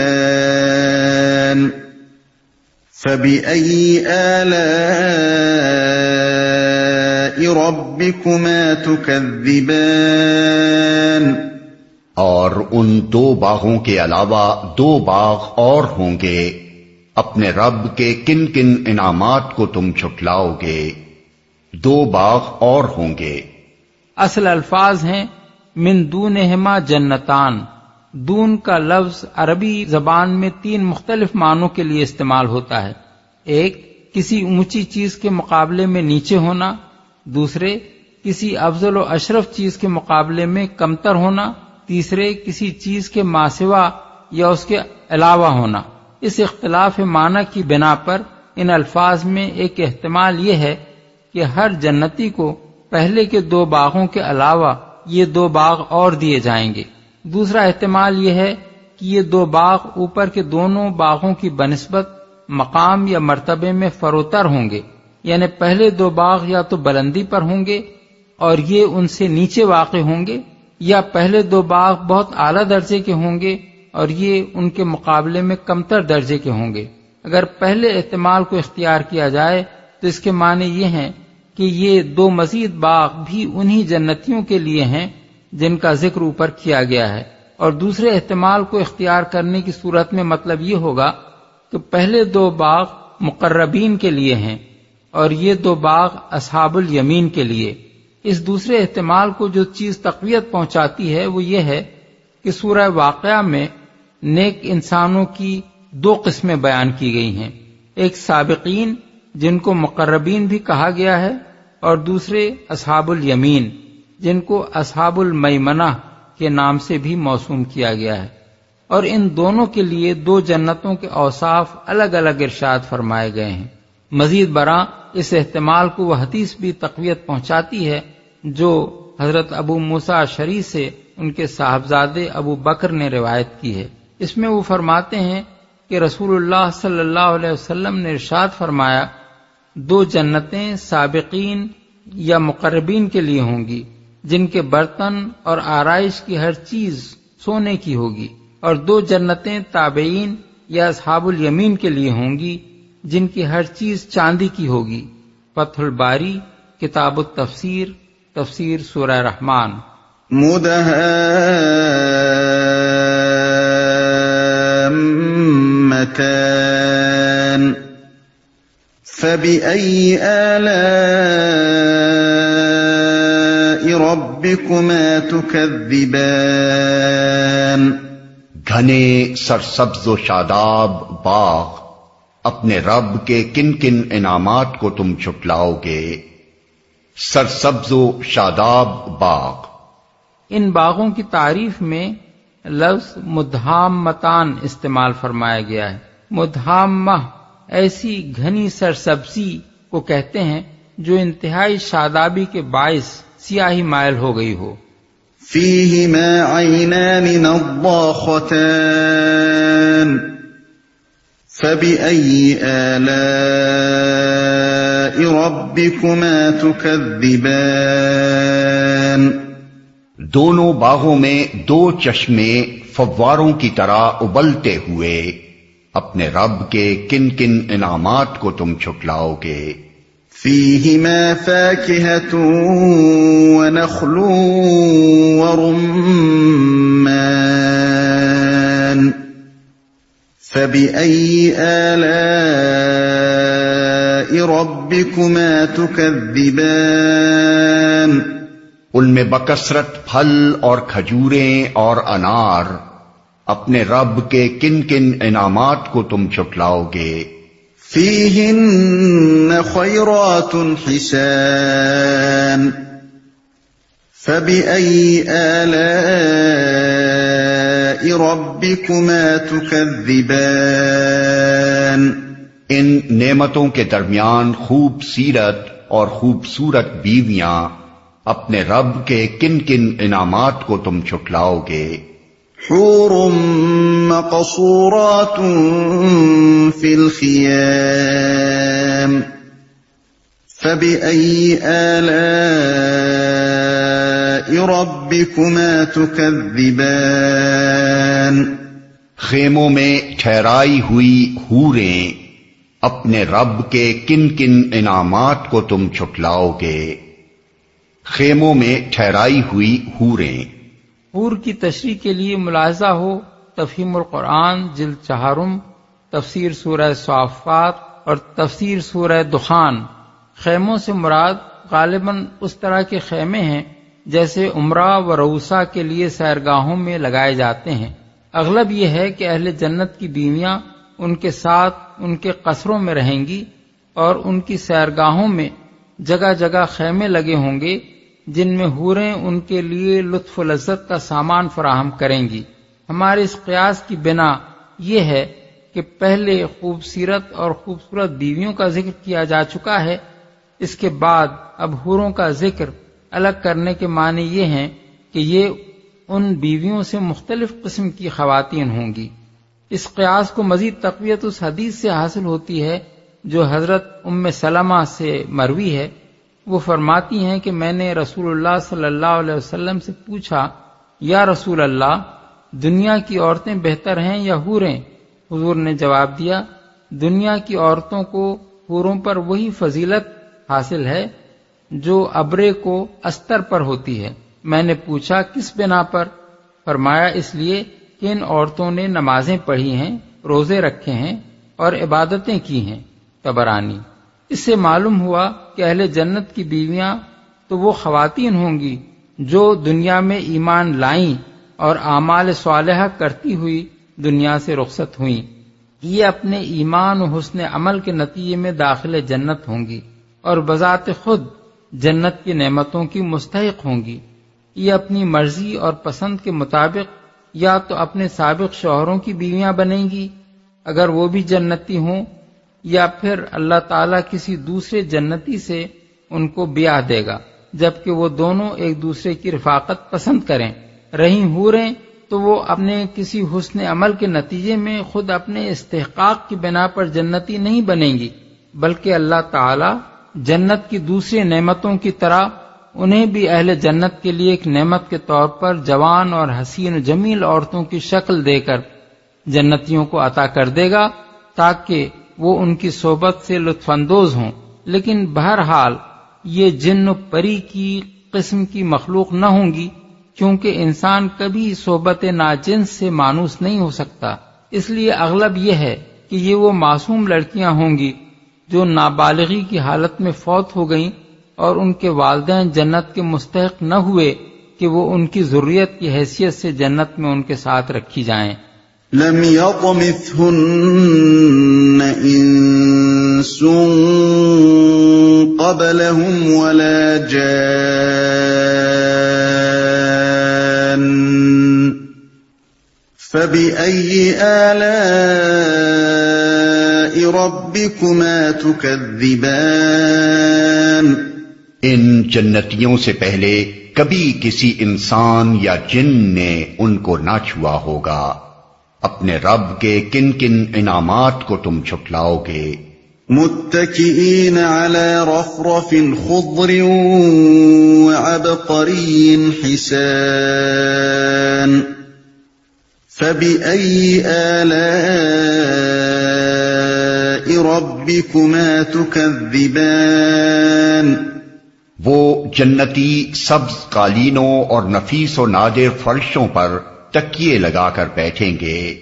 فَبِأَيِّ آلَاءِ رَبِّكُمَا تُكَذِّبَانِ؟ اور ان دو باغوں کے علاوہ دو باغ اور ہوں گے، اپنے رب کے کن کن انعامات کو تم چھٹلاؤ گے؟ دو باغ اور ہوں گے۔ اصل الفاظ ہیں من دونہما جنتان۔ دون کا لفظ عربی زبان میں تین مختلف معنوں کے لیے استعمال ہوتا ہے۔ ایک، کسی اونچی چیز کے مقابلے میں نیچے ہونا، دوسرے کسی افضل و اشرف چیز کے مقابلے میں کمتر ہونا، تیسرے کسی چیز کے ماسوا یا اس کے علاوہ ہونا۔ اس اختلاف معنی کی بنا پر ان الفاظ میں ایک احتمال یہ ہے کہ ہر جنتی کو پہلے کے دو باغوں کے علاوہ یہ دو باغ اور دیے جائیں گے۔ دوسرا احتمال یہ ہے کہ یہ دو باغ اوپر کے دونوں باغوں کی بنسبت مقام یا مرتبے میں فروتر ہوں گے، یعنی پہلے دو باغ یا تو بلندی پر ہوں گے اور یہ ان سے نیچے واقع ہوں گے، یا پہلے دو باغ بہت اعلیٰ درجے کے ہوں گے اور یہ ان کے مقابلے میں کمتر درجے کے ہوں گے۔ اگر پہلے احتمال کو اختیار کیا جائے تو اس کے معنی یہ ہیں کہ یہ دو مزید باغ بھی انہی جنتیوں کے لیے ہیں جن کا ذکر اوپر کیا گیا ہے، اور دوسرے احتمال کو اختیار کرنے کی صورت میں مطلب یہ ہوگا کہ پہلے دو باغ مقربین کے لیے ہیں اور یہ دو باغ اصحاب الیمین کے لیے۔ اس دوسرے احتمال کو جو چیز تقویت پہنچاتی ہے وہ یہ ہے کہ سورہ واقعہ میں نیک انسانوں کی دو قسمیں بیان کی گئی ہیں، ایک سابقین جن کو مقربین بھی کہا گیا ہے، اور دوسرے اصحاب الیمین جن کو اصحاب المیمنہ کے نام سے بھی موسوم کیا گیا ہے، اور ان دونوں کے لیے دو جنتوں کے اوصاف الگ الگ ارشاد فرمائے گئے ہیں۔ مزید برآں اس احتمال کو وہ حدیث بھی تقویت پہنچاتی ہے جو حضرت ابو موسیٰ اشعری سے ان کے صاحبزادے ابو بکر نے روایت کی ہے۔ اس میں وہ فرماتے ہیں کہ رسول اللہ صلی اللہ علیہ وسلم نے ارشاد فرمایا، دو جنتیں سابقین یا مقربین کے لیے ہوں گی جن کے برتن اور آرائش کی ہر چیز سونے کی ہوگی، اور دو جنتیں تابعین یا اصحاب الیمین کے لیے ہوں گی جن کی ہر چیز چاندی کی ہوگی۔ فتح الباری کتاب التفسیر، تفسیر سورہ رحمان۔ مدهامتان فبأي آلاء ربكما تكذبان گھنے سرسبز و شاداب باغ، اپنے رب کے کن کن انعامات کو تم چھٹلاؤ گے؟ سرسبز و شاداب باغ۔ ان باغوں کی تعریف میں لفظ مدہامتان استعمال فرمایا گیا ہے۔ مدہامہ ایسی گھنی سرسبزی کو کہتے ہیں جو انتہائی شادابی کے باعث سیاہی مائل ہو گئی ہو۔ فيهما عينان نضاختان فبأي آلاء ربكما تكذبان دونوں باغوں میں دو چشمے فواروں کی طرح ابلتے ہوئے، اپنے رب کے کن کن انعامات کو تم چھٹلاؤ گے؟ فيهما فاكهة ونخل ورمان فبأي آلاء ربكما تكذبان ان میں بکثرت پھل اور کھجوریں اور انار، اپنے رب کے کن کن انعامات کو تم چھٹلاؤ گے؟ فيهن خيرات حسان فبأي آلاء ربكما تكذبان ان نعمتوں کے درمیان خوب سیرت اور خوبصورت بیویاں، اپنے رب کے کن کن انعامات کو تم چھٹلاؤ گے؟ حور مقصورات في الخيام فبأي آلاء ربكما تكذبان خیموں میں ٹھہرائی ہوئی حوریں، اپنے رب کے کن کن انعامات کو تم چھٹلاؤ گے؟ خیموں میں ٹھہرائی ہوئی حوریں۔ حور کی تشریح کے لیے ملاحظہ ہو تفہیم القرآن جلد 4، تفسیر سورہ صافات اور تفسیر سورہ دخان۔ خیموں سے مراد غالباً اس طرح کے خیمے ہیں جیسے عمرہ و رؤسا کے لیے سیرگاہوں میں لگائے جاتے ہیں۔ اغلب یہ ہے کہ اہل جنت کی بیویاں ان کے ساتھ ان کے قصروں میں رہیں گی اور ان کی سیرگاہوں میں جگہ جگہ خیمے لگے ہوں گے جن میں حوریں ان کے لیے لطف و لذت کا سامان فراہم کریں گی۔ ہمارے اس قیاس کی بنا یہ ہے کہ پہلے خوبصورت اور خوبصورت بیویوں کا ذکر کیا جا چکا ہے، اس کے بعد اب حوروں کا ذکر الگ کرنے کے معنی یہ ہیں کہ یہ ان بیویوں سے مختلف قسم کی خواتین ہوں گی۔ اس قیاس کو مزید تقویت اس حدیث سے حاصل ہوتی ہے جو حضرت ام سلمہ سے مروی ہے۔ وہ فرماتی ہیں کہ میں نے رسول اللہ صلی اللہ علیہ وسلم سے پوچھا، یا رسول اللہ، دنیا کی عورتیں بہتر ہیں یا حوریں؟ حضور نے جواب دیا، دنیا کی عورتوں کو حوروں پر وہی فضیلت حاصل ہے جو ابرے کو استر پر ہوتی ہے۔ میں نے پوچھا کس بنا پر؟ فرمایا اس لیے کہ ان عورتوں نے نمازیں پڑھی ہیں، روزے رکھے ہیں اور عبادتیں کی ہیں۔ طبرانی۔ اس سے معلوم ہوا کہ اہل جنت کی بیویاں تو وہ خواتین ہوں گی جو دنیا میں ایمان لائیں اور اعمال صالحہ کرتی ہوئی دنیا سے رخصت ہوئیں۔ یہ اپنے ایمان و حسن عمل کے نتیجے میں داخل جنت ہوں گی اور بذات خود جنت کی نعمتوں کی مستحق ہوں گی۔ یہ اپنی مرضی اور پسند کے مطابق یا تو اپنے سابق شوہروں کی بیویاں بنیں گی اگر وہ بھی جنتی ہوں، یا پھر اللہ تعالیٰ کسی دوسرے جنتی سے ان کو بیاہ دے گا جبکہ وہ دونوں ایک دوسرے کی رفاقت پسند کریں۔ رہیں حوریں تو وہ اپنے کسی حسن عمل کے نتیجے میں خود اپنے استحقاق کی بنا پر جنتی نہیں بنیں گی، بلکہ اللہ تعالیٰ جنت کی دوسری نعمتوں کی طرح انہیں بھی اہل جنت کے لیے ایک نعمت کے طور پر جوان اور حسین و جمیل عورتوں کی شکل دے کر جنتیوں کو عطا کر دے گا تاکہ وہ ان کی صحبت سے لطف اندوز ہوں۔ لیکن بہرحال یہ جن و پری کی قسم کی مخلوق نہ ہوں گی، کیونکہ انسان کبھی صحبت ناجنس سے مانوس نہیں ہو سکتا۔ اس لیے اغلب یہ ہے کہ یہ وہ معصوم لڑکیاں ہوں گی جو نابالغی کی حالت میں فوت ہو گئیں اور ان کے والدین جنت کے مستحق نہ ہوئے کہ وہ ان کی ذریت کی حیثیت سے جنت میں ان کے ساتھ رکھی جائیں۔ لم يطمثهن انس قبلهم ولا جان فبأي آلاء ربكما تكذبان۔ ان جنتیوں سے پہلے کبھی کسی انسان یا جن نے ان کو نہ چھوا ہوگا، اپنے رب کے کن کن انعامات کو تم چھٹلاؤ گے؟ متكئين على رفرف خضر وعبقري حسان فبأي آلاء ربكما تكذبان۔ وہ جنتی سبز قالینوں اور نفیس و نادر فرشوں پر تکیے لگا کر بیٹھیں گے،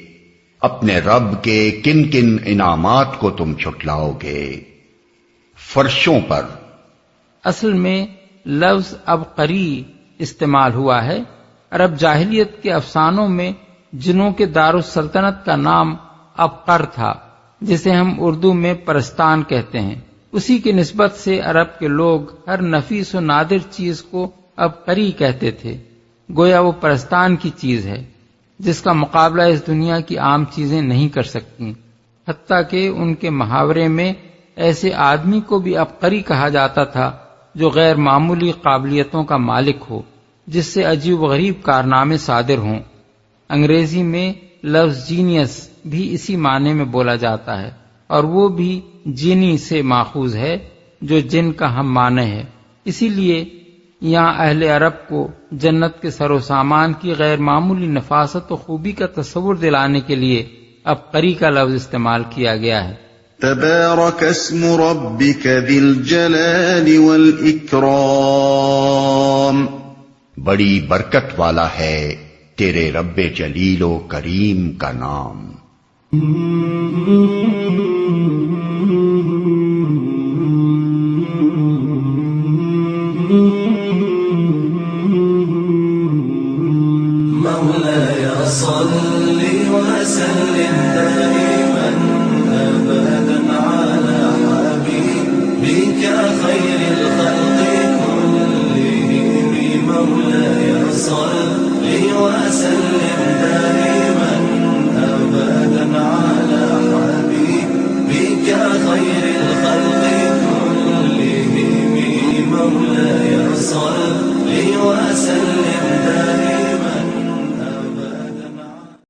اپنے رب کے کن کن انعامات کو تم چھٹلاؤ گے؟ فرشوں پر اصل میں لفظ عبقری استعمال ہوا ہے۔ عرب جاہلیت کے افسانوں میں جنوں کے دارالسلطنت کا نام عبقر تھا، جسے ہم اردو میں پرستان کہتے ہیں۔ اسی کی نسبت سے عرب کے لوگ ہر نفیس و نادر چیز کو عبقری کہتے تھے، گویا وہ پرستان کی چیز ہے جس کا مقابلہ اس دنیا کی عام چیزیں نہیں کر سکتی۔ حتیٰ کہ ان کے محاورے میں ایسے آدمی کو بھی عبقری کہا جاتا تھا جو غیر معمولی قابلیتوں کا مالک ہو، جس سے عجیب و غریب کارنامے صادر ہوں۔ انگریزی میں لفظ جینیس بھی اسی معنی میں بولا جاتا ہے، اور وہ بھی جینی سے ماخوذ ہے جو جن کا ہم معنی ہے۔ اسی لیے یہاں اہل عرب کو جنت کے سر و سامان کی غیر معمولی نفاست و خوبی کا تصور دلانے کے لیے عبقری کا لفظ استعمال کیا گیا ہے۔ تبارک اسم ربک ذی الجلال والاکرام۔ بڑی برکت والا ہے تیرے رب جلیل و کریم کا نام۔ مولاي صل وسلم دائما أبدا على حبيبك خير الخلق كلهم، مولاي صل وسلم